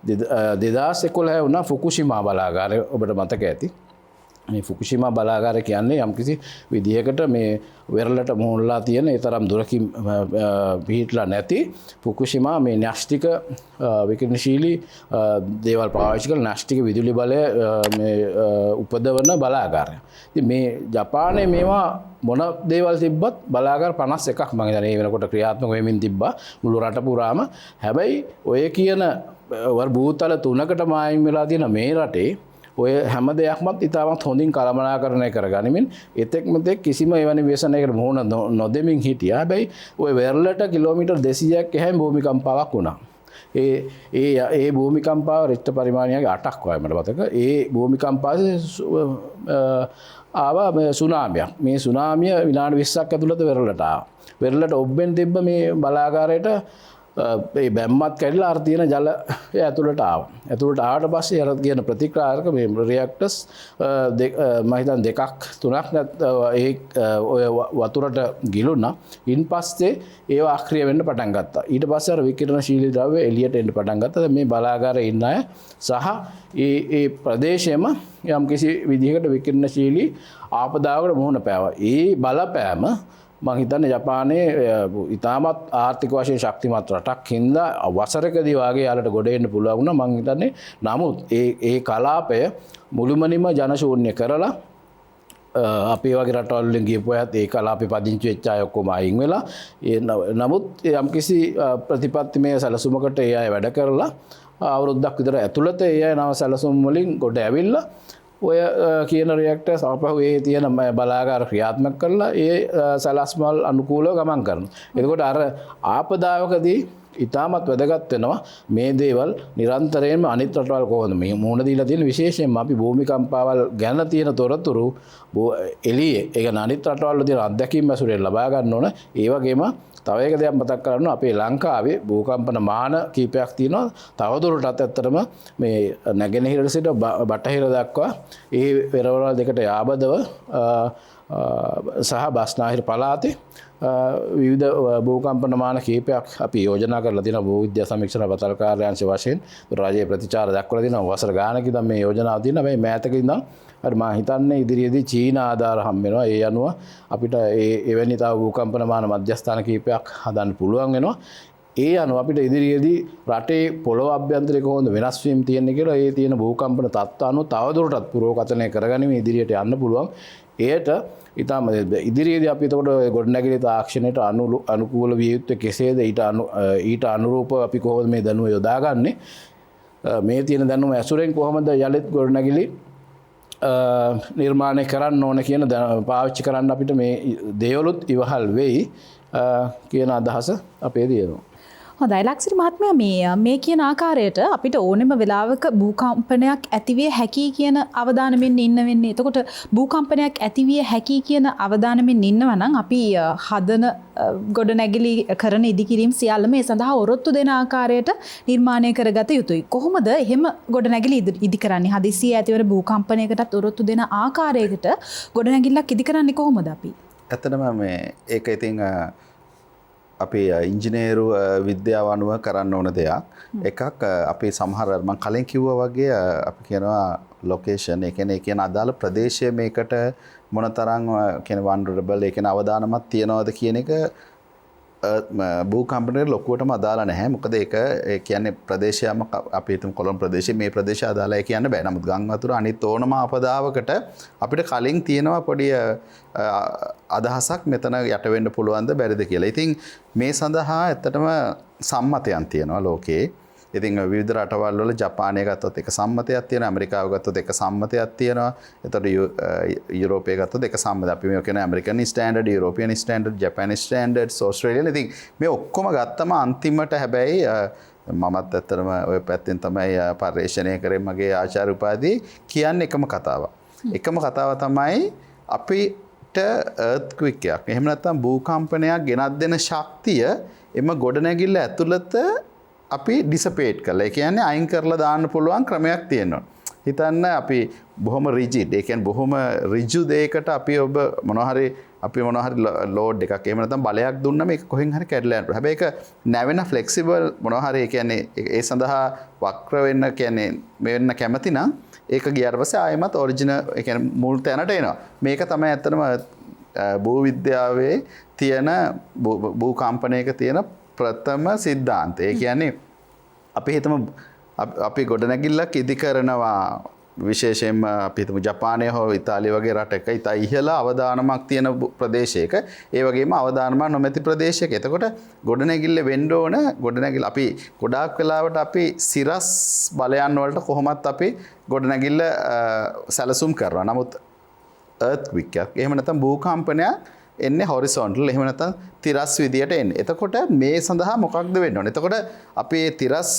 2011 වුණා ෆුකුෂිමා බලාගාරය. ඔබට මතක ඇති. මේ ෆුකුෂිමා බලාගාරය කියන්නේ යම්කිසි විදිහකට මේ වෙරළට මුහුණලා තියෙන ඒ තරම් දුරකින් පිහිටලා නැති ෆුකුෂිමා මේ න්‍යෂ්ටික විකිරණශීලී දේවල් පාවිච්චි කරන න්‍යෂ්ටික විදුලි බලය මේ උපදවන බලාගාරය. ඉතින් මේ ජපානයේ මේවා මොන දේවල් තිබ්බත් බලාගාර 51ක් මම හිතන්නේ ඒ වෙනකොට ක්‍රියාත්මක වෙමින් තිබ්බා මුළු රට පුරාම. හැබැයි ඔය කියන භූතල 3කට මායිම් වෙලා තියෙන මේ රටේ ඔය හැම දෙයක්මත් ඉතාමත් හොඳින් කළමනාකරණය කරගනිමින් එතෙක් මෙතෙක් කිසිම එවැනි ව්‍යසනයකට මුහුණ නොදෙමින් හිටියා. හැබැයි ඔය වෙරළට කිලෝමීටර් 200ක් එහායින් භූමිකම්පාවක් වුණා. ඒ භූමිකම්පාව රික්ටර් පරිමාණයගේ 8ක් වගේ මට මතක. ඒ භූමිකම්පාවේ ආවා සුනාමියක්. මේ සුනාමිය විනාඩි 20ක් ඇතුළත වෙරළට ආවා. වෙරළට ඔබ්බෙන් තිබ්බ මේ බලාගාරයට ඒ බැම්මත් කැඩිලා අර තියෙන ජල ඇතුළට ආවා. ඇතුළට ආවට පස්සේ අර කියන ප්‍රතික්‍රියාකාරක මේ රියැක්ටර්ස් මම හිතන්නේ 2ක් 3ක් ඒ ඔය වතුරට ගිලුණා. ඉන් පස්සේ ඒවා අක්‍රිය වෙන්න පටන් ගත්තා. ඊට පස්සේ අර විකිරණශීලී ද්‍රව්‍ය එළියට එන්න පටන් ගත්තා. මේ බලාගාරයේ ඉන්න අය සහ ඒ ප්‍රදේශයේම යම්කිසි විදිහකට විකිරණශීලී ආපදාවකට මුහුණ පෑවා. ඒ බලපෑම මම හිතන්නේ ජපානයේ ඉතාමත් ආර්ථික වශයෙන් ශක්තිමත් රටක් හින්දා වසරකදී වාගේ යාලට ගොඩ එන්න පුළුවන් වුණා මම හිතන්නේ. නමුත් ඒ කලාපය මුළුමනින්ම ජනශූන්‍ය කරලා අපේ වගේ රටවල් වලින් ගියපු අයත් ඒ කලාපේ පදිංචි වෙච්ච අය ඔක්කොම අයින් වෙලා නමුත් යම්කිසි ප්‍රතිපත්තිමය සැලසුමකට ඒ අය වැඩ කරලා අවුරුද්දක් විතර ඇතුළත ඒ අය නව සැලසුම් වලින් ගොඩ ඇවිල්ලා ඔය කියන රියැක්ටර්ස් ආපහු ඒ තියෙන බලාගාර ක්‍රියාත්මක කරලා ඒ සලස්මල් අනුකූලව ගමන් කරනවා. එතකොට අර ආපදාවකදී ඉතාමත් වැදගත් වෙනවා මේ දේවල් නිරන්තරයෙන්ම අනිත් රටවල් කොහොමද මේ මුහුණ දීලා තියෙන විශේෂයෙන්ම අපි භූමිකම්පාවල් ගැන තියෙන තොරතුරු එළියේ ඒ කියන්නේ අනිත් රටවල් වල තියෙන අත්දැකීම් ඇසුරෙන් ලබා ගන්න ඕන. ඒ වගේම තව එක දෙයක් මතක් කරගන්න අපේ ලංකාවේ භූකම්පන මාන කීපයක් තියෙනවා. තවදුරටත් ඇත්තටම මේ නැගෙනහිර සිට බටහිර දක්වා ඒ වෙරවල් දෙකට යාබදව සහ බස්නාහිර පළාතේ විවිධ භූකම්පන මාන කීපයක් අපි යෝජනා කරලා තියෙනවා භූ විද්‍යා සමීක්ෂණ පතල් කාර්යාංශ වශයෙන් රාජ්‍ය ප්‍රතිචාර දක්වලා තියෙනවා. වසර ගානක ඉඳන් මේ යෝජනාව තියෙනවා. මේ මෑතක ඉඳන් හරි මම හිතන්නේ ඉදිරියේදී චීන ආධාර හම්බ වෙනවා. ඒ අනුව අපිට එවැනි තව භූකම්පන මාන මධ්‍යස්ථාන කීපයක් හදන්න පුළුවන් වෙනවා. ඒ අනුව අපිට ඉදිරියේදී රටේ පොළොව අභ්‍යන්තරය කොහොමද වෙනස් වීම තියෙන්නේ කියලා ඒ තියෙන භූකම්පන තත්ත්ව අනුව තවදුරටත් පුරෝකථනය කරගනිමින් ඉදිරියට යන්න පුළුවන්. එයට ඉතාම ඉදිරියේදී අපි එතකොට ගොඩනැගිලි තාක්ෂණයට අනුකූල විය යුත්තේ කෙසේද ඊට අනුරූපව අපි කොහොමද මේ දැනුම යොදාගන්නේ මේ තියෙන දැනුම ඇසුරෙන් කොහොමද යලිත් ගොඩනැගිලි නිර්මාණය කරන්න ඕන කියන පාවිච්චි කරන්න අපිට මේ දේවලුත් ඉවහල් වෙයි කියන අදහස අපේ තියෙනවා. හොඳයි ලක්ෂිත මහත්මයා මේ කියන ආකාරයට අපිට ඕනෙම වෙලාවක භූකම්පනයක් ඇතිවිය හැකි කියන අවදානමින් ඉන්න වෙන්නේ. එතකොට භූකම්පනයක් ඇතිවිය හැකි කියන අවදානමින් ඉන්නවා නම් අපි හදන ගොඩනැගිලි කරන ඉදිකිරීම් සියල්ල මේ සඳහා ඔරොත්තු දෙන ආකාරයට නිර්මාණය කරගත යුතුයි. කොහොමද එහෙම ගොඩනැගිලි ඉදි කරන්නේ? හදිසියෙ ඇතිවන භූකම්පනයකටත් ඔරොත්තු දෙන ආකාරයකට ගොඩනැගිල්ලක් ඉදි කරන්නේ කොහොමද අපි? ඇත්තටම මේ ඒක ඉතින් අපි ඉංජිනේරු විද්‍යාව අනුව කරන්න ඕන දෙයක්. එකක් අපි සමහර මම කලින් කිව්වා වගේ අපි කියනවා ලොකේෂන්, ඒ කියන්නේ අදාළ ප්‍රදේශය මේකට මොනතරම් කියන වන්ඩරබල්, ඒ කියන්නේ අවදානමක් තියනවද කියන එක භූකම්පනයේ ලොකුවටම අදාළ නැහැ. මොකද ඒක කියන්නේ ප්‍රදේශයම අපි හිතමු කොළඹ ප්‍රදේශයේ මේ ප්‍රදේශය අදාළයි කියන්න බෑ. නමුත් ගම් වතුර අනිත් ඕනම ආපදාවකට අපිට කලින් තියෙනවා පොඩි අදහසක් මෙතන යට වෙන්න පුළුවන්ද බැරිද කියලා. ඉතින් මේ සඳහා ඇත්තටම සම්මතයන් තියෙනවා ලෝකේ. ඉතින් විවිධ රටවල් වල ජපානය ගත්තොත් එක සම්මතයක් තියෙනවා, ඇමරිකාව ගත්තොත් එක සම්මතයක් තියෙනවා. එතකොට යුරෝපය ගත්තොත් එක සම්මතයක්. අපි මේ කියන American standard, European standard, Japanese standards, ඕස්ට්‍රේලියානු. ඉතින් මේ ඔක්කොම ගත්තම අන්තිමට හැබැයි මමත් ඇත්තටම ඔය පැත්තෙන් තමයි පරිශ්‍රණය කරේ මගේ ආචාර්ය උපාධිය කියන්නේ එකම කතාවක්. එකම කතාව තමයි අපිට earthquake එකක්. එහෙම නැත්නම් භූකම්පනයක් ගෙනත් දෙන ශක්තිය එම ගොඩනැගිල්ල ඇතුළත අපි ඩිසපේට් කරලා, ඒ කියන්නේ අයින් කරලා දාන්න පුළුවන් ක්‍රමයක් තියෙනවා. හිතන්න අපි බොහොම රිජිඩ්, ඒ කියන්නේ බොහොම ඍජු දෙයකට අපි මොනවා හරි ලෝඩ් එකක් එහෙම නැත්නම් බලයක් දුන්නම ඒක කොහෙන් හරි කැඩලා යනවා. හැබැයි ඒක නැවෙන ෆ්ලෙක්සිබල් මොනවා හරි, ඒ කියන්නේ ඒ සඳහා වක්‍ර වෙන්න කියන්නේ මේ වෙන්න කැමති නම් ඒක ගියාට පස්සේ ආයෙමත් ඔරිජිනල්, ඒ කියන්නේ මුල් තැනට එනවා. මේක තමයි ඇත්තටම භූ විද්‍යාවේ තියෙන භූකම්පනයක තියෙන ප්‍රථම සිද්ධාන්තය. ඒ කියන්නේ අපි හිතමු අපි ගොඩනැගිල්ලක් ඉදි කරනවා, විශේෂයෙන්ම අපි හිතමු ජපානය හෝ ඉතාලිය වගේ රටක ඉතා ඉහළ අවදානමක් තියෙන ප්‍රදේශයක, ඒ වගේම අවදානමක් නොමැති ප්‍රදේශයක. එතකොට ගොඩනැගිල්ල වෙන්න ඕන, ගොඩනැගිල්ල අපි ගොඩාක් වෙලාවට අපි සිරස් බලයන් වලට කොහොමත් අපි ගොඩනැගිල්ල සැලසුම් කරනවා. නමුත් earthquake එකක් එහෙම නැත්නම් භූකම්පනයක් එන්නේ horizontal, එහෙම නැත්නම් තිරස් විදියට එන්නේ. එතකොට මේ සඳහා මොකක්ද වෙන්න ඕනේ? එතකොට අපේ තිරස්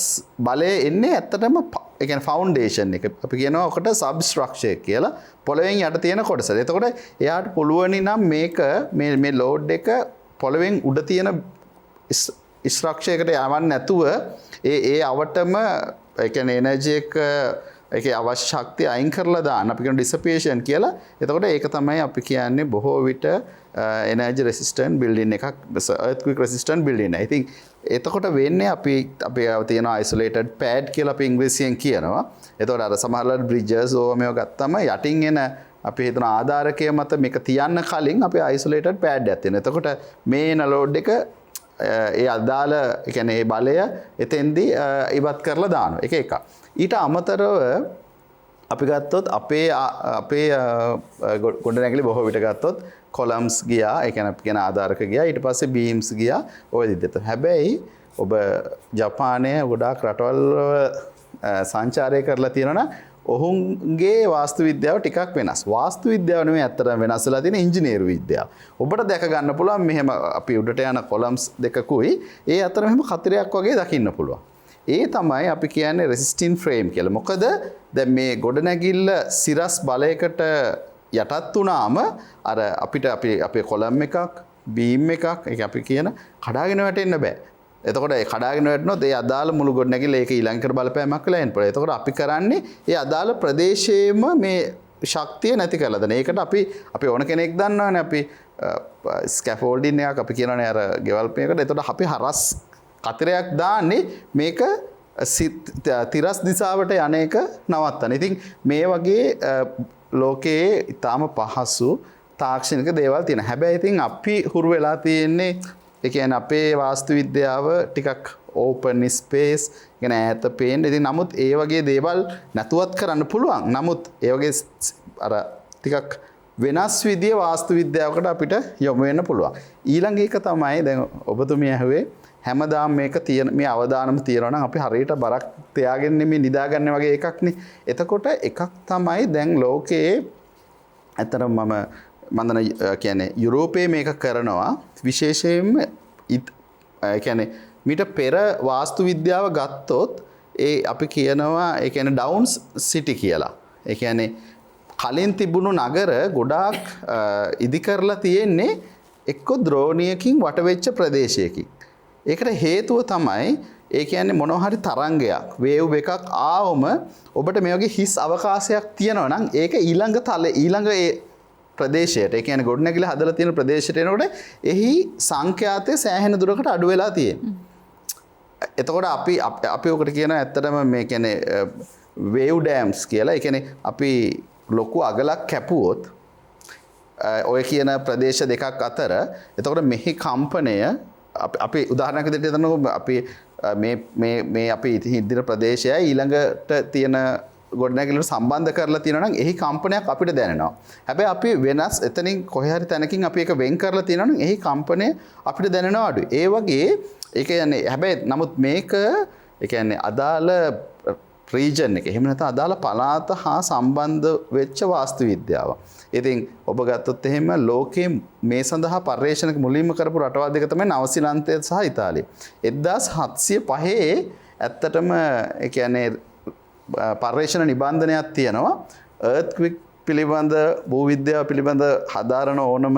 බලය එන්නේ ඇත්තටම ඒ කියන්නේ ෆවුන්ඩේෂන් එක. අපි කියනවා ඔකට සබ්ස්ට්‍රක්චර් කියලා. පොළවෙන් යට තියෙන කොටස. එතකොට එයාට පුළුවනි නම් මේක මේ ලෝඩ් එක පොළවෙන් උඩ තියෙන ස්ට්‍රක්චර් එකට යවන්න නැතුව ඒ අවටම ඒ කියන්නේ එනර්ජි එක ඒකේ අවශ්‍ය ශක්තිය අයින් කරලා දාන්න අපි කියන ඩිසපේෂන් කියලා. එතකොට ඒක තමයි අපි කියන්නේ බොහෝ විට එනර්ජි රෙසිස්ටන්ට් බිල්ඩින් එකක්, earthquake resistant building. I think එතකොට වෙන්නේ අපි තියෙන isolated pad කියලා අපි ඉංග්‍රීසියෙන් කියනවා. එතකොට අර සමහරවල් bridges ඕවා මේව ගත්තම යටින් එන අපි හිතන ආධාරකය මත මේක තියන්න කලින් අපි isolated pad එකක් තියෙනවා. එතකොට මේ එන load එක ඒ අදාළ ඒ කියන්නේ ඒ බලය එතෙන්දී ඉවත් කරලා දානවා. ඒක එකක්. ඊට අමතරව අපි ගත්තොත් අපේ ගොඩනැගිලි බොහෝ විට ගත්තොත් කොලම්ස් ගියා, ඒ කියන්නේ අපි කියන ආධාරක ගියා, ඊට පස්සේ බීම්ස් ගියා, ඔය විදිහට. හැබැයි ඔබ ජපානයේ ගොඩාක් රටවල් සංචාරය කරලා තියෙනවා නම් ඔහුන්ගේ වාස්තු විද්‍යාව ටිකක් වෙනස්. වාස්තු විද්‍යාව නෙමෙයි ඇත්තටම වෙනස් වෙලා තියෙන ඉංජිනේරු විද්‍යාව. ඔබට දැක ගන්න පුළුවන් මෙහෙම අපි උඩට යන කොලම්ස් දෙකකුයි ඒ අතර මෙහෙම කතරයක් වගේ දකින්න පුළුවන්. ඒ තමයි අපි කියන්නේ රෙසිස්ටින් ෆ්‍රේම් කියලා. මොකද දැන් මේ ගොඩනැගිල්ල සිරස් බලයකට යටත් වුණාම අර අපිට අපේ කොලම් එකක්, බීම් එකක්, ඒක අපි කියන කඩාගෙන වැටෙන්න බෑ. එතකොට ඒ කඩාගෙන වැටෙනොත් ඒ අදාළ මුළු ගොඩනැගිල්ල ඒක ඊළඟට බලපෑමක් වෙලා එන්න පුළුවන්. එතකොට අපි කරන්නේ ඒ අදාළ ප්‍රදේශයේම මේ ශක්තිය නැති කරලා දෙන. ඒකට අපි ඕන කෙනෙක් දන්නවනේ අපි ස්කැෆෝල්ඩින් එකක් අපි කියනනේ අර ගෙවල් මේකට. එතකොට අපි හරස් කතරයක් දාන්නේ මේක තිරස් දිසාවට යන එක නවත්තන. ඉතින් මේ වගේ ලෝකයේ ඊටාම පහසු තාක්ෂණික දේවල් තියෙනවා. හැබැයි ඉතින් අපි හුරු වෙලා තියෙන්නේ ඒ කියන්නේ අපේ වාස්තු විද්‍යාව ටිකක් ඕපන් ස්පේස් කියන ඈත පේන්න. ඉතින් නමුත් ඒ වගේ දේවල් නැතුවත් කරන්න පුළුවන්. නමුත් ඒ වගේ අර ටිකක් වෙනස් විදිය වාස්තු විද්‍යාවකට අපිට යොමු වෙන්න පුළුවන්. ඊළඟ එක තමයි දැන් ඔබතුමිය ඇහුවේ හැමදාම මේක තියෙන මේ අවදානම තියෙනවා නම් අපි හරියට බරක් තියාගෙන නෙමෙයි නිදාගන්න වගේ එකක් නේ. එතකොට එකක් තමයි දැන් ලෝකයේ ඇත්තටම මම කියන්නේ යුරෝපයේ මේක කරනවා විශේෂයෙන්ම කියන්නේ මීට පෙර වාස්තු විද්‍යාව ගත්තොත් ඒ අපි කියනවා ඒ කියන්නේ ඩවුන් සිටි කියලා. ඒ කියන්නේ කලින් තිබුණු නගර ගොඩාක් ඉදි කරලා තියෙන්නේ එක්ක ද්‍රෝණියකින් වටවෙච්ච ප්‍රදේශයකින්. ඒකට හේතුව තමයි ඒ කියන්නේ මොනවා හරි තරංගයක් වේව් එකක් ආවම ඔබට මේ වගේ හිස් අවකාශයක් තියෙනවා නම් ඒක ඊළඟ ඒ ප්‍රදේශයට ඒ කියන්නේ ගොඩනැගිලි හදලා තියෙන ප්‍රදේශයට එනකොට එහි සංඛ්‍යාතය සෑහෙන දුරකට අඩු වෙලා තියෙනවා. එතකොට අපි ඔකට කියනවා ඇත්තටම මේ කියන්නේ වේව් ඩෑම්ස් කියලා. ඒ කියන්නේ අපි ලොකු අගලක් කැපුවොත් ඔය කියන ප්‍රදේශ දෙකක් අතර එතකොට මෙහි කම්පනය අපි උදාහරණයක් විදිහට හිතන්නකෝ අපි මේ අපි ඉදිරිය ප්‍රදේශයයි ඊළඟට තියෙන ගොඩනැගිල්ලට සම්බන්ධ කරලා තියෙනවා නම් එහි කම්පනයක් අපිට දැනෙනවා. හැබැයි අපි වෙනස් එතනින් කොහේ හරි තැනකින් අපි ඒක වෙන් කරලා තියෙනවා නම් එහි කම්පනය අපිට දැනෙනවා අඩුයි. ඒ වගේ ඒ කියන්නේ හැබැයි නමුත් මේක ඒ කියන්නේ අදාළ රීජන් එක එහෙම නැත්නම් අදාළ පළාත හා සම්බන්ධ වෙච්ච වාස්තු විද්‍යාව. ඉතින් ඔබ ගත්තොත් එහෙම ලෝකයේ මේ සඳහා පර්යේෂණ මුලින්ම කරපු රටවල් දෙක තමයි නවසීලන්තය සහ ඉතාලිය. 1705 ඇත්තටම ඒ කියන්නේ පර්යේෂණ නිබන්ධනයක් තියෙනවා. earthquake පිළිබඳ භූවිද්‍යාව පිළිබඳ හදාරන ඕනම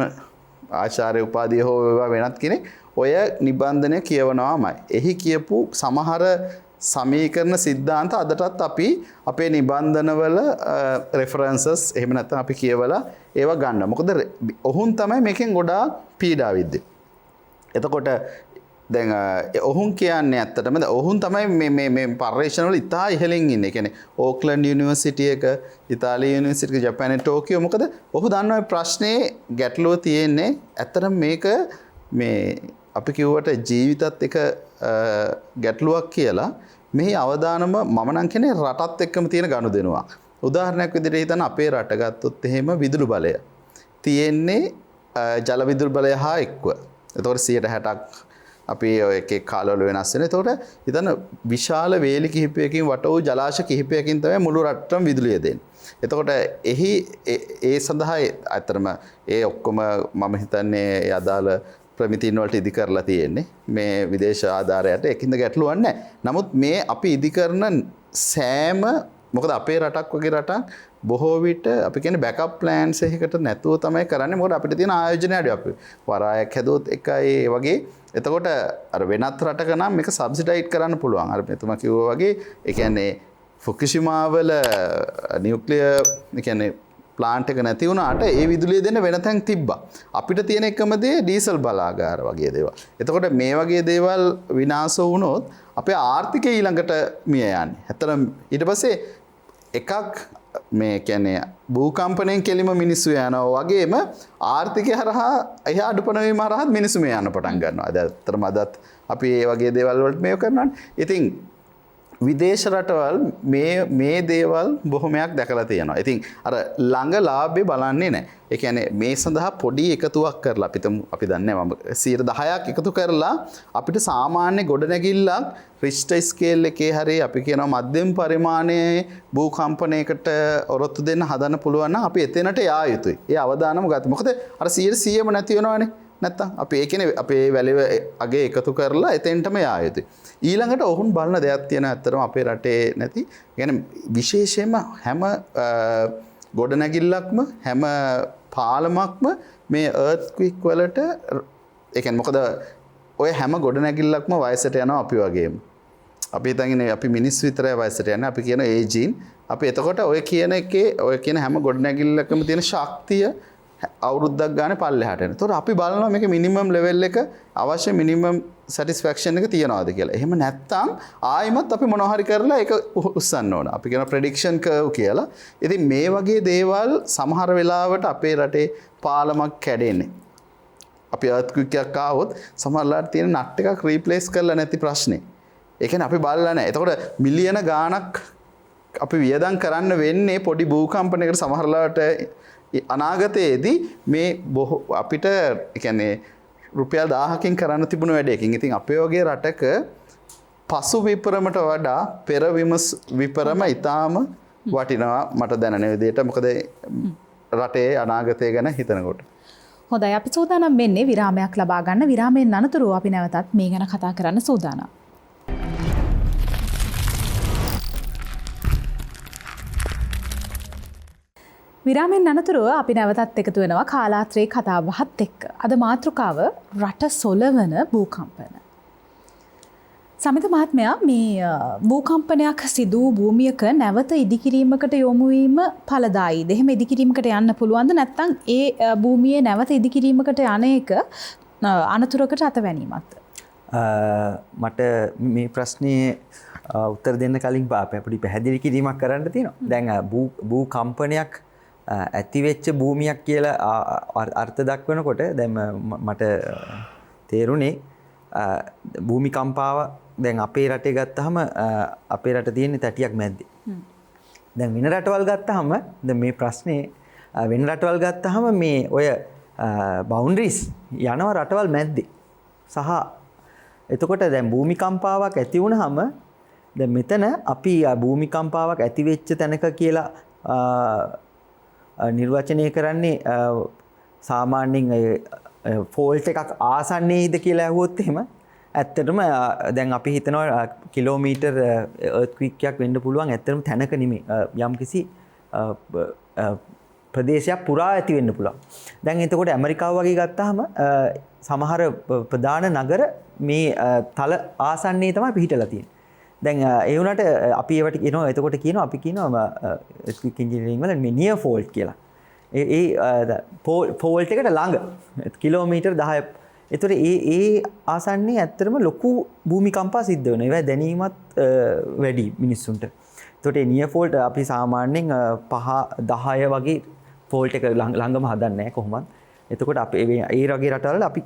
ආචාර්ය උපාධිය හෝ ඒවා වෙනත් කෙනෙක් ඔය නිබන්ධනය කියවනවාමයි. එහි කියපු සමහර සමීකරණ සිද්ධාන්ත අදටත් අපි අපේ නිබන්ධනවල රෙෆරන්සස් එහෙම නැත්නම් අපි කියවලා ඒවා ගන්න. මොකද ඔහුන් තමයි මේකෙන් ගොඩාක් පීඩා විද්දේ. එතකොට දැන් ඔහුන් කියන්නේ ඇත්තටම ඔහුන් තමයි මේ පර්යේෂණ වල ඉතා ඉහළින් ඉන්නේ. කියන්නේ ඕක්ලන්ඩ් යුනිවර්සිටි එක, ඉතාලි යුනිවර්සිටි එක, ජපානයේ ටෝකියෝ. මොකද ඔහු දන්නවා ප්‍රශ්නේ ගැටලුව තියෙන්නේ ඇත්තටම මේක මේ අපි කිව්වට ජීවිතත් එක ගැටලුවක් කියලා. මෙහි අවදානම මම නම් කියන්නේ රටත් එක්කම තියෙන ගනුදෙනුවක්. උදාහරණයක් විදිහට හිතන්න අපේ රට ගත්තොත් එහෙම විදුලි බලය තියෙන්නේ ජල විදුලි බලය හා එක්ව. එතකොට 60%ක් අපි ඔය එකේ කාලවල වෙනස් වෙනවා. එතකොට හිතන්න විශාල වේලි කිහිපයකින් වට වූ ජලාශ කිහිපයකින් තමයි මුළු රටටම විදුලිය දෙන්නේ. එතකොට එහි ඒ සඳහා අතරම ඒ ඔක්කොම මම හිතන්නේ ඒ අදාළ ප්‍රමිතීන් වලට ඉදි කරලා තියෙන්නේ මේ විදේශ ආධාරයට. ඒකින්ද ගැටලුවක් නැහැ. නමුත් මේ අපි ඉදි කරන සෑම මොකද අපේ රටක් වගේ රටක් බොහෝ විට අපි කියන්නේ බෑකප් ප්ලෑන්ස් එකකට නැතුව තමයි කරන්නේ. මොකද අපිට තියෙන ආයෝජනය අඩුයි. අපි වරායක් හැදුවොත් එකයි ඒ වගේ. එතකොට අර වෙනත් රටක නම් මේක සබ්සිඩයිට් කරන්න පුළුවන්. අර මෙතුමා කිව්වා වගේ ඒ කියන්නේ ෆුකුෂිමා වල නියුක්ලියර් ඒ කියන්නේ ප්ලාන්ට් එක නැති වුණාට ඒ විදුලිය දෙන්න වෙන තැන් තිබ්බා. අපිට තියෙන එකම දේ ඩීසල් බලාගාර වගේ දේවල්. එතකොට මේ වගේ දේවල් විනාශ වුණොත් අපේ ආර්ථිකය ඊළඟට මිය යන්නේ. ඇත්තටම ඊට පස්සේ එකක් මේ කියන්නේ භූකම්පණයෙන් කෙලිම මිනිස්සු යනවා වගේම ආර්ථිකය හරහා එහා අඩුපන වීම හරහා මිනිස්සු මේ යන්න පටන් ගන්නවා. ඇත්තටම අදත් අපි මේ වගේ දේවල් වලට මේක කරනවානේ. ඉතින් විදේශ රටවල් මේ දේවල් බොහොමයක් දැකලා තියෙනවා. ඉතින් අර ළඟ ලාභේ බලන්නේ නැහැ. ඒ කියන්නේ මේ සඳහා පොඩි එකතුවක් කරලා අපි දන්නේ මම 10% එකතු කරලා අපිට සාමාන්‍ය ගොඩනැගිල්ලක් රිච්ටර් ස්කේල් එකේ හරිය අපි කියනවා මධ්‍යම පරිමාණයේ භූකම්පනයකට ඔරොත්තු දෙන්න හදන්න පුළුවන් නම් අපි එතනට යා යුතුයි. ඒ අවදානම ගත. මොකද අර 100%ම නැති වෙනවනේ. නැත්තම් අපි ඒ කියන්නේ අපේ වැලෙව අගේ එකතු කරලා එතෙන්ටම යා යුතුයි. ඊළඟට ඔවුන් බලන දෙයක් තියෙන ඇත්තටම අපේ රටේ නැති. يعني විශේෂයෙන්ම හැම ගොඩනැගිල්ලක්ම හැම පාලමක්ම මේ earthquake වලට ඒ කියන්නේ මොකද ඔය හැම ගොඩනැගිල්ලක්ම වයසට යනවා අපි වගේම. අපි හිතන්නේ අපි මිනිස්සු විතරයි වයසට යන්නේ. අපි කියන ඒජින්. අපි එතකොට ඔය කියන එකේ ඔය කියන හැම ගොඩනැගිල්ලකම තියෙන ශක්තිය අවුරුද්දක් ගානේ පල්ලෙහාට එන. ඒතකොට අපි බලනවා මේක මිනිමම් ලෙවල් එක අවශ්‍ය මිනිමම් සැටිස්ෆැක්ෂන් එක තියනවාද කියලා. එහෙම නැත්නම් ආයිමත් අපි මොනවා හරි කරලා ඒක උස්සන්න ඕන. අපි කියන ප්‍රෙඩික්ෂන් කර්ව් කියලා. ඉතින් මේ වගේ දේවල් සමහර වෙලාවට අපේ රටේ පාලමක් කැඩෙන්නේ. අපි earthquake එකක් ආවොත් සමහරලාට තියෙන නට් එකක් රීප්ලේස් කරලා නැති ප්‍රශ්නේ. ඒ කියන්නේ අපි බලලා නැහැ. එතකොට මිලියන ගාණක් අපි වියදම් කරන්න වෙන්නේ පොඩි භූකම්පනයකට සමහරලාට අනාගතයේදී මේ අපිට ඒ කියන්නේ රුපියල් 1000කින් කරන්න තිබුණ වැඩයකින්. ඉතින් අපේ වගේ රටක පසු විපරමට වඩා පෙර විපරම ඊටාම වටිනවා මට දැනෙන විදිහට. මොකද රටේ අනාගතය ගැන හිතනකොට. හොඳයි අපි සූදානම් වෙන්නේ විරාමයක් ලබා ගන්න. විරාමයෙන් අනතුරුව අපි නැවතත් මේ ගැන කතා කරන්න සූදානම්. විරාමයෙන් අනතුරුව අපි නැවතත් එකතු වෙනවා කාලාත්‍රේ කතාබහත් එක්ක. අද මාතෘකාව රට සොලවන භූකම්පන. සමිත මහත්මයා මේ භූකම්පනයක් සිදු වූ භූමියක නැවත ඉදිකිරීමකට යොමු වීම ඵලදායීද? එහෙම ඉදිකිරීමකට යන්න පුළුවන්ද? නැත්නම් ඒ භූමියේ නැවත ඉදිකිරීමකට යන එක අනතුරකට අතවැනීමක්ද? මට මේ ප්‍රශ්නේ උත්තර දෙන්න කලින් අපිට පැහැදිලි කිරීමක් කරන්න තියෙනවා. දැන් භූකම්පනයක් ඇතිවෙච්ච භූමියක් කියලා අර්ථ දක්වනකොට දැන් මට තේරුණේ භූමිකම්පාව දැන් අපේ රටේ ගත්තාම අපේ රට තියෙන තැටියක් මැද්දේ. දැන් වෙන රටවල් ගත්තාම දැන් මේ ප්‍රශ්නේ වෙන රටවල් ගත්තාම මේ ඔය බවුන්ඩරිස් යනවා රටවල් මැද්දේ. සහ එතකොට දැන් භූමිකම්පාවක් ඇති වුණාම දැන් මෙතන අපි භූමිකම්පාවක් ඇති වෙච්ච තැනක කියලා නිර්වචනය කරන්නේ සාමාන්‍යයෙන් ෆෝල්ට් එකක් ආසන්නයේද කියලා ඇහුවොත් එහෙම ඇත්තටම දැන් අපි හිතනවා කිලෝමීටර් එර්ත්ක්වික් එකක් වෙන්න පුළුවන් ඇත්තටම තැනක නෙමෙයි යම්කිසි ප්‍රදේශයක් පුරා ඇති වෙන්න පුළුවන්. දැන් එතකොට ඇමරිකාව වගේ ගත්තාම සමහර ප්‍රධාන නගර මේ තල ආසන්නයේ තමයි පිහිටලා තියෙන්නේ. දැන් ඒ වුණාට අපි ඒවට කියනවා එතකොට කියනවා අපි කියනවා එර්ත්ක්වික් ඉන්ජිනියරින් වල මේ නියර් ෆෝල්ට් කියලා. ඒ ෆෝල්ට් එකට ළඟ කිලෝමීටර් 10. ඒතර ඒ ආසන්නයේ ඇත්තටම ලොකු භූමිකම්පා සිද්ධ වෙනවා. ඒවා දැනීමත් වැඩි මිනිස්සුන්ට. ඒතකොට මේ නියර් ෆෝල්ට් අපි සාමාන්‍යයෙන් 5 10 වගේ ෆෝල්ට් එක ළඟම හදන්නේ නැහැ කොහොමද. එතකොට අපි ඒ වගේ රටවල අපි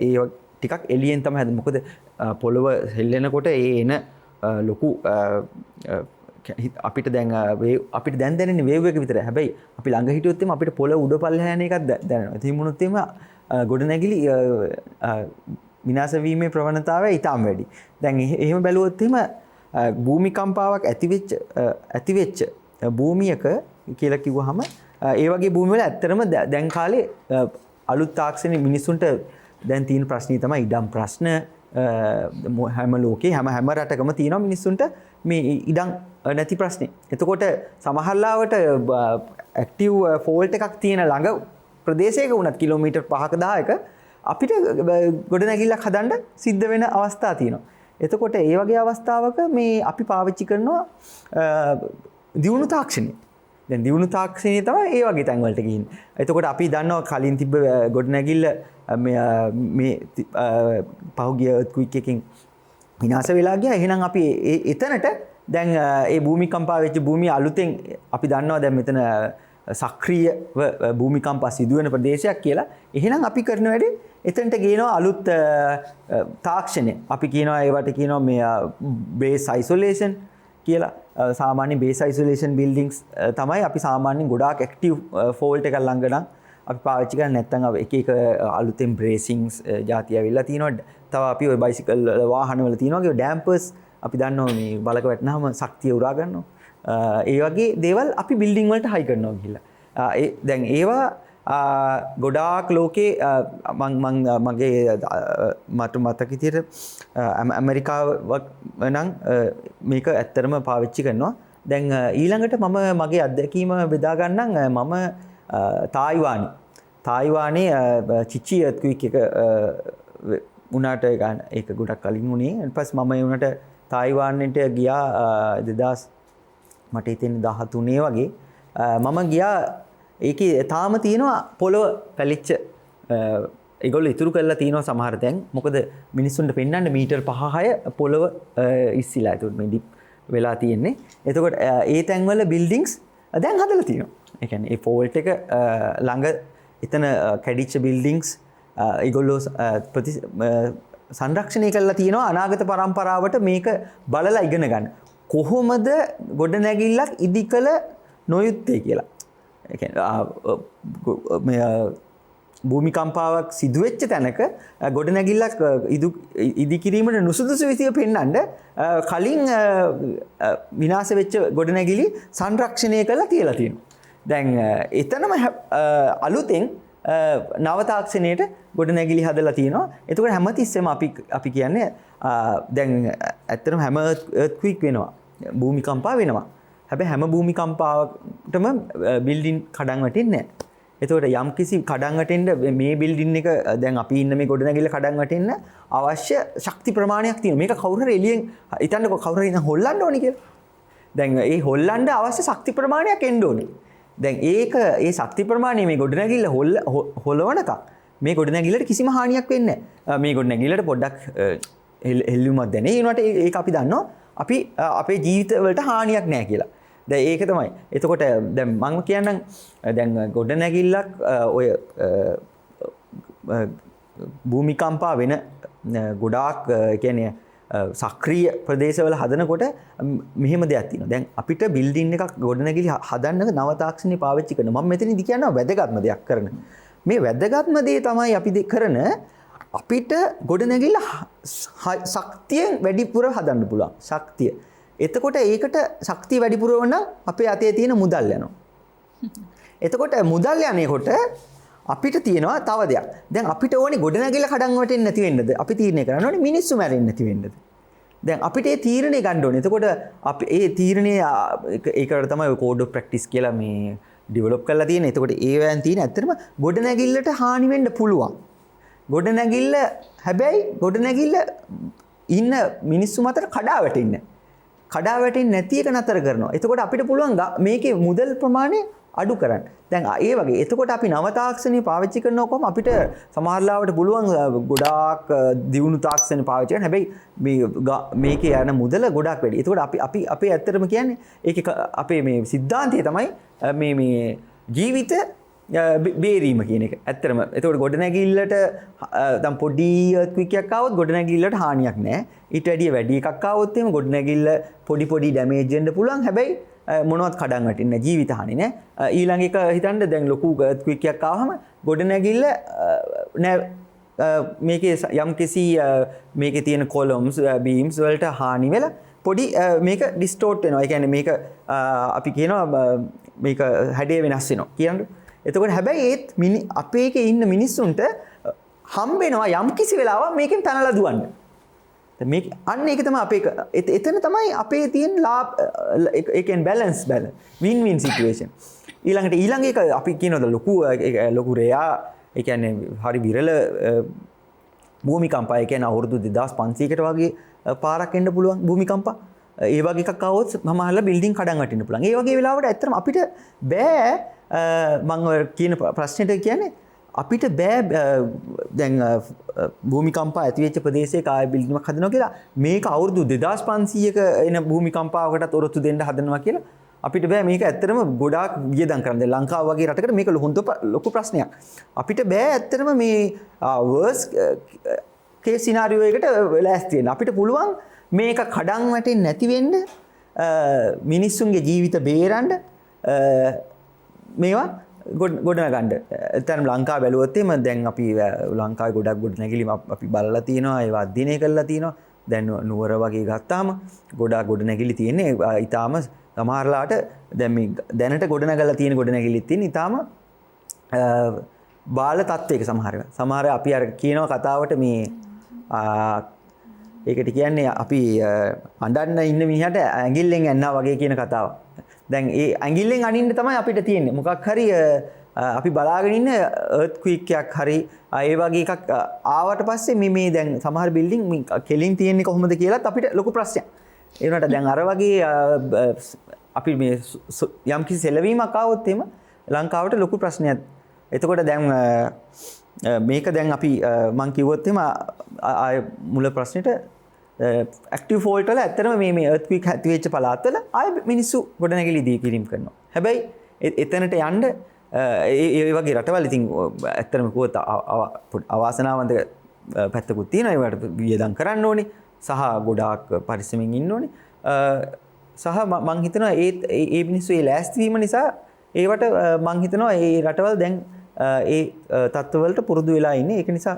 ඒ ටිකක් එළියෙන් තමයි හදන්නේ. මොකද පොළව හෙල්ලෙනකොට ඒ එන ලොකු අපිට දැන් අපිට දැන් දැනෙන්නේ වේව් එක විතරයි. හැබැයි අපි ළඟ හිටියොත් එimhe අපිට පොළව උඩ පල්ලෙහා යන එකක් දැනෙනවා. ඉතින් මොනොත් එimhe ගොඩනැගිලි විනාශ වීමේ ප්‍රවණතාවය ඊටම වැඩි. දැන් එහෙම බැලුවොත් එimhe භූමිකම්පාවක් ඇතිවෙච්ච භූමියක කියලා කිව්වහම ඒ වගේ භූමි වල ඇත්තටම දැන් කාලේ අලුත් තාක්ෂණයේ මිනිසුන්ට දැන් තියෙන ප්‍රශ්නේ තමයි ඉඩම් ප්‍රශ්න. හැම ලෝකේ හැම රටකම තියෙනවා මිනිස්සුන්ට මේ ඉඩම් නැති ප්‍රශ්නේ. එතකොට සමහරලාවට ඇක්ටිව් ෆෝල්ට් එකක් තියෙන ළඟ ප්‍රදේශයක වුණත් කිලෝමීටර් 5ක 10ක අපිට ගොඩනැගිල්ලක් හදන්න සිද්ධ වෙන අවස්ථා තියෙනවා. එතකොට ඒ වගේ අවස්ථාවක මේ අපි පාවිච්චි කරනවා දියුණු තාක්ෂණය. දැන් දියුණු තාක්ෂණය තමයි ඒ වගේ තැන් වලට ගිහින්. එතකොට අපි දන්නවා කලින් තිබ්බ ගොඩනැගිල්ල මේ පහුගිය earthquake එකකින් විනාශ වෙලා ගියා. එහෙනම් අපි එතනට දැන් ඒ භූමිකම්පා වෙච්ච භූමිය අලුතෙන් අපි දන්නවා දැන් මෙතන සක්‍රීය භූමිකම්පා සිදුවෙන ප්‍රදේශයක් කියලා. එහෙනම් අපි කරන වැඩේ එතනට ගේනවා අලුත් තාක්ෂණය. අපි කියනවා ඒවට කියනවා මේ බේස් අයිසොලේෂන් කියලා. සාමාන්‍ය බේස් අයිසොලේෂන් බිල්ඩින්ග්ස් තමයි අපි සාමාන්‍යයෙන් ගොඩාක් ඇක්ටිව් ෆෝල්ට් එකක් ළඟ නම් අපි පාවිච්චි කරන්නේ. නැත්නම් එක එක අලුතෙන් බ්‍රේසින්ග්ස් ಜಾති ඇවිල්ලා තිනවා. තව අපි ওই බයිසිකල් වාහන වල තිනවා වගේ ඩැම්පර්ස් අපි දන්නවා මේ බලක වැටෙනාම ශක්තිය උරා ගන්නවා. ඒ වගේ දේවල් අපි බිල්ඩින් වලට හයි කරනවා ගිහිල්ලා. දැන් ඒවා ගොඩාක් ලෝකේ මගේ මට මතක විදියට ඇමරිකාව නම් මේක ඇත්තටම පාවිච්චි කරනවා. දැන් ඊළඟට මම මගේ අත්දැකීම බෙදා ගන්නම්. මම තායිවානේ චිචි earthquake එක උනාට ඒක ගොඩක් කලින් උනේ. ඊට පස්සේ මම ඒ උනට තායිවානට ගියා 2000 මට හිතෙන්නේ 13 වගේ. මම ගියා ඒකේ තාම තියෙනවා පොළව පැලිච්ච ඒගොල්ලෝ ඉතුරු කරලා තියෙනවා සමහර තැන්. මොකද මිනිස්සුන්ට පෙන්වන්න මීටර් 5-6 පොළව ඉස්සිලා ඒකට මේ ඩිප් වෙලා තියෙන්නේ. එතකොට ඒ තැන්වල බිල්ඩින්ග්ස් දැන් හදලා තියෙනවා. ඒ කියන්නේ ඒ ෆෝල්ට් එක ළඟ එතන කැඩිච්ච බිල්ඩින්ග්ස් ඒගොල්ලෝ සංරක්ෂණය කරලා තියෙනවා අනාගත පරම්පරාවට මේක බලලා ඉගෙන ගන්න. කොහොමද ගොඩනැගිල්ලක් ඉදිකල නොයුත්තේ කියලා. ඒ කියන්නේ භූමිකම්පාවක් සිදුවෙච්ච තැනක ගොඩනැගිල්ලක් ඉදි කිරීමට නුසුදුසු විදිය පෙන්වන්න කලින් විනාශ වෙච්ච ගොඩනැගිලි සංරක්ෂණය කරලා තියලා තියෙනවා. දැන් එතනම අලුතෙන් නව තාක්ෂණයට ගොඩනැගිලි හදලා තියෙනවා. එතකොට හැමතිස්සෙම අපි කියන්නේ දැන් ඇත්තටම හැම earthquake වෙනවා. භූමිකම්පා වෙනවා. හැබැයි හැම භූමිකම්පාවකටම බිල්ඩින් කඩන් වැටෙන්නේ නැහැ. එතකොට යම් කිසි කඩන් වැටෙන්න මේ බිල්ඩින් එක දැන් අපි ඉන්න මේ ගොඩනැගිල්ල කඩන් වැටෙන්න අවශ්‍ය ශක්ති ප්‍රමාණයක් තියෙනවා. මේක කවුරු හරි එළියෙන් හිතන්නකො කවුරු හරි හොල්ලන්න ඕනේ කියලා. දැන් ඒ හොල්ලන්න අවශ්‍ය ශක්ති ප්‍රමාණයක් එන්න ඕනේ. දැන් ඒ ශක්ති ප්‍රමාණය මේ ගොඩනැගිල්ල හොලවනකම් මේ ගොඩනැගිල්ලට කිසිම හානියක් වෙන්නේ නැහැ. මේ ගොඩනැගිල්ලට පොඩ්ඩක් හෙල්ලුමක් දැනේ. ඒනට ඒක අපි දන්නවා අපි අපේ ජීවිතවලට හානියක් නැහැ කියලා. දැන් ඒක තමයි. එතකොට දැන් මම කියන්නම් දැන් ගොඩනැගිල්ලක් ඔය භූමිකම්පා වෙන ගොඩාක් කියන්නේ සක්‍රීය ප්‍රදේශවල හදනකොට මෙහෙම දෙයක් තියෙනවා. දැන් අපිට බිල්ඩින් එකක් ගොඩනැගිලි හදන්න නව තාක්ෂණي පාවිච්චි කරනවා. මම මෙතනදි කියනවා වැදගත්ම දෙයක් කරන. මේ වැදගත්ම දේ තමයි අපි කරන අපිට ගොඩනැගිල්ල ශක්තියෙන් වැඩිපුර හදන්න පුළුවන්. ශක්තිය. එතකොට ඒකට ශක්තිය වැඩිපුර වුණා අපේ අතේ තියෙන මුදල් යනවා. එතකොට මුදල් යනකොට අපිට තියෙනවා තව දෙයක්. දැන් අපිට ඕනේ ගොඩනැගිල්ල කඩන් වැටෙන්නේ නැති වෙන්නද? අපි තීරණය කරන්න ඕනේ මිනිස්සු මැරෙන්නේ නැති වෙන්නද? දැන් අපිට ඒ තීරණය ගන්න ඕනේ. එතකොට අපි ඒ තීරණය ඒකට තමයි ඔය කෝඩ් ඔෆ් ප්‍රැක්ටිස් කියලා මේ ඩෙවලොප් කරලා තියෙන්නේ. එතකොට ඒවෙන් තියෙන ඇත්තටම ගොඩනැගිල්ලට හානි වෙන්න පුළුවන්. ගොඩනැගිල්ල හැබැයි ගොඩනැගිල්ල ඉන්න මිනිස්සු මතට කඩා වැටෙන්නේ නැහැ. කඩා වැටෙන්නේ නැති එක නතර කරනවා. එතකොට අපිට පුළුවන් මේකේ මුදල් ප්‍රමාණය අඩු කරන්න. දැන් ඒ වගේ. එතකොට අපි නව තාක්ෂණي පාවිච්චි කරනකොම අපිට සමහරලාවට පුළුවන් ගොඩාක් දියුණු තාක්ෂණ පාවිච්චි කරන්න. හැබැයි මේකේ යන මුදල ගොඩාක් වැඩි. එතකොට අපි ඇත්තටම කියන්නේ ඒකේ අපේ මේ સિદ્ધාන්තය තමයි මේ ජීවිත බේරීම කියන එක. ඇත්තටම. එතකොට ගොඩනැගිල්ලට දැන් පොඩි earthquake එකක් ආවොත් ගොඩනැගිල්ලට හානියක් නැහැ. ඊට වැඩි එකක් ආවොත් එහෙම ගොඩනැගිල්ල පොඩි damage වෙන්න පුළුවන්. හැබැයි මොනවත් කඩන් වැටෙන්නේ නැහැ. ජීවිත හානි නැහැ. ඊළඟ එක හිතන්න දැන් ලොකු earthquake එකක් ආවම ගොඩනැගිල්ල මේකේ යම්කිසි මේකේ තියෙන columns beams වලට හානි වෙලා පොඩි මේක distort වෙනවා. ඒ කියන්නේ මේක අපි කියනවා මේක හැඩය වෙනස් වෙනවා කියන්නේ. එතකොට හැබැයි ඒත් අපේ එකේ ඉන්න මිනිස්සුන්ට හම්බ වෙනවා යම්කිසි වෙලාවක් මේකෙන් පැනලා දුවන්න. මේක අන්න ඒක තමයි අපේ එතන තමයි අපේ තියෙන ලාභ ඒ කියන්නේ balance win win situation. ඊළඟ එක අපි කියනවාද ලොකු රෙයා ඒ කියන්නේ හරි විරල භූමිකම්පා ඒ කියන්නේ අවුරුදු 2500කට වගේ පාරක් එන්න පුළුවන් භූමිකම්පා. ඒ වගේ එකක් ආවොත් මමහල්ලා බිල්ඩින් කඩන් වටින්න පුළුවන්. ඒ වගේ වෙලාවට ඇත්තටම අපිට බෑ මම කියන ප්‍රශ්නෙට කියන්නේ අපිට බෑ දැන් භූමිකම්පා ඇති වෙච්ච ප්‍රදේශයක ආය බිල්ඩින්ගක් හදනවා කියලා මේක අවුරුදු 2500ක එන භූමිකම්පාවකටත් ඔරොත්තු දෙන්න හදනවා කියලා අපිට බෑ මේක ඇත්තටම ගොඩාක් වියදම් කරන්න. දැන් ලංකාව වගේ රටකට මේක ලොකු ප්‍රශ්නයක්. අපිට බෑ ඇත්තටම මේ worst case scenario එකට ලෑස්ති වෙන්න. අපිට පුළුවන් මේක කඩන් වැටෙන්නේ නැති වෙන්න මිනිස්සුන්ගේ ජීවිත බේරන්න මේවා ගොඩනගන්න. එතන ලංකාව බැලුවොත් එimhe දැන් අපි ලංකාවේ ගොඩක් ගොඩනැගිලි අපි බලලා තියෙනවා ඒවා අධ්‍යයනය කරලා තියෙනවා. දැන් නුවර වගේ ගත්තාම ගොඩක් ගොඩනැගිලි තියෙන්නේ ඊටාම සමහරලාට දැන් මේ දැනට ගොඩනගලා තියෙන ගොඩනැගිලිත් තියෙන ඊටාම බාල තත්වයක සමහර අපි අර කියනවා කතාවට මේ ඒකට කියන්නේ අපි අඬන්න ඉන්න මිනිහට ඇඟිල්ලෙන් ඇන්නා වගේ කියන කතාව. දැන් ඒ ඇඟිල්ලෙන් අනින්න තමයි අපිට තියෙන්නේ. මොකක් හරි අපි බලාගෙන ඉන්න earthquake එකක් හරි ඒ වගේ එකක් ආවට පස්සේ මේ දැන් සමහර බිල්ඩින් කෙලින් තියෙන්නේ කොහොමද කියලාත් අපිට ලොකු ප්‍රශ්නයක්. ඒ වුණාට දැන් අර වගේ අපි මේ යම්කිසි සෙලවීමක් ආවොත් එහෙම ලංකාවට ලොකු ප්‍රශ්නයක්. එතකොට දැන් මේක දැන් අපි මම කිව්වොත් එහෙම ආය මුල ප්‍රශ්නෙට ඇක්ටිව් ෆෝල්ට් වල ඇත්තටම මේ earthquake ඇති වෙච්ච පළාත්වල ආය මිනිස්සු ගොඩනැගිලි දී කිරීම කරනවා. හැබැයි එතනට යන්න ඒ වගේ රටවල් ඉතින් ඇත්තටම කිව්වොත් අවාසනාවන්ත පැත්තකුත් තියෙනවා. ඒවට වියදම් කරන්න ඕනේ සහ ගොඩාක් පරිස්සමින් ඉන්න ඕනේ. සහ මම හිතනවා ඒ මිනිස්සු ඒ ලෑස්ති වීම නිසා ඒවට මම හිතනවා ඒ රටවල් දැන් ඒ තත්ත්වවලට පුරුදු වෙලා ඉන්නේ. ඒක නිසා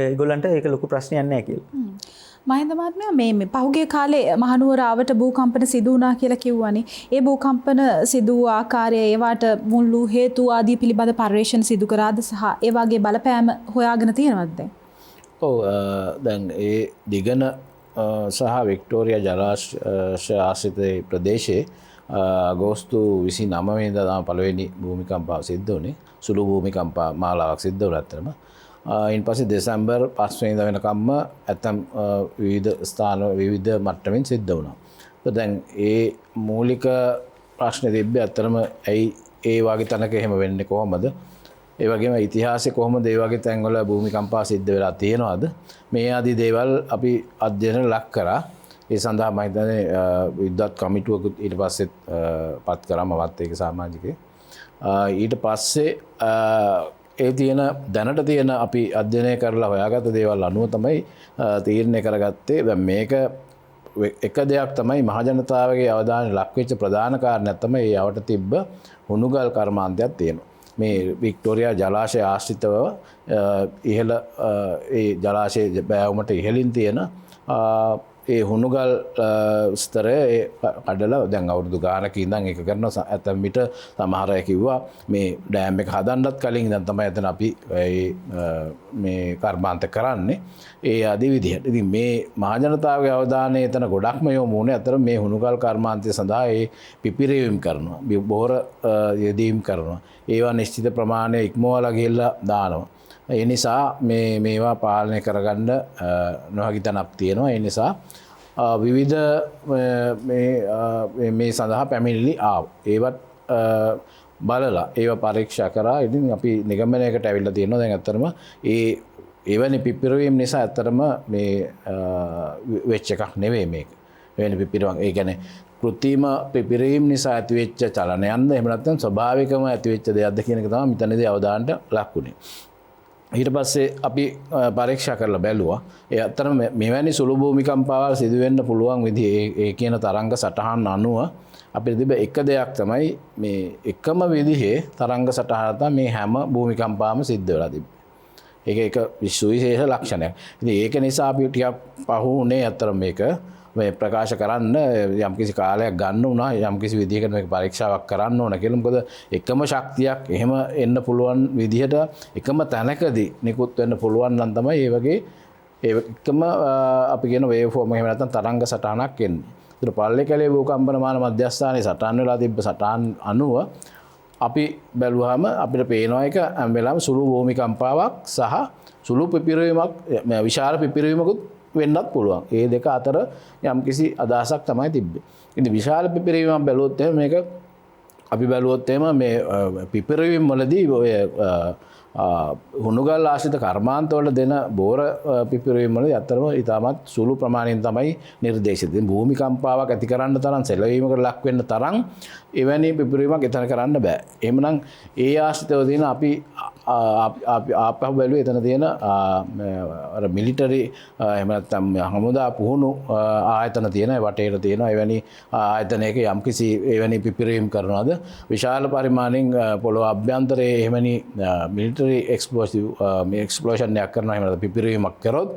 ඒගොල්ලන්ට ඒක ලොකු ප්‍රශ්නයක් නැහැ කියලා. මහින්ද මහත්මයා මේ පහුගිය කාලේ මහනුවර ආවට භූකම්පන සිදු වුණා කියලා කිව්වනේ. ඒ භූකම්පන සිදු වූ ආකාරය, ඒවට මුළු හේතු ආදී පිළිබඳ පර්යේෂණ සිදු කරාද සහ ඒ වගේ බලපෑම හොයාගෙන තියෙනවද දැන්? ඔව් දැන් ඒ දිගන සහ වික්ටෝරියා ජලාශය ආශ්‍රිත ප්‍රදේශයේ අගෝස්තු 29 වෙනිදා තමයි පළවෙනි භූමිකම්පාව සිද්ධ වුණේ. සුළු භූමිකම්පා මාලාවක් සිද්ධ වුණා අතරම. ඉන් පස්සේ දෙසැම්බර් 5 වෙනිදා වෙනකම්ම ඇතම් විවිධ ස්ථාන විවිධ මට්ටමින් සිද්ධ වුණා. දැන් ඒ මූලික ප්‍රශ්නේ තිබ්බේ අතරම ඇයි ඒ වගේ තැනක එහෙම වෙන්නේ කොහොමද? ඒ වගේම ඉතිහාසයේ කොහොමද ඒ වගේ තැන්වල භූමිකම්පා සිද්ධ වෙලා තියෙනවද? මේ ආදී දේවල් අපි අධ්‍යයන ලක් කරා. ඒ සඳහා මම හිතන්නේ විද්වත් කමිටුවකුත් ඊට පස්සේ පත් කරා මවත් ඒක සමාජිකේ. ඊට පස්සේ ඒ තියෙන දැනට තියෙන අපි අධ්‍යයනය කරලා හොයාගත්ත දේවල් අනුව තමයි තීරණය කරගත්තේ. දැන් මේක එක දෙයක් තමයි මහජනතාවගේ අවධානය ලක් වෙච්ච ප්‍රධාන කාරණයක් තමයි ඒ යවට තිබ්බ හුණුගල් කර්මාන්තයක් තියෙනවා. මේ වික්ටෝරියා ජලාශය ආශ්‍රිතව ඉහළ ඒ ජලාශයේ බෑවුමට ඉහළින් තියෙන ඒ හුණුගල් ස්තරය කඩලා දැන් අවුරුදු ගානක ඉඳන් ඒක කරනවා. ඇතැම් විට සමහර අය කිව්වා මේ ඩෑම් එක හදන්නත් කලින් ඉඳන් තමයි එතන අපි මේ කර්මාන්ත කරන්නේ. ඒ ආදී විදිහට. ඉතින් මේ මහජනතාවගේ අවධානය එතන ගොඩක්ම යොමු වුණේ අතර මේ හුණුගල් කර්මාන්තය සඳහා ඒ පිපිරීම් කරනවා. බොහොර යෙදීම් කරනවා. ඒවා නිශ්චිත ප්‍රමාණය ඉක්මවලා ගිහිල්ලා දානවා. ඒ නිසා මේවා පාලනය කරගන්න නොහැකි තැනක් තියෙනවා. ඒ නිසා විවිධ මේ සඳහා පැමිණිලි ආව. ඒවත් බලලා ඒවා පරීක්ෂා කරා. ඉතින් අපි නිගමනයකට ඇවිල්ලා තියෙනවා. දැන් ඇත්තටම එවැනි පිපිරීම් නිසා ඇත්තටම මේ වෙච්ච එකක් නෙවෙයි මේක. එවැනි පිපිරීම් ඒ කියන්නේ කෘත්‍රිම පිපිරීම් නිසා ඇතිවෙච්ච චලනයක්ද එහෙම නැත්නම් ස්වභාවිකව ඇතිවෙච්ච දෙයක්ද කියන එක තමයි මෙතනදී අවධානයට ලක් වුණේ. ඊට පස්සේ අපි පරීක්ෂා කරලා බැලුවා. ඒ අතරම මෙවැනි සුළු භූමිකම්පාවල් සිදු වෙන්න පුළුවන් විදිහ ඒ කියන තරංග සටහන් අනුව අපිට තිබෙ එක දෙයක් තමයි මේ එකම විදිහේ තරංග සටහන තමයි මේ හැම භූමිකම්පාවම සිද්ධ වෙලා තිබෙන්නේ. ඒක එක විශේෂ ලක්ෂණයක්. ඉතින් ඒක නිසා අපි ටිකක් පහුුනේ අතර මේක මේ ප්‍රකාශ කරන්න යම්කිසි කාලයක් ගන්න වුණා. යම්කිසි විදිහකට මේක පරීක්ෂාවක් කරන්න ඕන කියලා. මොකද එකම ශක්තියක් එහෙම එන්න පුළුවන් විදිහට එකම තැනකදී නිකුත් වෙන්න පුළුවන් නම් තමයි මේ වගේ එකම අපි කියන වේව් ෆෝම් එහෙම නැත්නම් තරංග සටහනක් එන්නේ. ඒතර පල්ලේ කැලේ භූකම්පන මාන මධ්‍යස්ථානයේ සටහන් වෙලා තිබ්බ සටහන් අනුව අපි බැලුවාම අපිට පේනවා එක හැම වෙලාවෙම සුළු භූමිකම්පාවක් සහ සුළු පිපිරීමක් විශාල පිපිරීමකුත් වෙන්නත් පුළුවන්. ඒ දෙක අතර යම්කිසි අදහසක් තමයි තිබ්බේ. ඉතින් විශාල පිපිරීමක් බැලුවොත් එහෙම මේක අපි බැලුවොත් එහෙම මේ පිපිරීම වලදී ඔය හුණුගල් ආශ්‍රිත කර්මාන්තවල දෙන බෝර පිපිරීම වලදී අතරම ඉතාමත් සුළු ප්‍රමාණයෙන් තමයි නිර්දේශිත. ඉතින් භූමිකම්පාවක් ඇති කරන්න තරම් සෙලවීමකට ලක් වෙන්න තරම් එවැනි පිපිරීමක් එතන කරන්න බෑ. එහෙමනම් ඒ ආශ්‍රිතව තියෙන අපි ආපහු බැලුවේ එතන තියෙන අර මිලිටරි එහෙම නැත්නම් හමුදා පුහුණු ආයතන තියෙන වටේට තියෙන එවැනි ආයතනයක යම්කිසි එවැනි පිපිරීම් කරනවාද විශාල පරිමාණයෙන් පොළොව අභ්‍යන්තරයේ එවැනි මිලිටරි එක්ස්ප්ලෝසිව් මේ එක්ස්ප්ලෝෂන් එකක් කරනවා එහෙම නැත්නම් පිපිරීමක් කරොත්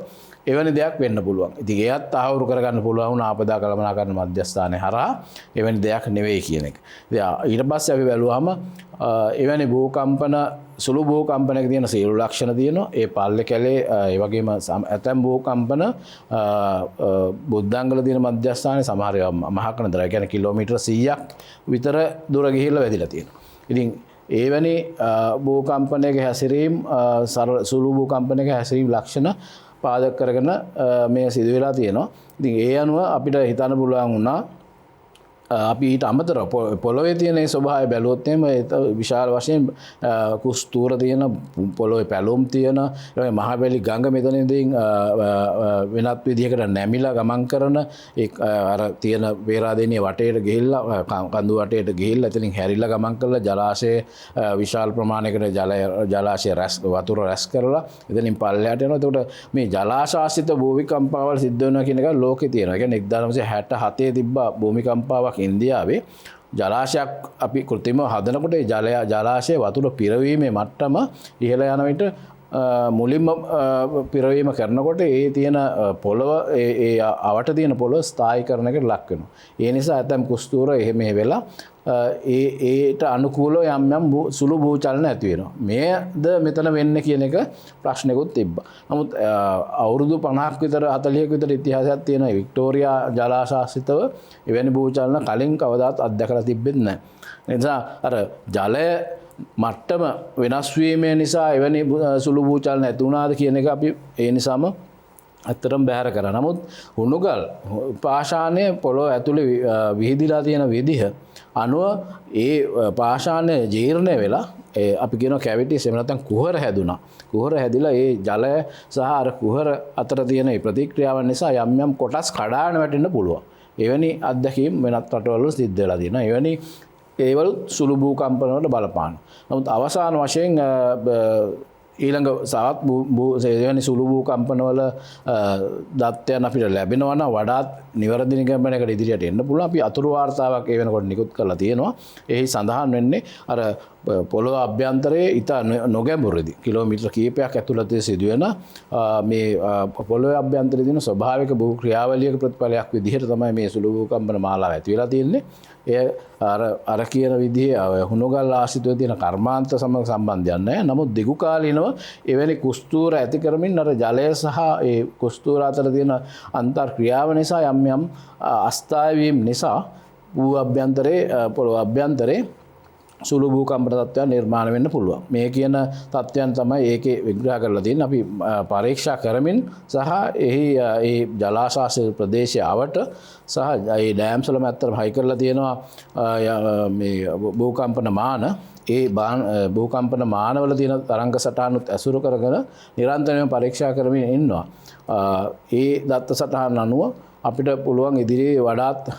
එවැනි දෙයක් වෙන්න පුළුවන්. ඉතින් ඒත් ආවුරු කරගන්න පුළුවන් වුණ ආපදා කළමනාකරණ මධ්‍යස්ථානයේ හරහා එවැනි දෙයක් නෙවෙයි කියන එක. ඊට පස්සේ අපි බැලුවාම එවැනි භූකම්පන සුළු භූකම්පනයක තියෙන සියලු ලක්ෂණ තියෙනවා. ඒ පල්ලේ කැලේ ඒ වගේම ඇතැම් භූකම්පන බුද්ධාංගල තියෙන මධ්‍යස්ථානයේ සමහර ඒවා මහා කනදර කියන්නේ කිලෝමීටර් 100ක් විතර දුර ගිහිල්ලා වැදිලා තියෙනවා. ඉතින් එවැනි භූකම්පනයක හැසිරීම සුළු භූකම්පනයක හැසිරීම ලක්ෂණ පාදක කරගෙන මේ සිදු වෙලා තියෙනවා. ඉතින් ඒ අනුව අපිට හිතන්න පුළුවන් වුණා අපි ඊට අමතරව පොළොවේ තියෙන ඒ ස්වභාවය බැලුවොත් එහෙම විශාල වශයෙන් කුස්තූර තියෙන පොළොවේ පැලුම් තියෙන ඒ මහවැලි ගඟ මෙතනදී වෙනත් විදිහකට නැමිලා ගමන් කරන ඒ අර තියෙන වේරාදෙනිය වටේට ගිහිල්ලා කඳු වටේට ගිහිල්ලා එතනින් හැරිලා ගමන් කරලා ජලාශයේ විශාල ප්‍රමාණයකට ජලාශය වතුර රැස් කරලා එතනින් පල්ලයට යනවා. එතකොට මේ ජලාශාශ්‍රිත භූමිකම්පාවල් සිද්ධ වෙනවා කියන එක ලෝකේ තියෙනවා. ඒ කියන්නේ 1967 තිබ්බ භූමිකම්පාවක් ඉන්දියාවේ ජලාශයක් අපි කෘත්‍රිමව හදනකොට ඒ ජලාශයේ වතුර පිරවීමේ මට්ටම ඉහළ යන විට මුලින්ම පිරවීම කරනකොට ඒ තියෙන පොළොව ඒ අවට තියෙන පොළොව ස්ථායීකරණයකට ලක් වෙනවා. ඒ නිසා ඇතම් කුස්තූර එහෙම වෙලා ඒට අනුකූලව යම් යම් සුළු භූචලන ඇති වෙනවා. මේද මෙතන වෙන්නේ කියන එක ප්‍රශ්නකුත් තිබ්බා. නමුත් අවුරුදු 50ක් විතර 40ක විතර ඉතිහාසයක් තියෙන වික්ටෝරියා ජලාශාසිතව එවැනි භූචලන කලින් කවදාත් අත්දැකලා තිබෙන්නේ නැහැ. ඒ නිසා අර ජලය මට්ටම වෙනස් වීම නිසා එවැනි සුළු භූචලන ඇති වුණාද කියන එක අපි ඒ නිසාම ඇත්තටම බැහැර කරා. නමුත් හුණුගල් පාෂාණය පොළොව ඇතුලේ විහිදිලා තියෙන විදිහ අනුව ඒ පාෂාණය ජීර්ණය වෙලා අපි කියනවා කැවිටිස් එහෙම නැත්නම් කුහර හැදුනා. කුහර හැදිලා ඒ ජලය සහ අර කුහර අතර තියෙන ප්‍රතික්‍රියාවන් නිසා යම් යම් කොටස් කඩාගෙන වැටෙන්න පුළුවන්. එවැනි අත්දැකීම් වෙනත් රටවල සිද්ධ වෙලා තියෙනවා. එවැනි ඒවල සුළු භූකම්පන වලට බලපාන. නමුත් අවසාන වශයෙන් ඊළඟ සවත් එවැනි සුළු භූකම්පනවල දත්තයන් අපිට ලැබෙනවා නම් වඩාත් නිවැරදි නිගමනයකට ඉදිරියට එන්න පුළුවන්. අපි අතුරු වාර්තාවක් ඒ වෙනකොට නිකුත් කරලා තියෙනවා. එහි සඳහන් වෙන්නේ අර පොළොව අභ්‍යන්තරයේ ඉතා නොගැඹුරදී කිලෝමීටර කිහිපයක් ඇතුළතේ සිදුවෙන මේ පොළොවේ අභ්‍යන්තරයේ තියෙන ස්වභාවික භූ ක්‍රියාවලියක ප්‍රතිඵලයක් විදිහට තමයි මේ සුළු භූකම්පන මාලාව ඇති වෙලා තියෙන්නේ. එය අර කියන විදිහේ හුණුගල් ආශ්‍රිතව තියෙන කර්මාන්ත සමග සම්බන්ධයක් නැහැ. නමුත් දිගු කාලීනව එවැනි කුස්තූර ඇති කරමින් අර ජලය සහ ඒ කුස්තූර අතර තියෙන අන්තර් ක්‍රියාව නිසා යම් යම් අස්ථායී වීම නිසා භූ අභ්‍යන්තරයේ පොළොව අභ්‍යන්තරයේ සුළු භූකම්පන තත්ත්වයන් නිර්මාණය වෙන්න පුළුවන්. මේ කියන තත්ත්වයන් තමයි ඒකේ විග්‍රහ කරලා තියෙන්නේ. අපි පරීක්ෂා කරමින් සහ එහි ඒ ජලාශාස්ත්‍රීය ප්‍රදේශයේ අවට සහ ඒ ඩෑම්ස් වලම ඇත්තටම හයි කරලා තියෙනවා මේ භූකම්පන මාන. ඒ භූකම්පන මානවල තියෙන තරංග සටහනුත් ඇසුරු කරගෙන නිරන්තරයෙන්ම පරීක්ෂා කරමින් ඉන්නවා. ඒ දත්ත සටහන් අනුව අපිට පුළුවන් ඉදිරියේ වඩාත්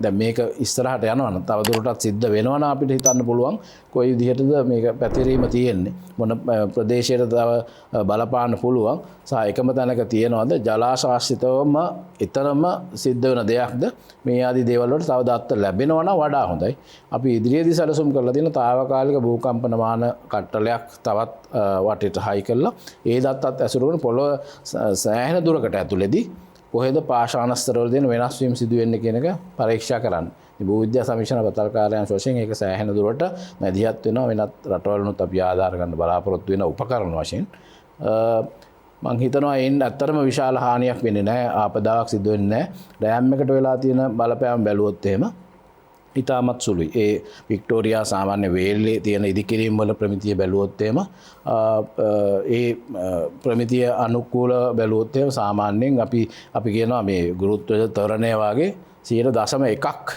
දැන් මේක ඉස්සරහට යනවා නම් තව දුරටත් සිද්ධ වෙනවා නම් අපිට හිතන්න පුළුවන් කොයි විදිහටද මේක පැතිරීම තියෙන්නේ මොන ප්‍රදේශයකට තව බලපාන්න පුළුවන් සහ එකම තැනක තියෙනවද ජලාශාස්ත්‍රිතවම ඊතරම සිද්ධ වෙන දෙයක්ද මේ ආදී දේවල් වලට තව දත්ත ලැබෙනවා නම් වඩා හොඳයි. අපි ඉදිරියේදී සැලසුම් කරලා තියෙන తాවකාලික භූකම්පන මාන කට්ටලයක් තවත් වටේට හයි කරලා ඒ දත්තත් ඇසුරු කරන පොළොව සෑහෙන දුරකට ඇතුළේදී කොහෙද පාෂාණස්තරවල දෙන වෙනස් වීම සිදු වෙන්නේ කියන එක පරීක්ෂා කරන්න. මේ භූවිද්‍යා සමීක්ෂණ පතල් කාර්යාංශ වශයෙන් ඒක සෑහෙන දුරට මැදිහත් වෙනවා වෙනත් රටවලුත් අපි ආධාර ගන්න බලාපොරොත්තු වෙන උපකරණ වශයෙන්. මම හිතනවා එයින් ඇත්තටම විශාල හානියක් වෙන්නේ නැහැ. ආපදාවක් සිදු වෙන්නේ නැහැ. ඩෑම් එකට වෙලා තියෙන බලපෑම බැලුවොත් එහෙම ඉතාමත් සුළුයි. ඒ වික්ටෝරියා සාමාන්‍ය වේල්ලේ තියෙන ඉදිකිරීම් වල ප්‍රමිතිය බැලුවොත් එහෙම ඒ ප්‍රමිතිය අනුකූල බැලුවොත් එහෙම සාමාන්‍යයෙන් අපි කියනවා මේ ගුරුත්වය ත්වරණය වාගේ 0.1ක්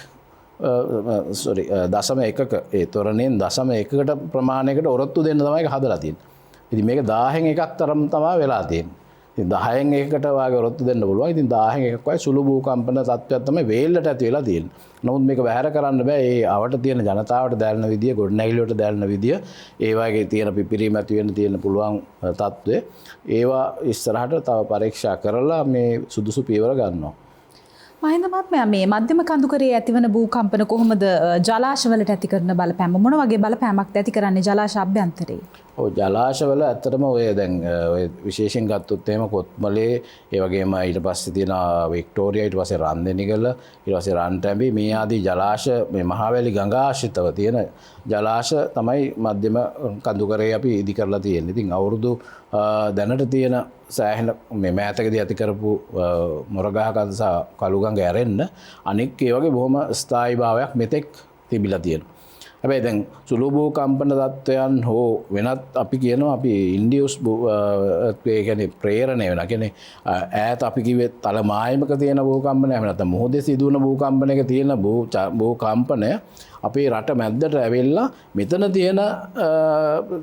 0.1ක ඒ ත්වරණයෙන් 0.1කට ප්‍රමාණයකට ඔරොත්තු දෙන්න තමයි ඒක හදලා තියෙන්නේ. ඉතින් මේක 1000න් එකක් තරම් තමයි වෙලා තියෙන්නේ. ඉතින් 10න් එකකට වාගේ ඔරොත්තු දෙන්න පුළුවන්. ඉතින් 1000න් එකක් වගේ සුළු භූකම්පන තත්ත්වයක් තමයි වේල්ලට ඇති වෙලා තියෙන්නේ. නමුත් මේක බැහැර කරන්න බෑ. ඒ අවට තියෙන ජනතාවට දැනෙන විදිය, ගොඩනැගිලි වලට දැනෙන විදිය, ඒ වගේ තියෙන පිපිරීම ඇති වෙන්න තියෙන පුළුවන් තත්ත්වය. ඒවා ඉස්සරහට තව පරීක්ෂා කරලා මේ සුදුසු පියවර ගන්නවා. මහින්ද මහත්මයා මේ මධ්‍යම කඳුකරේ ඇතිවන භූකම්පන කොහොමද ජලාශවලට ඇති කරන බලපෑම මොන වගේ බලපෑමක්ද ඇති කරන්නේ ජලාශ අභ්‍යන්තරේ? ඔව් ජලාශවල ඇත්තටම ඔය දැන් ඔය විශේෂයෙන් ගත්තොත් එහෙම කොත්මලේ ඒ වගේම ඊට පස්සේ තියෙන වික්ටෝරියා ඊට පස්සේ රන්දෙනිගල ඊට පස්සේ රන්ටැඹි මේ ආදී ජලාශ මේ මහවැලි ගඟ ආශ්‍රිතව තියෙන ජලාශ තමයි මධ්‍යම කඳුකරේ අපි ඉදි කරලා තියෙන්නේ. ඉතින් අවුරුදු දැනට තියෙන සෑහෙන මේ මෑතකදී ඇති කරපු මොරගහකඳ සහ කළුගඟ ඇරෙන්න අනෙක් ඒ වගේ බොහොම ස්ථායී භාවයක් මෙතෙක් තිබිලා තියෙනවා. හැබැයි දැන් සුළු භූකම්පන තත්ත්වයන් හෝ වෙනත් අපි කියනවා අපි ඉන්ඩියුස් ඒ කියන්නේ ප්‍රේරණය වෙනවා. කියන්නේ ඈත අපි කිව්වේ තල මායමක තියෙන භූකම්පනය එහෙම නැත්නම් මොහොතේ සිදුවන භූකම්පනයක තියෙන භූකම්පනය අපේ රට මැද්දට ඇවිල්ලා මෙතන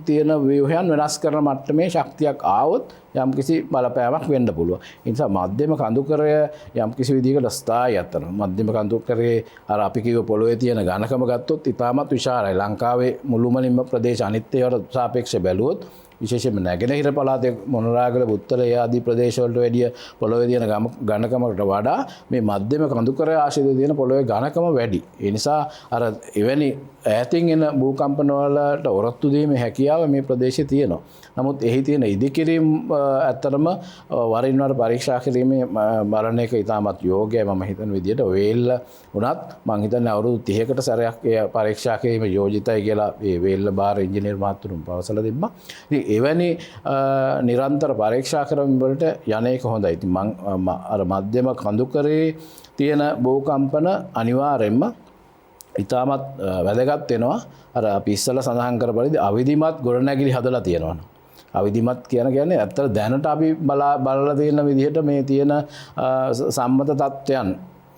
තියෙන ව්‍යුහයන් වෙනස් කරන මට්ටමේ ශක්තියක් ආවොත් යම්කිසි බලපෑමක් වෙන්න පුළුවන්. ඒ නිසා මධ්‍යම කඳුකරය යම්කිසි විදිහකට ස්ථායී අතන මධ්‍යම කඳුකරයේ අර අපි කිව්ව පොළොවේ තියෙන ඝනකම ගත්තොත් ඉතාමත් විශාලයි. ලංකාවේ මුළුමනින්ම ප්‍රදේශ අනිත් ඒවාට සාපේක්ෂව බැලුවොත් විශේෂයෙන්ම නැගෙනහිර පළාතේ මොනරාගල පුත්තල ඒ ආදී ප්‍රදේශවලට වැඩිය පොළොවේ තියෙන ඝනකමකට වඩා මේ මධ්‍යම කඳුකර ආශ්‍රිතව තියෙන පොළොවේ ඝනකම වැඩි. ඒ නිසා අර එවැනි ඈතින් එන භූකම්පන වලට ඔරොත්තු දීමේ හැකියාව මේ ප්‍රදේශයේ තියෙනවා. නමුත් එහි තියෙන ඉදිකිරීම ඇත්තටම වරින් වර පරීක්ෂා කිරීමේ බලන එක ඉතාමත් යෝග්‍යයි මම හිතන විදිහට. වේල්ල වුණත් මම හිතන්නේ අවුරුදු 30කට සැරයක් ඒ පරීක්ෂා කිරීම යෝජිතයි කියලා මේ වේල්ල බාර ඉංජිනේරු මහතුරුන් පවසලා තිබ්බා. ඉතින් එවැනි නිරන්තර පරීක්ෂා කිරීම වලට යන්නේක හොඳයි. ඉතින් මම අර මධ්‍යම කඳුකරේ තියෙන භූකම්පන අනිවාර්යෙන්ම ඉතාමත් වැදගත් වෙනවා. අර අපි ඉස්සෙල්ලා සඳහන් කර පරිදි අවිධිමත් ගොඩනැගිලි හදලා තියෙනවා. අවිධිමත් කියන්නේ ඇත්තට දැනට අපි බලලා තියෙන විදිහට මේ තියෙන සම්මත තත්ත්වයන්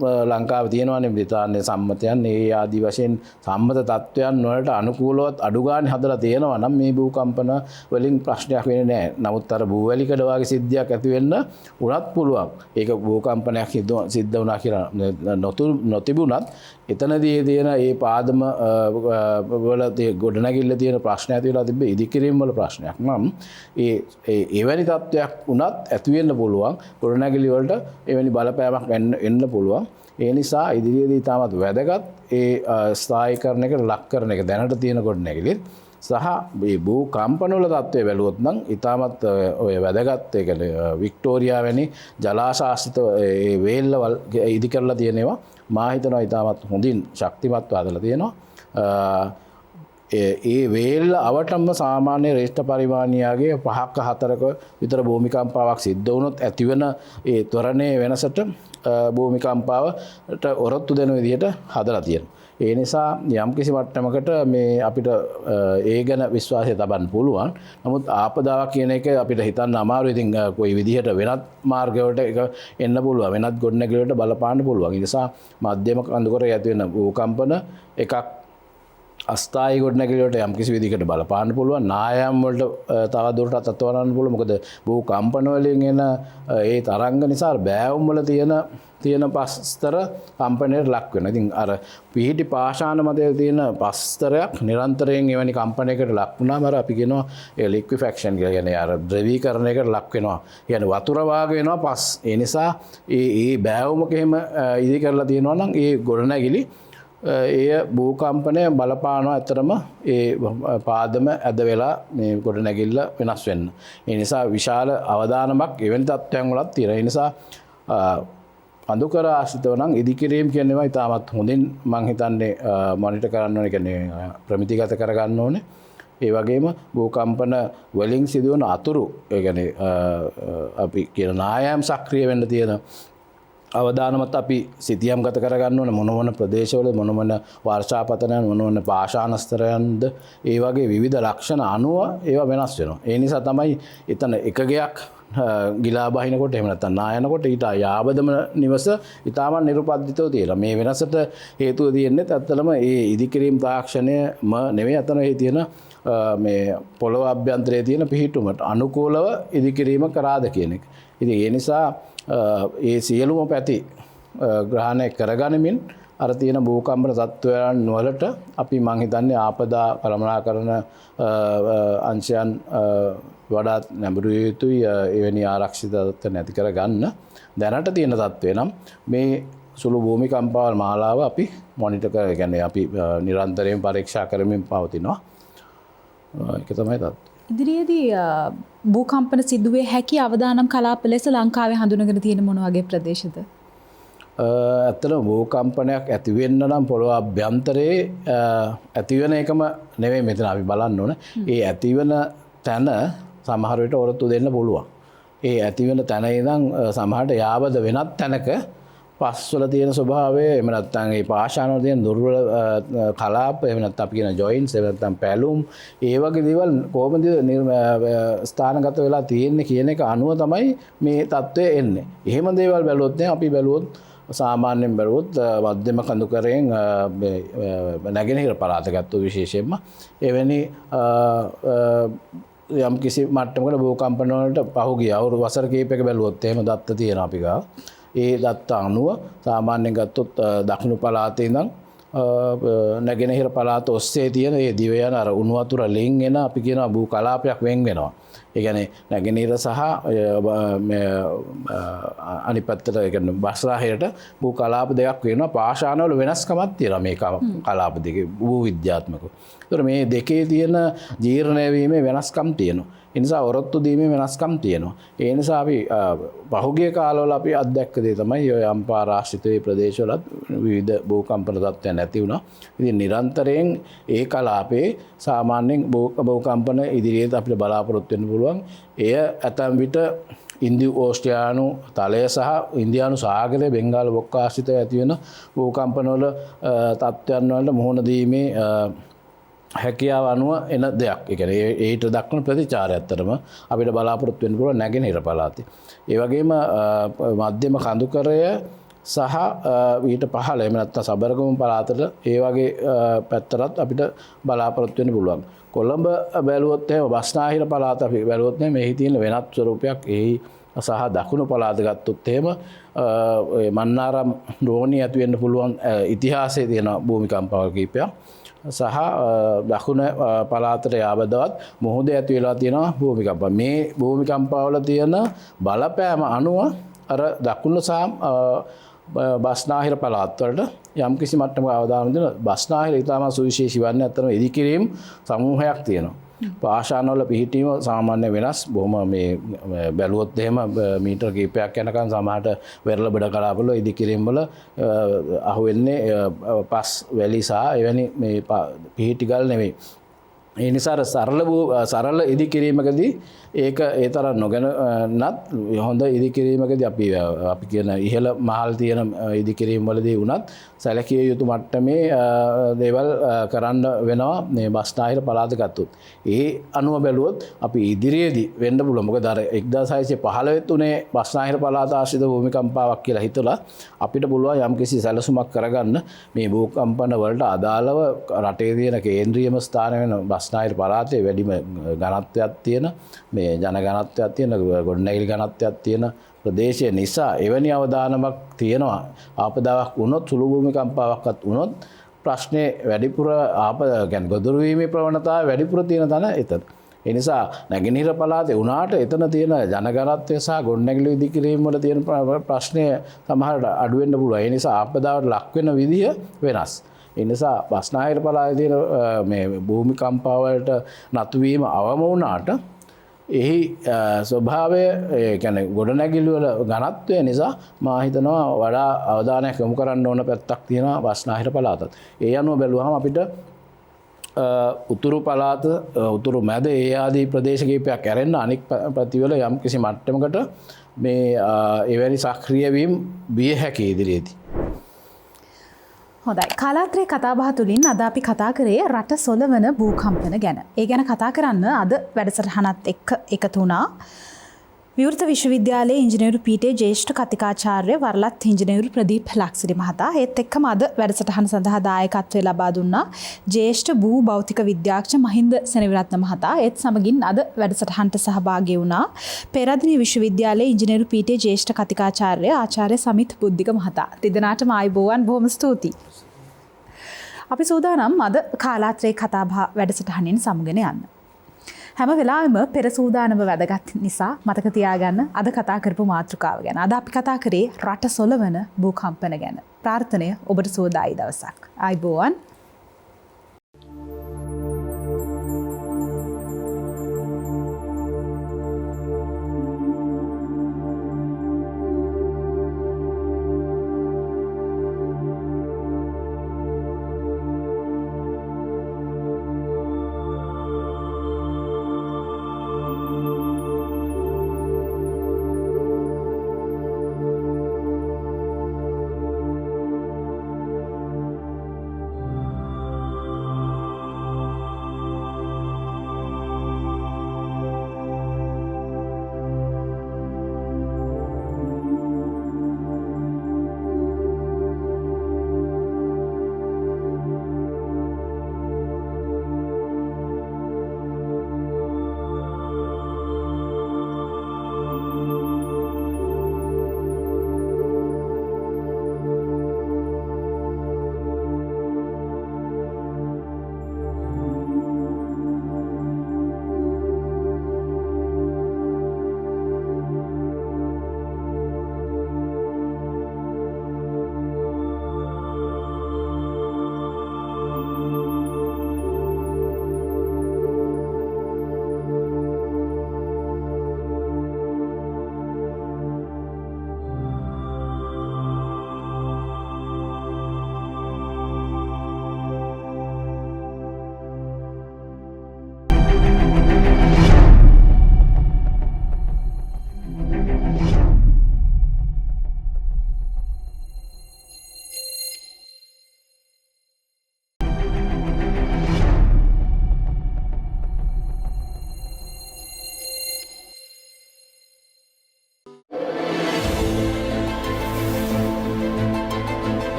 ලංකාවේ තියෙනවානේ බ්‍රිතාන්‍ය සම්මතයන් ඒ ආදි වශයෙන් සම්මත තත්ත්වයන් වලට අනුකූලව අඩු ගන්න හදලා තියෙනවා නම් මේ භූකම්පන වලින් ප්‍රශ්නයක් වෙන්නේ නැහැ. නමුත් අර භූවැලිකඩ වගේ සිද්ධියක් ඇති වෙන්න උනත් පුළුවන්. ඒක භූකම්පනයක් සිද්ධ වුණා කියලා නොතිබුණත් එතනදී තියෙන ඒ පාදම වල ගොඩනැගිල්ල තියෙන ප්‍රශ්න ඇති වෙලා තිබ්බ ඉදිකිරීම වල ප්‍රශ්නයක් නම් එවැනි තත්ත්වයක් උනත් ඇති වෙන්න පුළුවන්. ගොඩනැගිලි වලට එවැනි බලපෑමක් එන්න පුළුවන්. ඒ නිසා ඉදිරියේදී තාමත් වැදගත් ඒ ස්ථායීකරණයකට ලක් කරන එක දැනට තියෙන ගොඩනැගිලි සහ මේ භූකම්පන වල තත්ත්වය බැලුවොත් නම් ඉතාමත් ඔය වැදගත් ඒ කියන්නේ වික්ටෝරියා වැනි ජලාශාස්ත්‍රිත ඒ වේල්ලවල් ඉදි කරලා තියෙනවා. මා හිතනවා ඉතාමත් හොඳින් ශක්තිමත්ව හදලා තියෙනවා. ඒ වේල්ල අවටම සාමාන්‍ය රේෂ්ඨ පරිමාණියාගේ 5ක 4ක විතර භූමිකම්පාවක් සිද්ධ වුණොත් ඇතිවන ඒ ත්වරණයේ වෙනසට භූමිකම්පාවට ඔරොත්තු දෙන විදිහට හදලා තියෙනවා. ඒ නිසා යම්කිසි මට්ටමකට මේ අපිට ඒ ගැන විශ්වාසය තබන්න පුළුවන්. නමුත් ආපදාවක් කියන එක අපිට හිතන්න අමාරුයි. ඉතින් කොයි විදිහට වෙනත් මාර්ගවලට ඒක එන්න පුළුවන්. වෙනත් ගොඩනැගිලි වලට බලපාන්න පුළුවන්. ඒ නිසා මධ්‍යම කඳුකරේ ඇති වෙන භූකම්පන එකක් අස්ථායි ගොඩනැගිලි වලට යම්කිසි විදිහකට බලපාන්න පුළුවන්. නායම් වලට තව දුරටත් අතවරන්න පුළුවන්. මොකද භූකම්පන වලින් එන ඒ තරංග නිසා බෑවුම් වල තියෙන පස්තර කම්පනයට ලක් වෙනවා. ඉතින් අර පිහිටි පාෂාණ මතයේ තියෙන පස්තරයක් නිරන්තරයෙන් එවැනි කම්පනයකට ලක් වුණාම අර අපි කියනවා ඒ ලික්විෆැක්ෂන් කියලා. කියන්නේ අර ද්‍රවීකරණයකට ලක් වෙනවා. කියන්නේ වතුර වාගේ වෙනවා පස්. ඒ නිසා ඒ බෑවුමක එහෙම ඉදි කරලා තියෙනවා නම් ඒ ගොඩනැගිලි එය භූකම්පනය බලපානවා. ඇතරම ඒ පාදම ඇද වෙලා මේ ගොඩනැගිල්ල වෙනස් වෙන්න. ඒ නිසා විශාල අවදානමක් එවැනි තත්ත්වයන් වලත් තියෙනවා. ඒ නිසා කඳුකර ආශ්‍රිතව නම් ඉදිකිරීම කියන ඒවා ඉතාමත් හොඳින් මම හිතන්නේ මොනිටර් කරන්න ඕනේ. කියන්නේ ප්‍රමිතිගත කරගන්න ඕනේ. ඒ වගේම භූකම්පන වලින් සිදුවන අතුරු ඒ කියන්නේ අපි කියන නායම් සක්‍රිය වෙන්න තියෙන අවදානමත් අපි සිතියම් ගත කරගන්න ඕනේ. මොන ප්‍රදේශවල මොන වර්ෂාපතනයන් මොන පාෂාණස්තරයන්ද ඒ වගේ විවිධ ලක්ෂණ අනුව ඒවා වෙනස් වෙනවා. ඒ නිසා තමයි එතන එකගයක් ගිලා බහිනකොට එහෙම නැත්නම් නායනකොට ඊට යාබදම නිවස ඊටම නිර්පද්දිතව තියෙනවා. මේ වෙනසට හේතුව තියෙන්නේ ඇත්තටම ඒ ඉදිකිරීම තාක්ෂණයම නෙවෙයි. අතන ඒ තියෙන මේ පොළොව අභ්‍යන්තරයේ තියෙන පිහිටුමට අනුකූලව ඉදිකිරීම කරාද කියන එක. ඉතින් ඒ නිසා ඒ සියලුම පැති ග්‍රහණය කරගනිමින් අර තියෙන භූකම්පන තත්ත්වයන් වලට අපි මං හිතන්නේ ආපදා කළමනාකරන අංශයන් වඩාත් නැඹුරු යුතුයි. එවැනි ආරක්ෂිත තත්ත්ව නැති කරගන්න දැනට තියෙන තත්ත්වය නම් මේ සුළු භූමිකම්පාවල් මාලාව අපි මොනිටර් කරගෙන කියන්නේ අපි නිරන්තරයෙන් පරීක්ෂා කරමින් පවතිනවා. ඒක තමයි තත්ත්වය. ඉදිරියේදී භූකම්පන සිදුවේ හැකි අවදානම් කලාප ලෙස ලංකාවේ හඳුනගෙන තියෙන මොන වගේ ප්‍රදේශද? ඇත්තටම භූකම්පනයක් ඇති වෙන්න නම් පොළොව අභ්‍යන්තරයේ ඇති වෙන එකම නෙවෙයි මෙතන අපි බලන්න ඕන. ඒ ඇති වෙන තැන සමහර විට ඔරොත්තු දෙන්න පුළුවන්. ඒ ඇති වෙන තැන ඉඳන් සමහරට යාබද වෙනත් තැනක පස්වල තියෙන ස්වභාවය එහෙම නැත්නම් ඒ පාෂාණ වල තියෙන දුර්වල කලාප එහෙම නැත්නම් අපි කියන ජොයින්ට්ස් එහෙම නැත්නම් පැලුම් ඒ වගේ දේවල් කොහොමද ස්ථානගත වෙලා තියෙන්නේ කියන එක අනුව තමයි මේ தත්ත්වය එන්නේ. එහෙම දේවල් බැලුවොත් අපි බැලුවොත් සාමාන්‍යයෙන් බැලුවොත් මධ්‍යම කඳුකරයෙන් නැගෙනහිර පළාත ගත්තොත් විශේෂයෙන්ම එවැනි යම් කිසි මට්ටමකට භූකම්පන වලට පහුගිය අවුරුදු වසර කිහිපයක බැලුවොත් එහෙම දත්ත තියෙනවා අපි ගාව. ඒ දත්ත අනුව සාමාන්‍යයෙන් ගත්තොත් දකුණු පළාතේ ඉඳන් නැගෙනහිර පළාත ඔස්සේ තියෙන ඒ දිව යන අර උණු වතුර ලෙන් එන අපි කියනවා භූ කලාපයක් වෙන් වෙනවා. ඒ කියන්නේ නැගෙනහිර සහ අනිත් පැත්තට ඒ කියන්නේ බස්රාහයට භූ කලාප දෙකක් වෙනවා. පාෂාණවල වෙනස්කමක් තියෙනවා මේ කලාප දෙකේ භූ විද්‍යාත්මකව. ඒතර මේ දෙකේ තියෙන ජීර්ණය වීමේ වෙනස්කම් තියෙනවා. ඒ නිසා ඔරොත්තු දීමේ වෙනස්කම් තියෙනවා. ඒ නිසා අපි පහුගිය කාලවල අපි අත්දැක්ක දේ තමයි ඔය අම්පාර ආශ්‍රිත ප්‍රදේශවලත් විවිධ භූකම්පන තත්ත්වයන් ඇති වුණා. ඉතින් නිරන්තරයෙන් ඒ කලාපේ සාමාන්‍යයෙන් භූකම්පන ඉදිරියට අපිට බලාපොරොත්තු වෙන්න පුළුවන්. එය ඇතැම් විට ඉන්දු ඕස්ට්‍රේලියානු තලය සහ ඉන්දියානු සාගරය බෙන්ගාල බොක්ක ආශ්‍රිතව ඇති වෙන භූකම්පනවල තත්ත්වයන් වලට මුහුණ දීමේ හැකියාව අනුව එන දෙයක්. ඒ කියන්නේ ඒට දක්වන ප්‍රතිචාරය ඇත්තටම අපිට බලාපොරොත්තු වෙන්න පුළුවන් නැගෙනහිර පළාතේ. ඒ වගේම මධ්‍යම කඳුකරය සහ ඊට පහළ එහෙම නැත්නම් සබරගමු පළාතට ඒ වගේ පැත්තටත් අපිට බලාපොරොත්තු වෙන්න පුළුවන්. කොළඹ බැලුවොත් එහෙම බස්නාහිර පළාත අපි බැලුවොත් එහෙම මෙහි තියෙන වෙනත් ස්වරූපයක් එහි සහ දකුණු පළාත ගත්තොත් එහෙම මන්නාරම් රෝණි ඇති වෙන්න පුළුවන් ඉතිහාසයේ තියෙන භූමිකම්පාවල් කිහිපයක්. සහ දකුණ පළාතට යාබදවත් මුහුදේ ඇති වෙලා තියෙනවා භූමිකම්පා. මේ භූමිකම්පාවල තියෙන බලපෑම අනුව අර දකුණ සහ බස්නාහිර පළාත් වලට යම් කිසි මට්ටමක අවධානය දෙන බස්නාහිර ඉතාම සුවිශේෂී වන්නේ අතරම ඉදිකිරීම් සමූහයක් තියෙනවා. පාෂාණවල පිහිටීම සාමාන්‍ය වෙනස්. බොහොම මේ බැලුවොත් එහෙම මීටර කිහිපයක් යනකම් සමහරට වෙරළ බඩ කලාපවල ඉදිකිරීම් වල අහුවෙන්නේ පස් වැලි සහ එවැනි මේ පිහිටි ගල් නෙවෙයි. ඒ නිසා සරල ඉදිකිරීමකදී ඒක ඒ තරම් නොගැනනත් හොඳ ඉදිකිරීමකදී අපි කියන ඉහළ මහල් තියෙන ඉදිකිරීම් වලදී වුණත් සැලකිය යුතු මට්ටමේ දේවල් කරන්න වෙනවා මේ බස්නාහිර පළාත ගත්තොත්. ඒ අනුව බැලුවොත් අපි ඉදිරියේදී වෙන්න පුළුවන්. මොකද අර 1615 උනේ බස්නාහිර පළාත ආශ්‍රිත භූමිකම්පාවක් කියලා හිතලා අපිට පුළුවන් යම්කිසි සැලසුමක් කරගන්න මේ භූකම්පන වලට අදාළව රටේ තියෙන කේන්ද්‍රීයම ස්ථාන වෙන බස්නාහිර පළාතේ වැඩිම ඝනත්වයක් තියෙන මේ ජන ඝනත්වයක් තියෙන ගොඩනැගිලි ඝනත්වයක් තියෙන ප්‍රදේශය නිසා එවැනි අවදානමක් තියෙනවා. ආපදාවක් වුණොත් සුළු භූමිකම්පාවක්වත් වුණොත් ප්‍රශ්නේ වැඩිපුර කියන්නේ ගොදුරු වීමේ ප්‍රවණතාවය වැඩිපුර තියෙන තැන එතන. ඒ නිසා නැගෙනහිර පළාතේ වුණාට එතන තියෙන ජන ඝනත්වය සහ ගොඩනැගිලි ඉදිකිරීම වල තියෙන ප්‍රශ්නය සමහරට අඩු වෙන්න පුළුවන්. ඒ නිසා ආපදාවට ලක් වෙන විදිය වෙනස්. ඒ නිසා බස්නාහිර පළාතේ තියෙන මේ භූමිකම්පාවලට නතු වීම අවම වුණාට එහි ස්වභාවය කියන්නේ ගොඩනැගිලි වල ඝනත්වය නිසා මා හිතනවා වඩා අවධානයක් යොමු කරන්න ඕන පැත්තක් තියෙනවා බස්නාහිර පළාතත්. ඒ අනුව බැලුවහම අපිට උතුරු පළාත උතුරු මැද ඒ ආදී ප්‍රදේශ කිහිපයක් ඇරෙන්න අනික් ප්‍රතිවල යම් කිසි මට්ටමකට මේ එවැනි සක්‍රිය වීම විය හැකි ඉදිරියේදී. හොඳයි. කාලාත්‍රයේ කතාබහ තුළින් අද අපි කතා කරේ රට සොලවන භූකම්පන ගැන. ඒ ගැන කතා කරන්න අද වැඩසටහනත් එක්ක එකතු වුණා විවෘත විශ්වවිද්‍යාලයේ ඉංජිනේරු පීඨයේ ජ්‍යෙෂ්ඨ කතිකාචාර්ය වරලත් ඉංජිනේරු ප්‍රදීප් ලක්සිරි මහතා. ඒත් එක්කම අද වැඩසටහන සඳහා දායකත්වය ලබා දුන්නා ජ්‍යෙෂ්ඨ භූ භෞතික විද්‍යාඥ මහින්ද සෙනවිරත්න මහතා. ඒත් සමගින් අද වැඩසටහනට සහභාගී වුණා පෙරදින විශ්වවිද්‍යාලයේ ඉංජිනේරු පීඨයේ ජ්‍යෙෂ්ඨ කතිකාචාර්ය ආචාර්ය සමිත් බුද්ධික මහතා. තිදෙනාටම ආයුබෝවන් බොහොම ස්තුතියි. අපි සූදානම් අද කාලාත්‍රයේ කතාබහ වැඩසටහනින් සමුගෙන යන්න. හැම වෙලාවෙම පෙර සූදානම වැදගත් නිසා මතක තියාගන්න අද කතා කරපු මාතෘකාව ගැන. අද අපි කතා කරේ රට සොලවන භූකම්පන ගැන. ප්‍රාර්ථනය ඔබට සුවදායි දවසක්. ආයුබෝවන්.